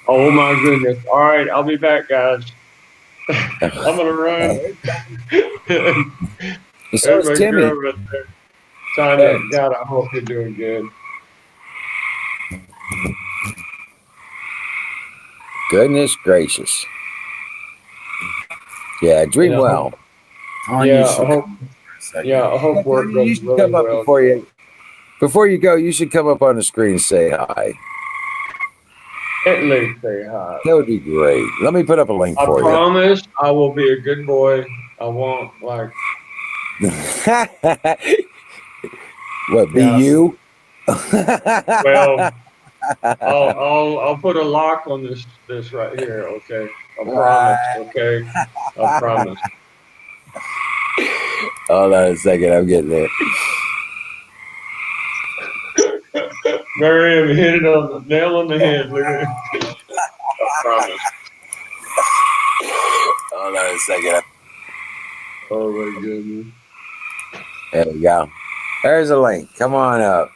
Oh my goodness! All right, I'll be back, guys. I'm gonna run. So is Timmy. Tanya, God, I hope you're doing good. Goodness gracious. Yeah, dream well. Yeah, I hope work You goes should really come up well. before you go. You should come up on the screen and say hi. At least say hi. That would be great. Let me put up a link for you. I promise I will be a good boy. I won't What? Be you? Well, I'll put a lock on this right here. Okay, I promise. Okay, I promise. Hold on a second. I'm getting there. Miriam hit it on the nail on the head. Look at it. I promise. Hold on a second. Oh my goodness. There we go. There's a link. Come on up.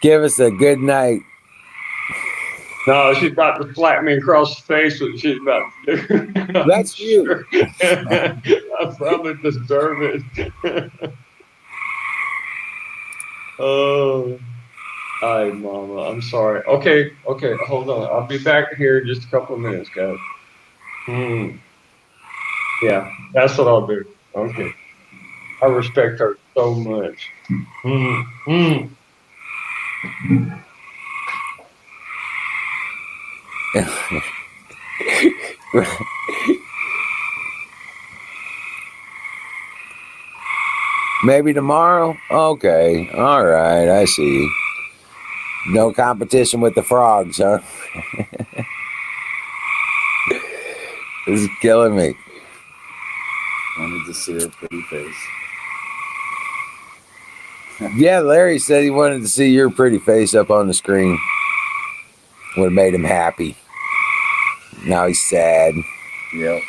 Give us a good night. No, she's about to slap me across the face. What she's about to do. That's you. I probably deserve it. Oh, hi, Mama. I'm sorry. Okay, hold on. I'll be back here in just a couple of minutes, guys. Yeah, that's what I'll do. Okay. I respect her so much. Maybe tomorrow? Okay. All right. I see. No competition with the frogs, huh? This is killing me. Wanted to see her pretty face. Yeah, Larry said he wanted to see your pretty face up on the screen. Would have made him happy. Now he's sad. Yep.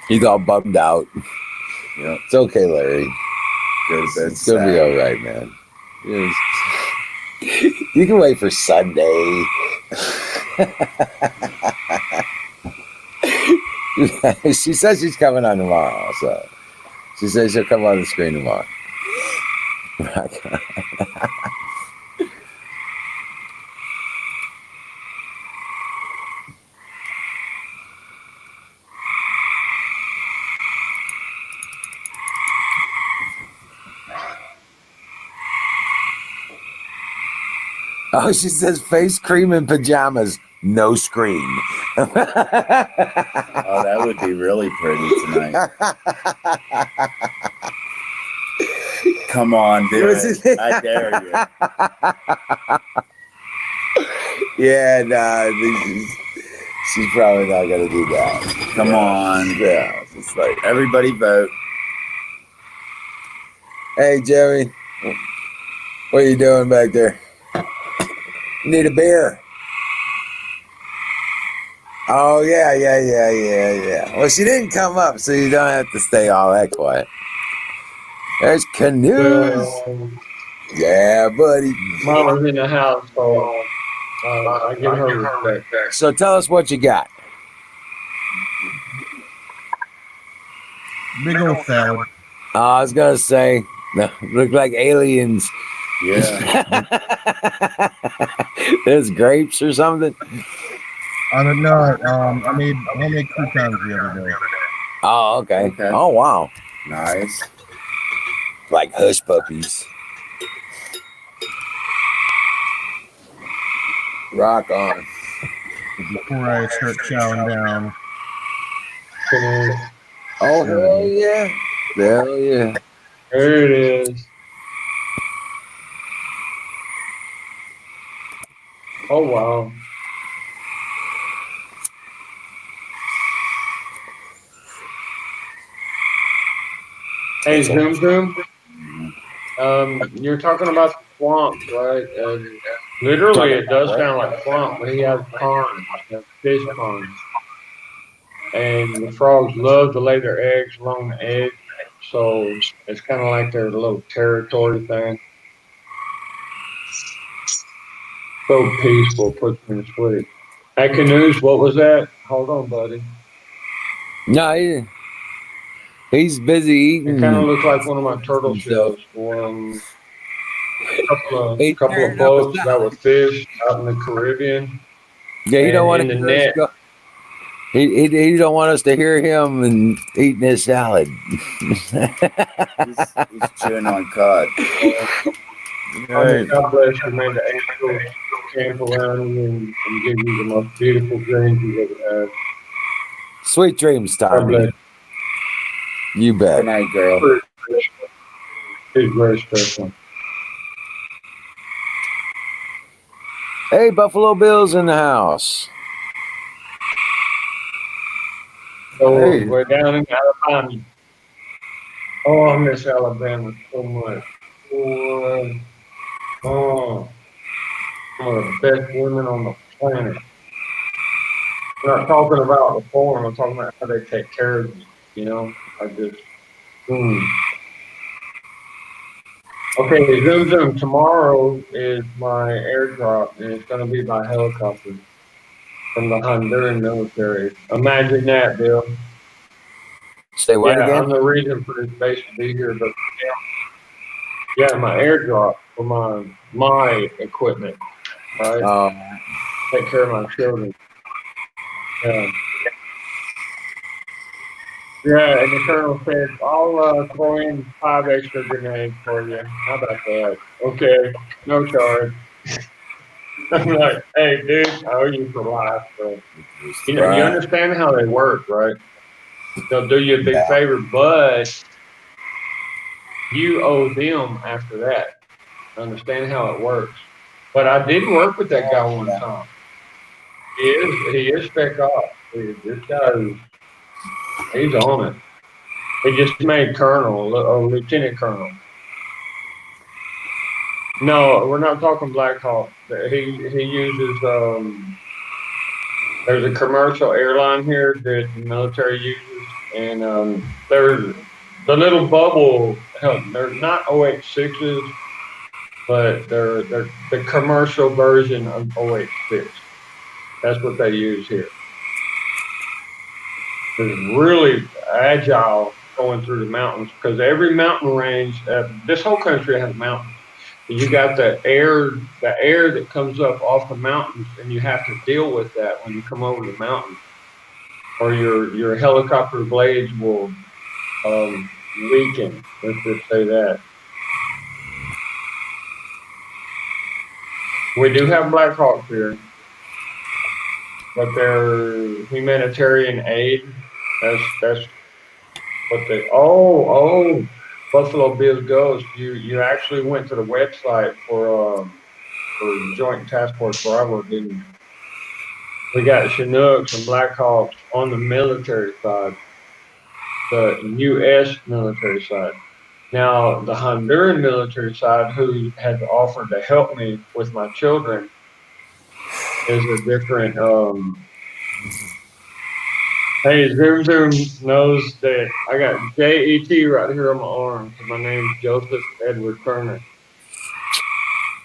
He's all bummed out. Yep. It's okay, Larry. Good. It's gonna be all right, man. You can wait for Sunday. She says she's coming on tomorrow, so she says she'll come on the screen tomorrow. Oh, she says face cream and pajamas, no screen. Oh, that would be really pretty tonight. Come on, do it. I dare you. Yeah, no, she's probably not gonna do that. Come on. Yeah, it's like, Everybody vote. hey, Joey, what are you doing back there? Need a beer? Oh, yeah. Well, she didn't come up, so you don't have to stay all that quiet. There's Canoes. Yeah, buddy. Mama's in the house, so I give her respect. So tell us what you got. Big old salad. I was going to say, look like aliens. Yeah. There's grapes or something. I made homemade croutons the other day. Oh, okay. Okay. Oh, wow. Nice. Like hush puppies. Rock on. Before I start chowing down. Oh, hell yeah. Hell yeah. There it is. Oh, wow. Hey, Zoom. You're talking about the swamp, right? And literally, it does sound like swamp. But he has ponds, fish ponds, and the frogs love to lay their eggs along the edge. So it's kind of like their little territory thing. So peaceful, puts me to sleep. Hey, Canoes, what was that? Hold on, buddy. No, he's busy It kind of eating. looks like one of my turtle So- shells. A couple He of turned up boats a- that were fished out in the Caribbean. Yeah, he don't want in to the hear us net. go. He don't want us to hear him and eating his salad. He's chewing on cod. Right. God bless you, man. The angels camp around you and give you the most beautiful dreams you've ever had. Sweet dreams, God Tommy. bless You bet. Good night, girl. you. It's very special. Hey, Buffalo Bill's in the house. So Hey. we're down in Alabama. Oh, I miss Alabama so much. Oh, some of the best women on the planet. I'm not talking about the form. I'm talking about how they take care of you. You know, I just. Okay, Zoom. Tomorrow is my airdrop, and it's going to be by helicopter from the Honduran military. Imagine that, Bill. Say what Yeah, again? I'm the reason for this base to be here, but yeah, my airdrop for my equipment, right? Take care of my children. Yeah, and the colonel said, I'll throw in 5 extra grenades for you. How about that? Okay, no charge. I'm like, hey, dude, I owe you for life. But, you know, you understand how they work, right? they'll do you a big favor, but you owe them after that. Understand how it works. But I did work with that guy one time. He is spec ops. This guy he's on it. He just made colonel or lieutenant colonel. No, we're not talking Black Hawk. He uses there's a commercial airline here that the military uses, and they're the little bubble. They're not OH6s, but they're the commercial version of OH6. That's what they use here. It's really agile going through the mountains because every mountain range, this whole country has mountains. You got the air that comes up off the mountains, and you have to deal with that when you come over the mountain, or your helicopter blades will weaken. Let's just say that. We do have Black Hawks here, but they're humanitarian aid. That's what they. Oh, Buffalo Bills Ghost. You actually went to the website for Joint Task Force Bravo, didn't you? We got Chinooks and Blackhawks on the military side, the U.S. military side. Now, the Honduran military side, who has offered to help me with my children, is a different. Hey, Zoom knows that I got JET right here on my arm because my name's Joseph Edward Turner.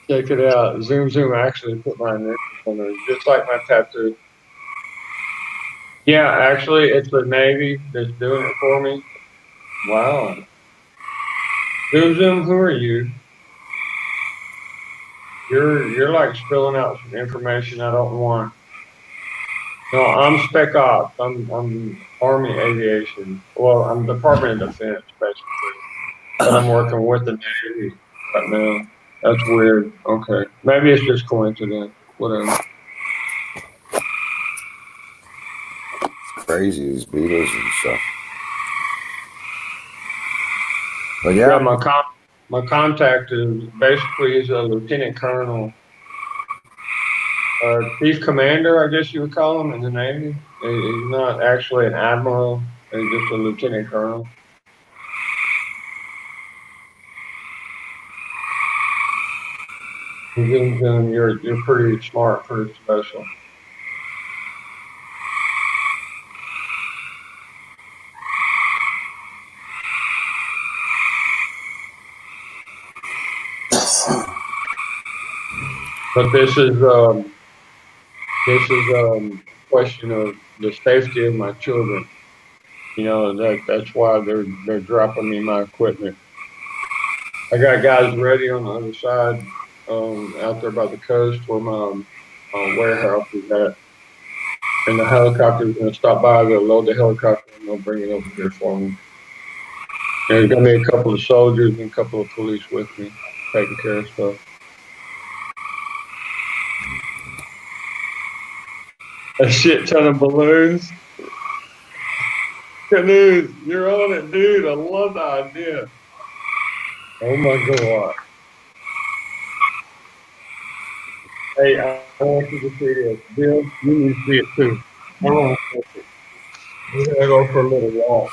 Check it out. Zoom actually put my initials on there, just like my tattoo. Yeah, actually, it's the Navy that's doing it for me. Wow. Zoom, who are you? You're like spilling out some information I don't want. No, I'm Spec Ops. I'm Army Aviation. Well, I'm Department of Defense, basically. But I'm working with the Navy right now. That's weird. Okay. Maybe it's just coincidence. Whatever. Crazy, these Beatles and stuff. But yeah, Yeah, my contact is basically he's a lieutenant colonel, chief commander, I guess you would call him in the Navy. He's not actually an admiral. He's just a lieutenant colonel. You're pretty smart, pretty special. But this is a question of the safety of my children. You know, that's why they're dropping me my equipment. I got guys ready on the other side, out there by the coast where my warehouse is at. And the helicopter's gonna stop by, they'll load the helicopter and they'll bring it over here for me. And there's gonna be a couple of soldiers and a couple of police with me, taking care of stuff. A shit ton of balloons. Canoes, you're on it, dude. I love the idea. Oh my God. Hey, I want you to see this. Bill, you need to see it too. Hold on a second. We're gonna go for a little walk.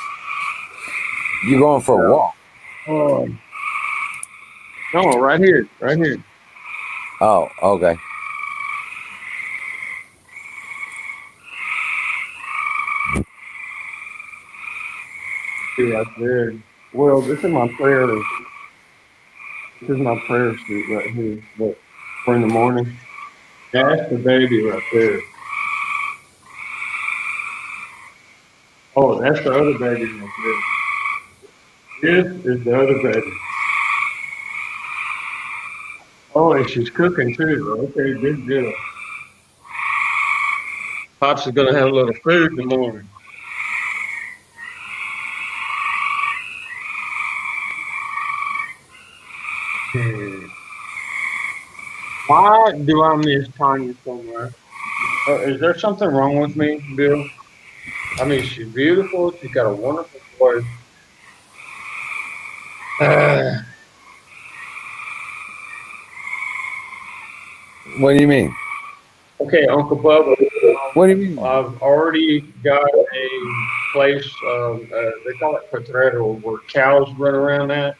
you going for a walk? No, right here. Right here. Oh, okay. See right there. Well, this is my prayer. This is my prayer suit right here. But for in the morning. That's the baby right there. Oh, that's the other baby right there. This is the other baby. Oh, and she's cooking too. Okay, good deal. Pops is gonna have a little food in the morning. Why do I miss Tanya so much? Is there something wrong with me, Bill? I mean, she's beautiful. She's got a wonderful voice. Uh, What do you mean? okay, Uncle Bubba. What do you mean? I've already got a place. They call it potrero, where cows run around at.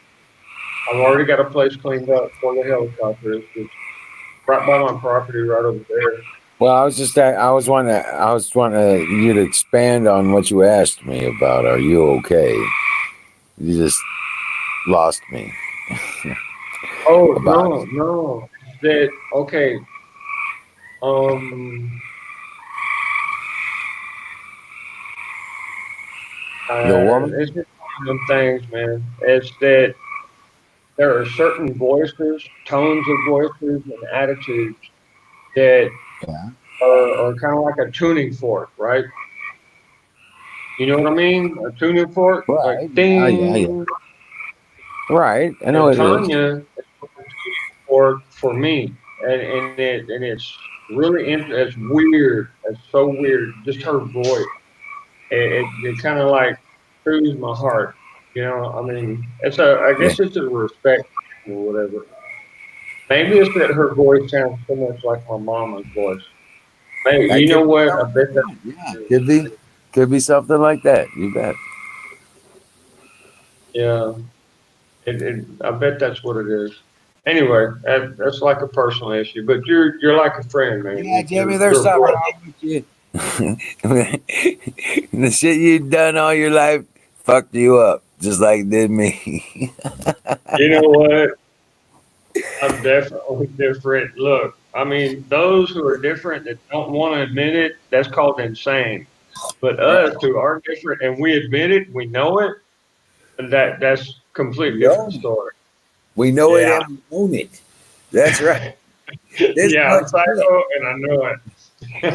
I've already got a place cleaned up for the helicopter. It's just right by my property, right over there. Well, I was wanting you to expand on what you asked me about. Are you okay? You just lost me. Oh About no, no. That okay. Um, the woman? it's just one of them things, man. It's that there are certain voices, tones of voices, and attitudes that Yeah. are kind of like a tuning fork, right? You know what I mean? A tuning fork, like Right. Yeah, yeah, yeah. ding. Right. I know And it is. Tanya is a tuning fork for me, and it's really it's weird. It's so weird. Just her voice. It kind of like soothes my heart. You know, I mean, I Yeah. guess it's a respect or whatever. Maybe it's that her voice sounds so much like my mama's voice. Maybe, That you know could be what? I something bet like that's that. Yeah. what it is. Could be something like that. You bet. Yeah, I bet that's what it is. Anyway, that's like a personal issue, but you're like a friend, man. Yeah, Jimmy, there's You're a something brother. wrong with you. The shit you've done all your life fucked you up, just like it did me. You know what? I'm definitely different. Look, I mean, those who are different that don't want to admit it, that's called insane. But us who are different and we admit it, we know it, and that's completely We different own it. story. We know it Yeah. and we own it. That's right. This is Yeah, I'm what you get. psycho and I know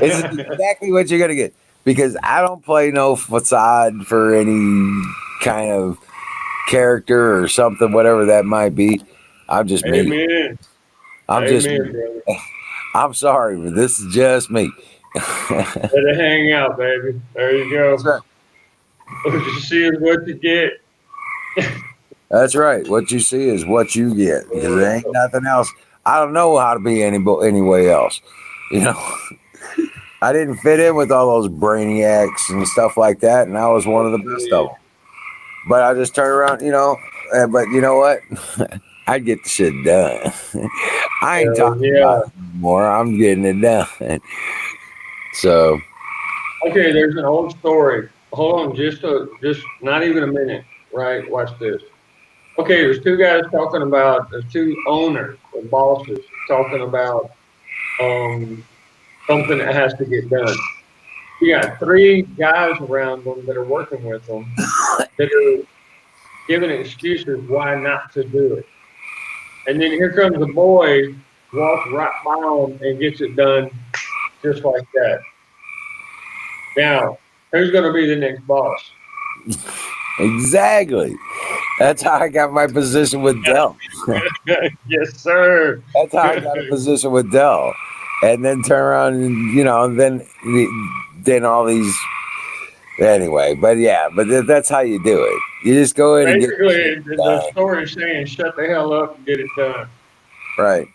This is it. exactly what you're gonna get. Because I don't play no facade for any kind of character or something, whatever that might be. I'm just me. Amen. I'm just Amen, me. brother. I'm sorry, but this is just me. Let it hang out, baby. There you That's go. right. What you see is what you get. That's right. What you see is what you get because there ain't nothing else. I don't know how to be any way else. You know, I didn't fit in with all those brainiacs and stuff like that, and I was one of the best of them. But I just turned around, but you know what? I get the shit done. I ain't Hell talking yeah. about it anymore. I'm getting it done. So, Okay, there's an old story. Hold on, just not even a minute, right? Watch this. Okay, there's two owners or bosses talking about um something that has to get done. You got three guys around them that are working with them that are giving excuses why not to do it. And then here comes a boy, walks right by them and gets it done just like that. Now, who's going to be the next boss? exactly. That's how I got my position with Dell. Yes, sir. That's how I got a position with Dell. And then turn around and, then all these. Anyway, but yeah, but that's how you do it. You just go in and get the shit Basically, the done. story is saying, shut the hell up and get it done. Right.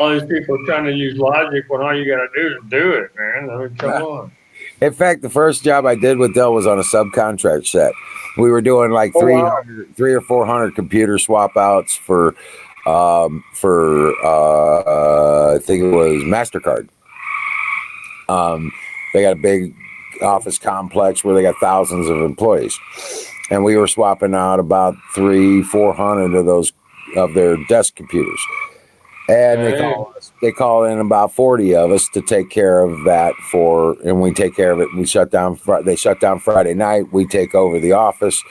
All these people trying to use logic when all you got to do is do it, man. I mean, come on. In fact, the first job I did with Dell was on a subcontract set. We were doing like Oh, wow. 3 or 400 computer swap outs I think it was MasterCard. They got a big office complex where they got thousands of employees, and we were swapping out about 400 of those of their desk computers. And Dang. they call in about 40 of us to take care of that and we take care of it. We shut down, they shut down Friday night. We take over the office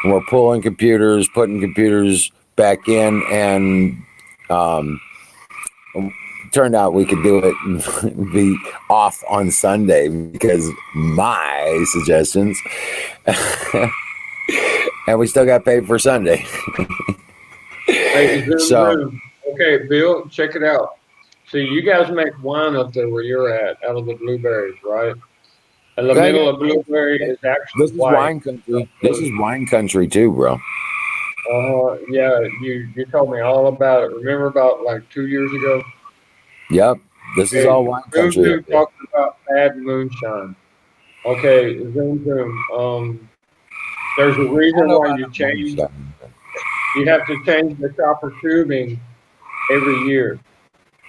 and we're pulling computers, putting computers back in. And, turned out we could do it and be off on Sunday because my suggestions, and we still got paid for Sunday. Hey, So, zoom. Okay, Bill, check it out. See, you guys make wine up there where you're at out of the blueberries, right? And the Yeah, middle yeah. of blueberry is actually This is white. wine country. This is wine country too, bro. Yeah, you told me all about it. Remember about like 2 years ago? Yep. This is Hey, all wine Zoom country up Zoom here. talking about bad moonshine. Okay, Zoom Zoom. There's a I reason know why about you the change. moonshine. You have to change the copper tubing every year.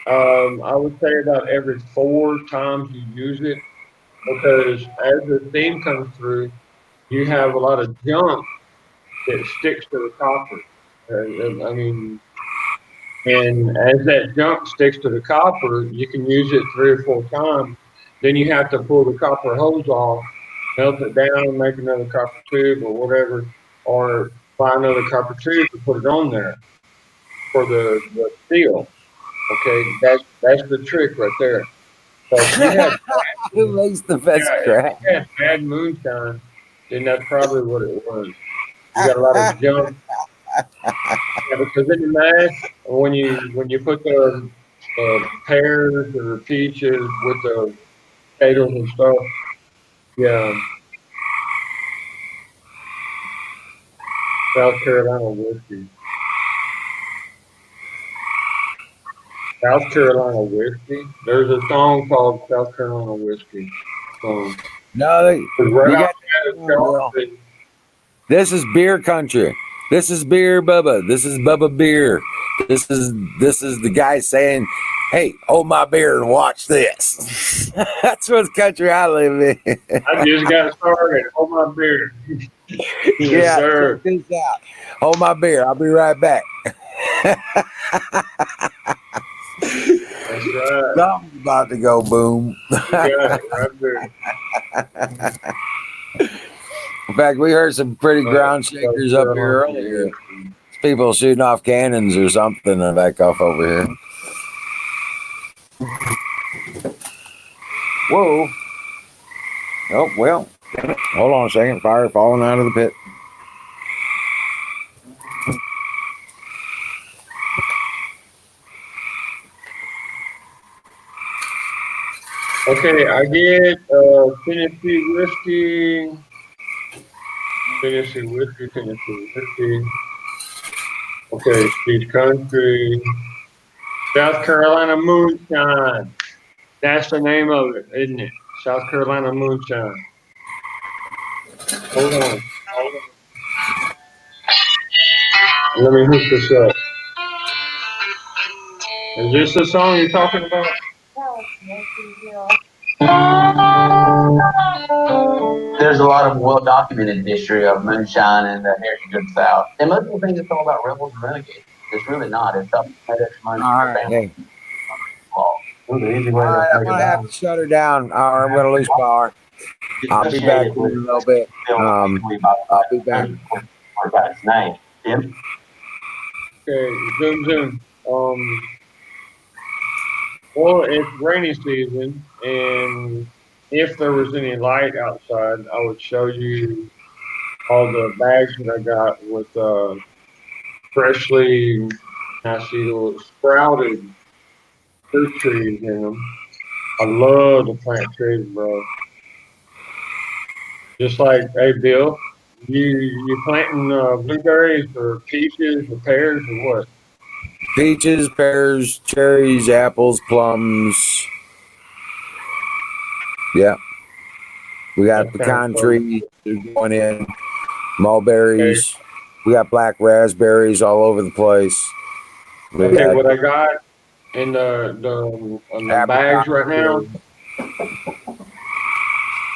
I would say about every 4 times you use it, because as the steam comes through, you have a lot of junk that sticks to the copper. I mean, and as that junk sticks to the copper, you can use it 3 or 4 times. Then you have to pull the copper hose off, melt it down, make another copper tube or whatever, or buy another copper tube to put it on there for the seal. Okay, that's the trick right there. So if you had Who makes the best yeah, if crap? you had bad moonshine, then that's probably what it was. You got a lot of junk. Yeah, because in the mash, when you put the pears or peaches with the potatoes and stuff, yeah, South Carolina whiskey. South Carolina whiskey. There's a song called South Carolina whiskey. Song. No, It's right you got outside of Bro. Charleston. this is beer country. This is beer Bubba. This is Bubba beer. This is the guy saying, "Hey, hold my beer and watch this." That's what country I live in. I just got started. Hold my beer. Yes, Yeah, sir. check this out. Hold my beer. I'll be right back. That's right. Something's about to go boom. You got it right there. In fact, we heard some pretty ground South shakers up here Carolina earlier. whiskey. People shooting off cannons or something back off over here. Whoa. Oh, well. Hold on a second. Fire falling out of the pit. Okay, I get Tennessee whiskey, Tennessee whiskey, Tennessee whiskey. Okay, Speech Country, South Carolina Moonshine. That's the name of it, isn't it? South Carolina Moonshine. Hold on. Let me hook this up. Is this the song you're talking about? There's a lot of well-documented history of moonshine and the Heritage of the South. And most people think it's all about rebels and renegades. It's really not. It's something that is money All for right. family. Hey. Well, the easy All way to right. I'm break it going to have down to shut her down. Or I'm going to lose power. I'll be back in a little bit. I'll be back. about its name. Tim? Okay, zoom, zoom. Well, it's rainy season, and if there was any light outside, I would show you all the bags that I got with freshly, I see little sprouted fruit trees in them. I love to plant trees, bro. Just like, hey, Bill, you planting blueberries or peaches or pears or what? Peaches, pears, cherries, apples, plums. Yeah. We got That pecan sounds trees going in, okay. mulberries. We got black raspberries all over the place. We Okay, got what I got in the apricot bags right now. trees.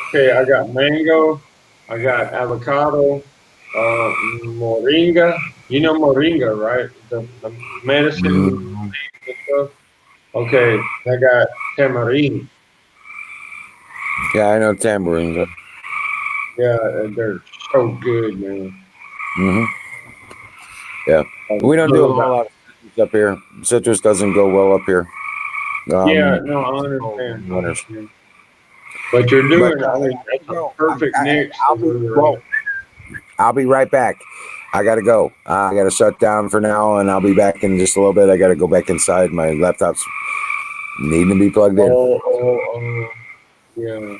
Okay, I got mango, I got avocado, moringa. You know moringa, right? The medicine Mhm. and stuff. Okay, I got tamarind. Yeah, I know tambourines. Yeah, and they're so good, man. Mm-hmm. Yeah. I We don't do a love whole that. lot of citrus up here. Citrus doesn't go well up here. Yeah, no, I It's cold understand. in I winters. understand. But you're But doing, I hey, mean, I that's gotta a go. perfect mix I'll of be everything. whoa. I'll be right back. I gotta go. I gotta shut down for now, and I'll be back in just a little bit. I gotta go back inside. My laptop's needing to be plugged in. Oh, yeah.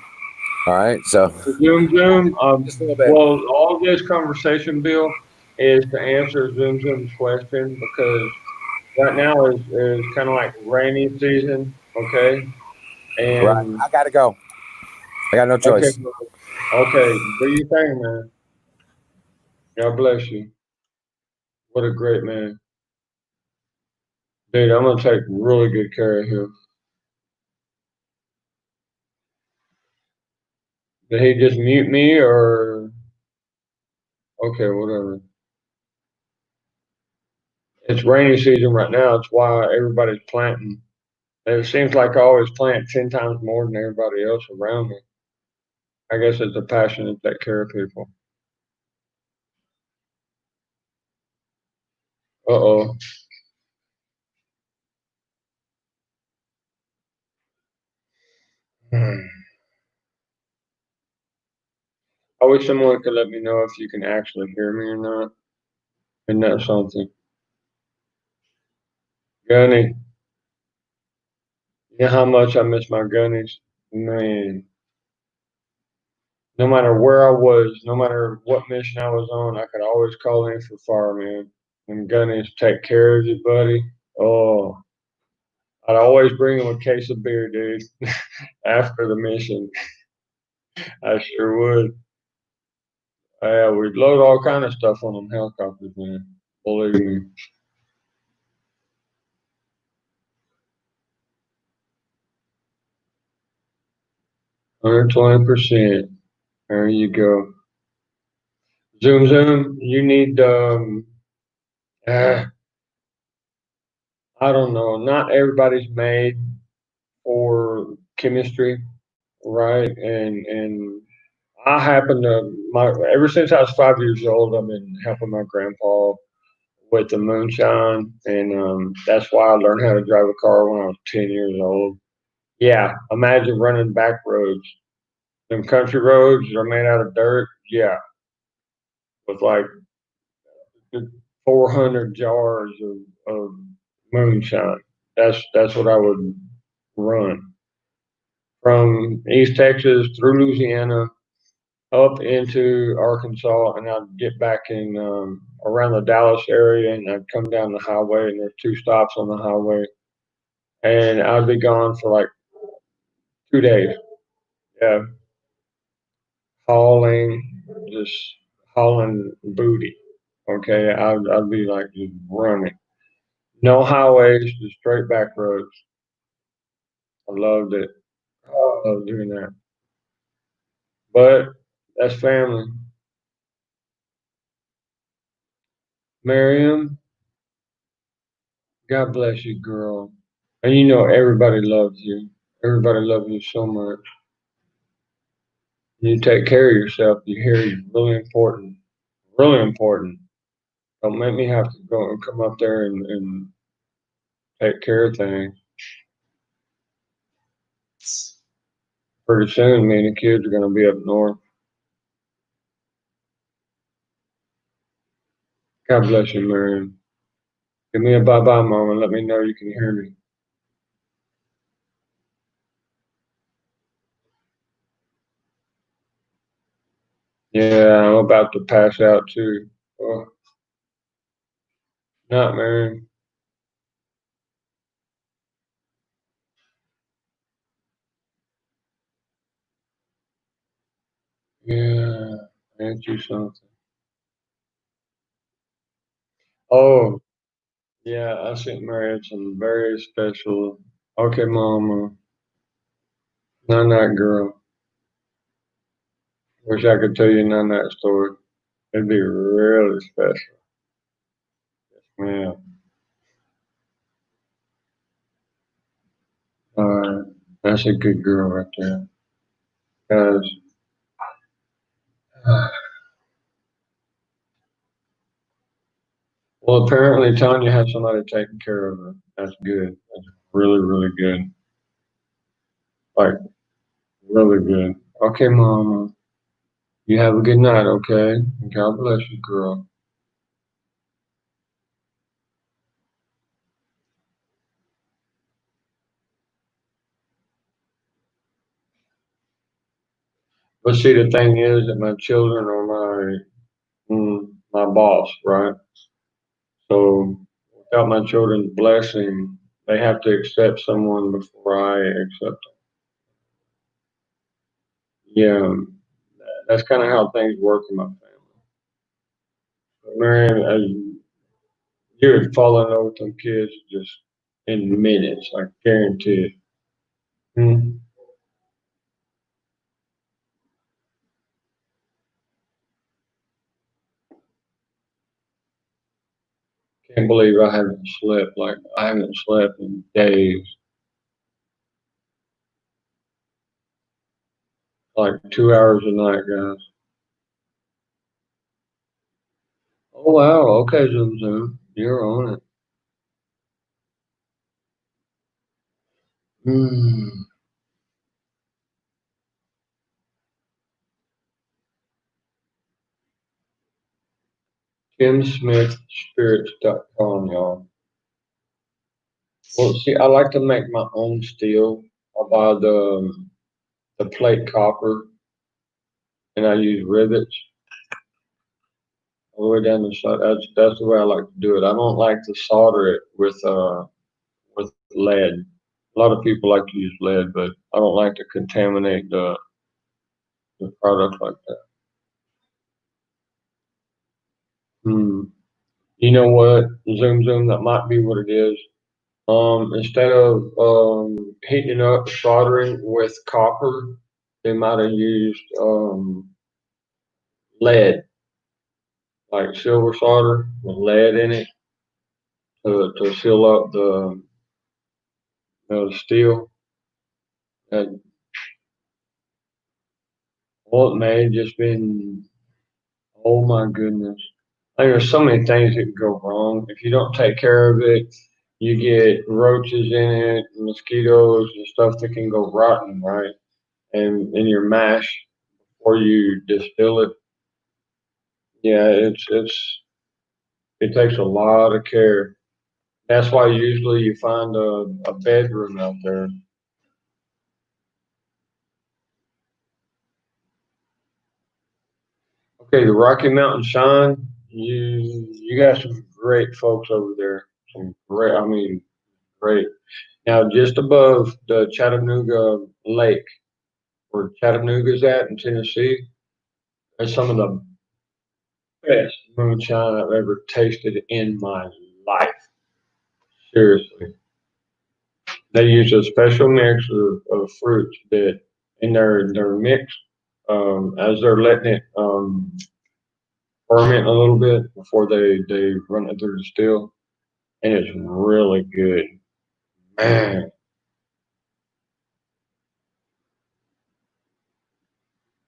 All right, so Zoom. just a little bit. Well, all this conversation, Bill, is to answer Zoom's question because right now is kind of like rainy season, okay? Right, And I gotta go. I got no okay, choice. okay, do your thing, man. God bless you. What a great man, dude. I'm gonna take really good care of him. Did he just mute me or okay, whatever? It's rainy season right now. It's why everybody's planting. And it seems like I always plant 10 times more than everybody else around me. I guess it's a passion to take care of people. Uh-oh. Hmm. I wish someone could let me know if you can actually hear me or not. Isn't that something? Gunny, you know how much I miss my gunnies? Man, no matter where I was, no matter what mission I was on, I could always call in for fireman. And gunnies take care of you, buddy. Oh, I'd always bring them a case of beer, dude, after the mission. I sure would. Yeah, we'd load all kind of stuff on them helicopters, man. Believe me. 120%. There you go. Zoom. You need uh, I don't know. Not everybody's made for chemistry, right? And I happen to my ever since I was 5 years old, I've been helping my grandpa with the moonshine, and that's why I learned how to drive a car when I was 10 years old. Yeah, imagine running back roads. Them country roads are made out of dirt. Yeah, with like 400 jars of moonshine. That's what I would run from East Texas through Louisiana up into Arkansas, and I'd get back in around the Dallas area, and I'd come down the highway, and there's two stops on the highway, and I'd be gone for like 2 days. Yeah, hauling, just hauling booty. Okay, I'd be like just running. No highways, just straight back roads. I loved it. I love doing that. But that's family. Miriam, God bless you, girl. And you know everybody loves you. Everybody loves you so much. You take care of yourself. You hear you're really important. Really important. Don't make me have to go and come up there and take care of things. Pretty soon me and the kids are gonna be up north. God bless you, Miriam. Give me a bye bye moment. Let me know you can hear me. Yeah, I'm about to pass out too. Oh, not Miriam. Yeah, ain't you something? Oh, yeah, I sent Mary some very special. Okay, Mama, not that girl. Wish I could tell you none that story. It'd be really special. Yeah. That's a good girl right there. Guys, well, apparently Tanya has somebody taking care of her. That's good. That's really, really good. Like, really good. Okay, Mama. You have a good night, okay? God bless you, girl. But see, the thing is that my children are my boss, right? So without my children's blessing, they have to accept someone before I accept them. Yeah, that's kind of how things work in my family. But man, you would fall in love with them kids just in minutes, I guarantee it. Hmm. Can't believe I haven't slept. Like I haven't slept in days. Like 2 hours a night, guys. Oh wow. Okay, Zoom Zoom. You're on it. Hmm. TimSmithSpirits.com, y'all. Well, see, I like to make my own steel. I buy the plate copper, and I use rivets all the way down the side. That's the way I like to do it. I don't like to solder it with lead. A lot of people like to use lead, but I don't like to contaminate the product like that. Hmm. You know what? Zoom Zoom, that might be what it is. Instead of heating up soldering with copper, they might have used lead, like silver solder with lead in it to seal up the steel. And well, it may have just been, oh my goodness. Like, there's so many things that can go wrong. If you don't take care of it, you get roaches in it, mosquitoes and stuff that can go rotten, right? And in your mash before you distill it. Yeah, it takes a lot of care. That's why usually you find a bedroom out there. Okay, the Rocky Mountain Shine. You got some great folks over there. Some great, I mean, great. Now, just above the Chattanooga Lake, where Chattanooga's at in Tennessee, there's some of the best moonshine I've ever tasted in my life. Seriously. They use a special mix of fruits that in their mix as they're letting it ferment a little bit before they run it through the still, and it's really good. Man,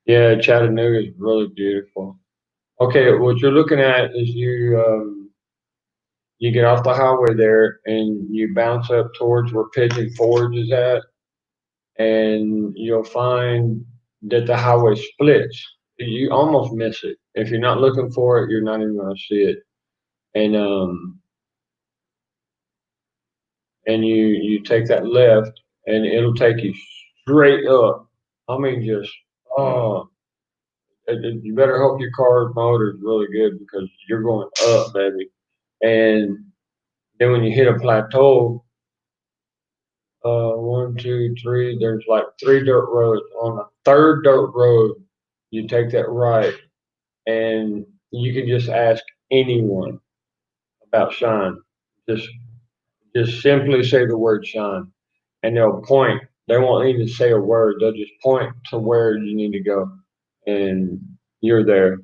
yeah, Chattanooga is really beautiful. Okay, what you're looking at is you get off the highway there and you bounce up towards where Pigeon Forge is at, and you'll find that the highway splits. You almost miss it. If you're not looking for it, you're not even going to see it. And you take that left, and it'll take you straight up. I mean, just oh, you better hope your car's motor is really good because you're going up, baby. And then when you hit a plateau, one, two, three, there's like three dirt roads. On the third dirt road, you take that right, and you can just ask anyone about Shine. Just just simply say the word Shine, and they'll point. They won't even say a word. They'll just point to where you need to go, and you're there.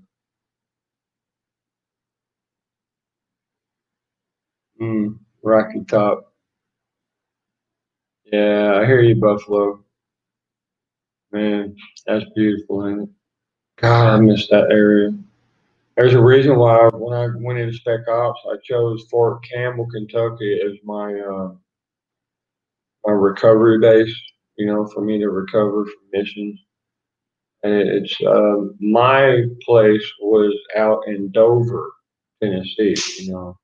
Rocky Top. Yeah, I hear you, Buffalo. Man, that's beautiful, ain't it? God, I miss that area. There's a reason why when I went into Spec Ops, I chose Fort Campbell, Kentucky as my recovery base. You know, for me to recover from missions. And it's my place was out in Dover, Tennessee. You know,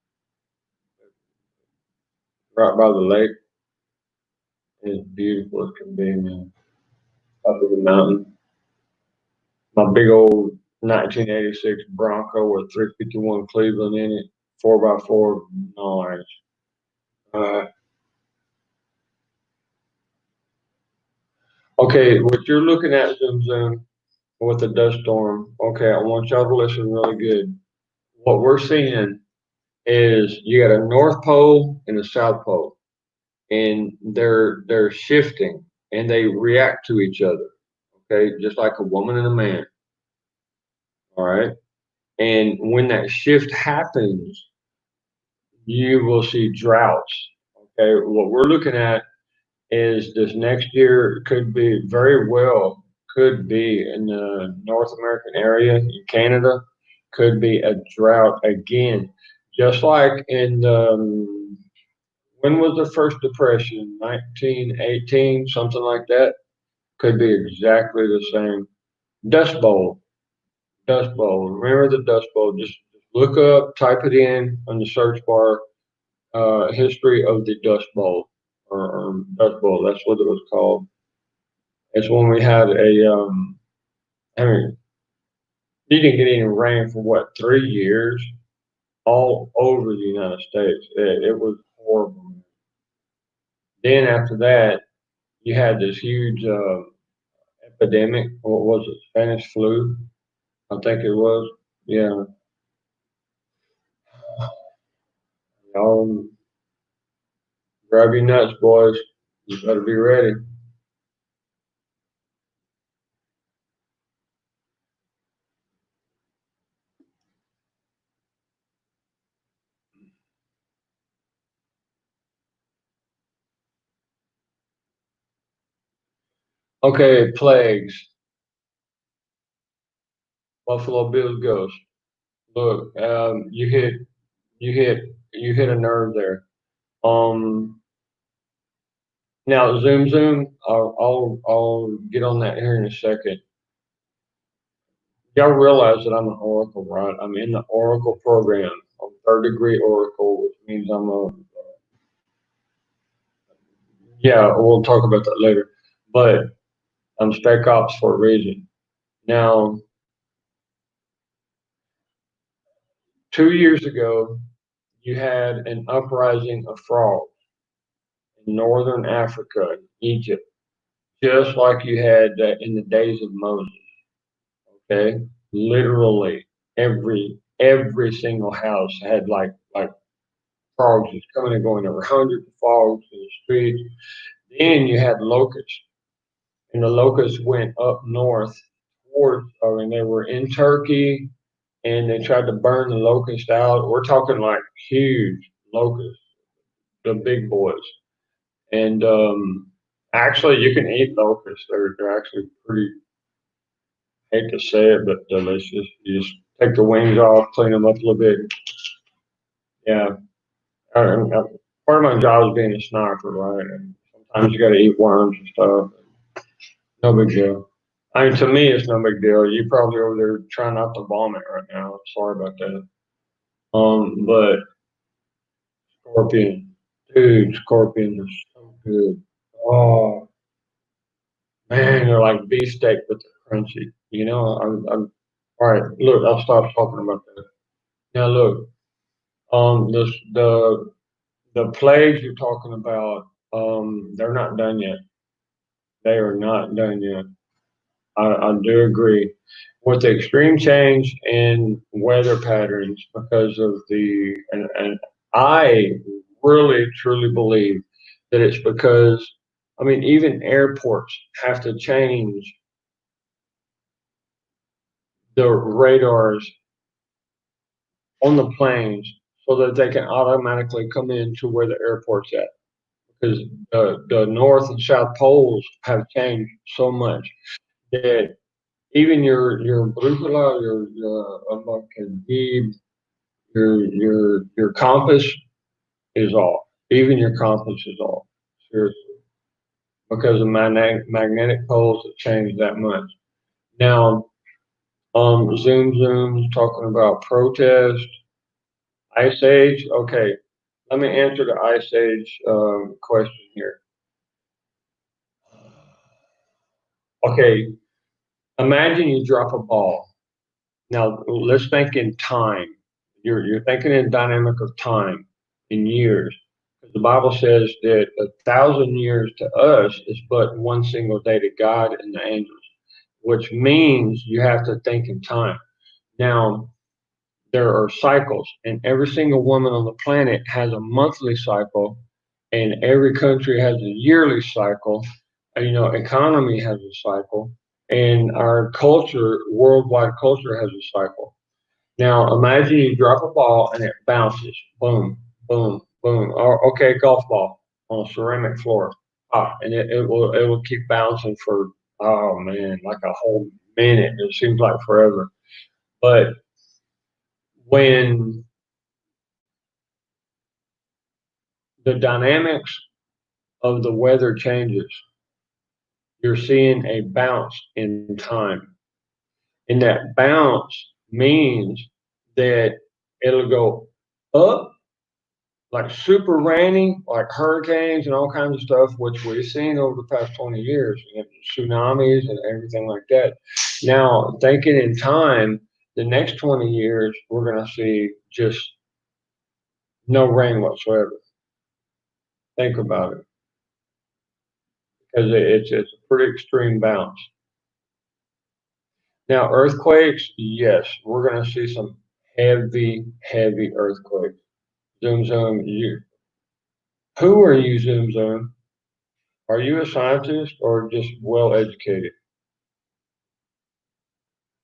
right by the lake. It's beautiful as can be, man. Up in the mountain. my big old 1986 Bronco with 351 Cleveland in it, 4x4, nice. Okay, what you're looking at, Zoom Zoom, with the dust storm. Okay, I want y'all to listen really good. What we're seeing is you got a North Pole and a South Pole, and they're shifting and they react to each other. Okay, just like a woman and a man. All right, and when that shift happens, you will see droughts. Okay, what we're looking at is this next year could be very well could be in the North American area in Canada could be a drought again, just like in when was the first depression? 1918, something like that. Could be exactly the same. Dust Bowl, Dust Bowl. Remember the Dust Bowl? Just look up, type it in on the search bar. History of the Dust Bowl or Dust Bowl. That's what it was called. It's when we had I mean, you didn't get any rain for what, 3 years all over the United States. It was horrible. Then after that, you had this huge epidemic. What was it? Spanish flu, I think it was. Yeah. Y'all grab your nuts, boys. You better be ready. Okay, plagues. Buffalo Bills ghost. Look, you hit a nerve there. Um, Now Zoom Zoom, I'll get on that here in a second. Y'all realize that I'm an Oracle, right? I'm in the Oracle program. I'm third degree Oracle, which means I'm a yeah. We'll talk about that later, but I'm Spec Ops for a reason. Now, 2 years ago, you had an uprising of frogs in northern Africa, Egypt, just like you had in the days of Moses. Okay, literally every single house had like frogs just coming and going. There were hundreds of frogs in the streets. Then you had locusts, and the locusts went up north towards. I mean, they were in Turkey, and they tried to burn the locust out. We're talking like huge locusts, the big boys, and actually you can eat locusts. They're actually pretty. Hate to say it, but delicious. You just take the wings off, clean them up a little bit. Yeah, part of my job is being a sniper, right? And sometimes you got to eat worms and stuff. No big deal. I mean, to me, it's no big deal. You probably over there trying not to vomit right now. Sorry about that. But scorpion, dude, scorpions are so good. Oh man, they're like beefsteak, but they're crunchy. You know, I'm all right. Look, I'll stop talking about that. Now look, the plagues you're talking about, they're not done yet. They are not done yet. I do agree with the extreme change in weather patterns because of and I really truly believe that it's because, I mean, even airports have to change the radars on the planes so that they can automatically come into where the airport's at. Because the North and South poles have changed so much that even your brújula, your compass is off. Even your compass is off. Seriously, because the magnetic poles have changed that much. Now, Zoom Zoom's talking about protest, Ice Age. Okay, let me answer the Ice Age question here. Okay, Imagine you drop a ball. Now let's think in time. You're thinking in dynamic of time, in years. The Bible says that 1,000 years to us is but one single day to God and the angels, which means you have to think in time. Now, there are cycles, and every single woman on the planet has a monthly cycle, and every country has a yearly cycle. Economy has a cycle, and our culture, worldwide culture, has a cycle. Now, imagine you drop a ball and it bounces, boom, boom, boom. Or okay, golf ball on a ceramic floor, and it will keep bouncing for, oh man, like a whole minute. It seems like forever, but when the dynamics of the weather changes, you're seeing a bounce in time. And that bounce means that it'll go up like super rainy, like hurricanes and all kinds of stuff, which we've seen over the past 20 years, and tsunamis and everything like that. Now, thinking in time, the next 20 years, we're going to see just no rain whatsoever. Think about it, because it's a pretty extreme bounce. Now, earthquakes, yes, we're going to see some heavy, heavy earthquakes. Zoom, zoom. Who are you, zoom, zoom? Are you a scientist or just well educated?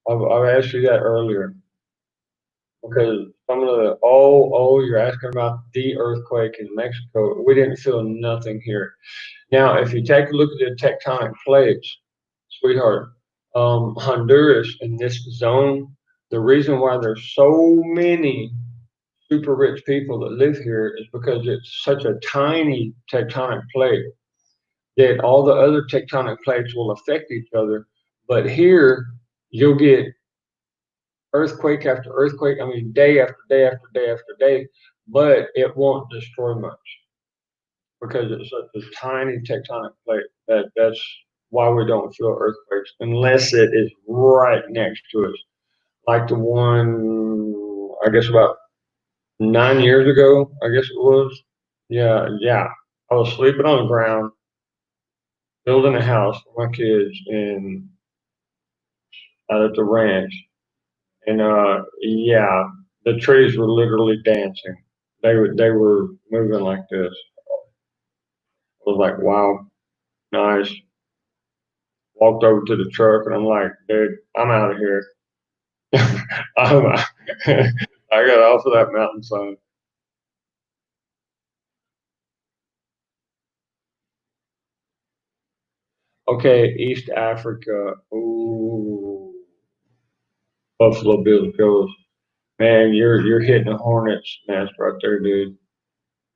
I've asked you that earlier because some of you're asking about the earthquake in Mexico. We didn't feel nothing here. Now, if you take a look at the tectonic plates, sweetheart, Honduras in this zone, the reason why there's so many super rich people that live here is because it's such a tiny tectonic plate that all the other tectonic plates will affect each other. But here, you'll get earthquake after earthquake, I mean, day after day after day after day, but it won't destroy much because it's such a tiny tectonic plate that's why we don't feel earthquakes unless it is right next to us. Like the one, I guess about 9 years ago, I guess it was. Yeah, yeah. I was sleeping on the ground, building a house for my kids and out at the ranch. And yeah, the trees were literally dancing. They were moving like this. I was like, wow, nice. Walked over to the truck and I'm like, dude, I'm out of here. I got off of that mountainside. Okay, East Africa. Ooh, Buffalo Bills goes. Man, you're hitting the hornet's nest right there, dude.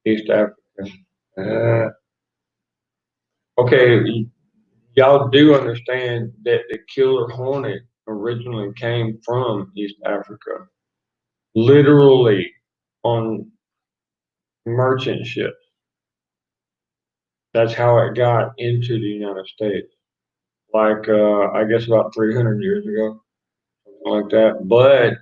East Africa. Uh, okay, y'all do understand that the killer hornet originally came from East Africa, literally on merchant ships. That's how it got into the United States. Like I guess about 300 years ago, something like that. But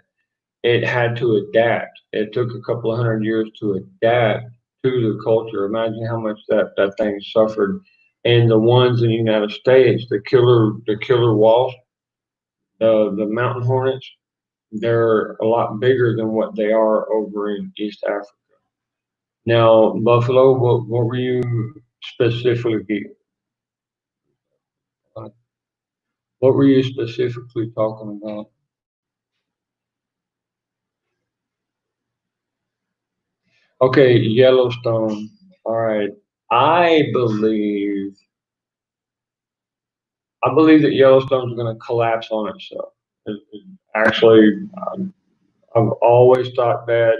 it had to adapt. It took a couple of hundred years to adapt to the culture. Imagine how much that thing suffered. And the ones in the United States, the killer wasp, the mountain hornets, they're a lot bigger than what they are over in East Africa. Now, Buffalo, what were you specifically what were you specifically talking about? Okay, Yellowstone. All right. I believe I believe that Yellowstone's going to collapse on itself. Actually, I've always thought that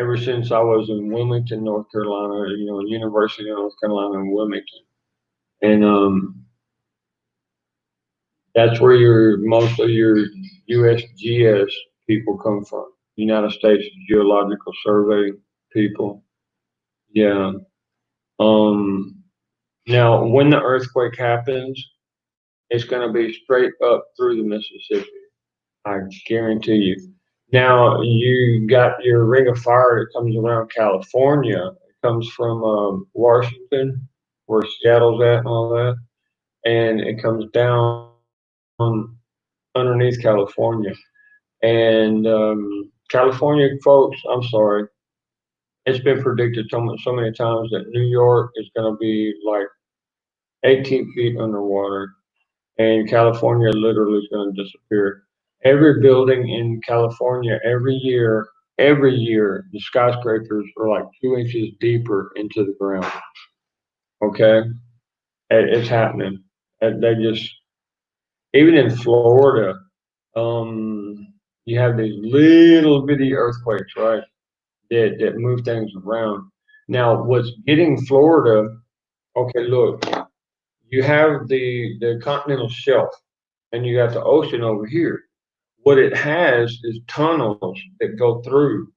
ever since I was in Wilmington, North Carolina, University of North Carolina in Wilmington, and that's where most of your USGS people come from. United States Geological Survey people. Yeah. Um, Now, when the earthquake happens, It's going to be straight up through the Mississippi. I guarantee you. Now you got your ring of fire that comes around California. It comes from Washington, where Seattle's at, and all that, and it comes down underneath California. And California folks, I'm sorry, it's been predicted so many times that New York is going to be like 18 feet underwater, and California literally is going to disappear. Every building in California every year, the skyscrapers are like 2 inches deeper into the ground. Okay, it's happening. And they just, even in Florida, you have these little bitty earthquakes, right? That move things around. Now, what's getting Florida? Okay, look, you have the continental shelf, and you got the ocean over here. What it has is tunnels that go through,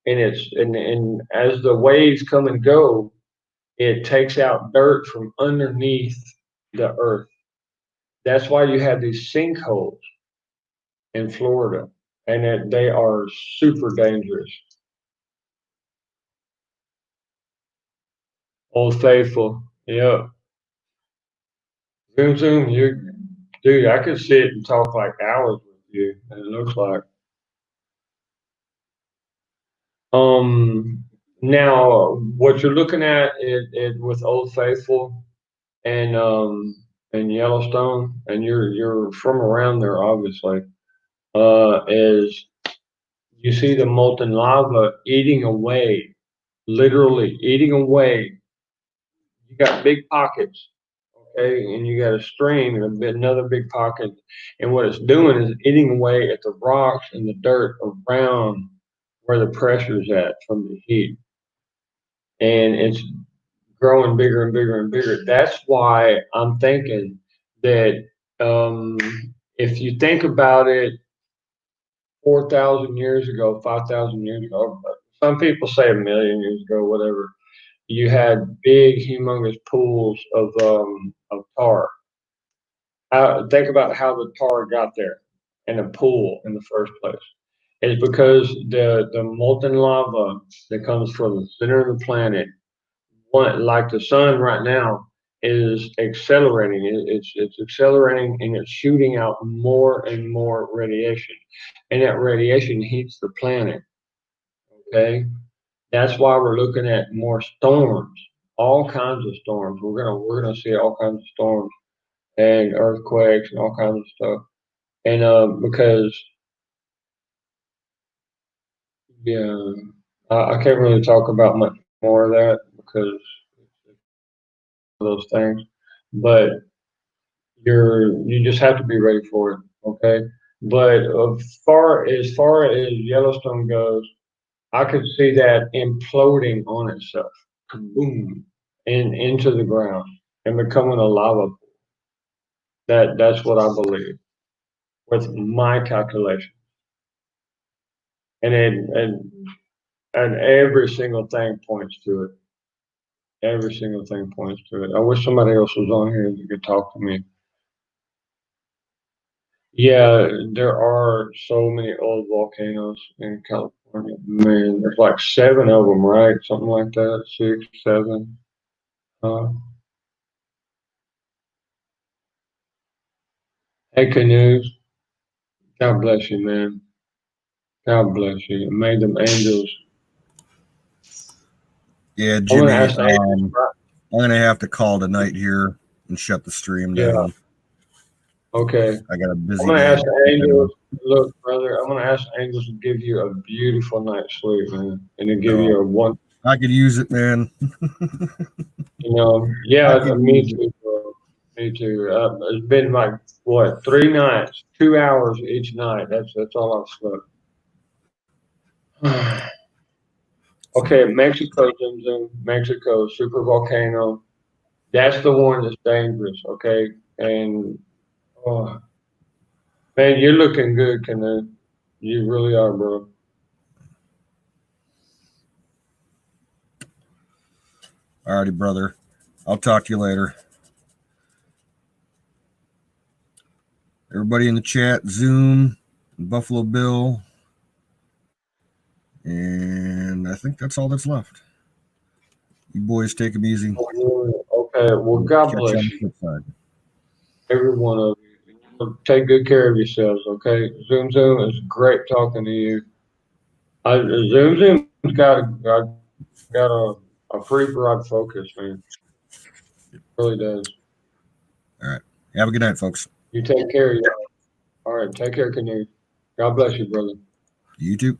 and as the waves come and go, it takes out dirt from underneath the earth. That's why you have these sinkholes in Florida, and they are super dangerous. Old Faithful, yeah. Zoom, zoom, dude. I could sit and talk like hours with you, and it looks like. Now what you're looking at it with Old Faithful and Yellowstone, and you're from around there, obviously. Is you see the molten lava eating away, literally eating away. You got big pockets, okay, and you got a stream and another big pocket, and what it's doing is eating away at the rocks and the dirt around where the pressure's at from the heat, and it's growing bigger and bigger and bigger. That's why I'm thinking that um, if you think about it, 4,000 years ago, 5,000 years ago, some people say a million years ago, whatever, you had big, humongous pools of tar. Think about how the tar got there in a pool in the first place. It's because the molten lava that comes from the center of the planet, one like the sun right now, is accelerating. It's accelerating, and it's shooting out more and more radiation, and that radiation heats the planet. Okay, that's why we're looking at more storms, all kinds of storms. We're gonna see all kinds of storms and earthquakes and all kinds of stuff. And because yeah, I can't really talk about much more of that because of those things, but you just have to be ready for it. Okay, but as far as Yellowstone goes, I could see that imploding on itself, boom, and into the ground and becoming a lava pool. That's what I believe with my calculation, and and every single thing points to it. Every single thing points to it. I wish somebody else was on here that could talk to me. Yeah, there are so many old volcanoes in California. Man, there's like seven of them, right? Something like that. Six, seven. Uh, hey, Canoes. God bless you, man. God bless you. May them angels. Yeah, I'm Jimmy. gonna ask the angels. I'm gonna have to call tonight here and shut the stream Yeah. down. Okay. I got a busy I'm gonna day. ask the angels. Look, brother. I'm gonna ask the angels to give you a beautiful night's sleep, man, and to give you a one. I could use it, man. Yeah, I could me use it. too, bro. Me too. It's been like what, 3 nights, 2 hours each night. That's all I've slept. Okay, Mexico, Zoom Zoom, Mexico, super volcano. That's the one that's dangerous. Okay, and oh, man, you're looking good, Canoe. You really are, bro. Alrighty, brother. I'll talk to you later. everybody in the chat, Zoom, Buffalo Bill, and I think that's all that's left. You boys take them easy. Okay. Well, God Catch you bless on the you, flip side. every one of you. Take good care of yourselves. Okay. Zoom Zoom. It's great talking to you. Zoom Zoom's got a pretty broad focus, man. It really does. All right. Have a good night, folks. You take care. All right. Take care, Canoe. God bless you, brother. You too.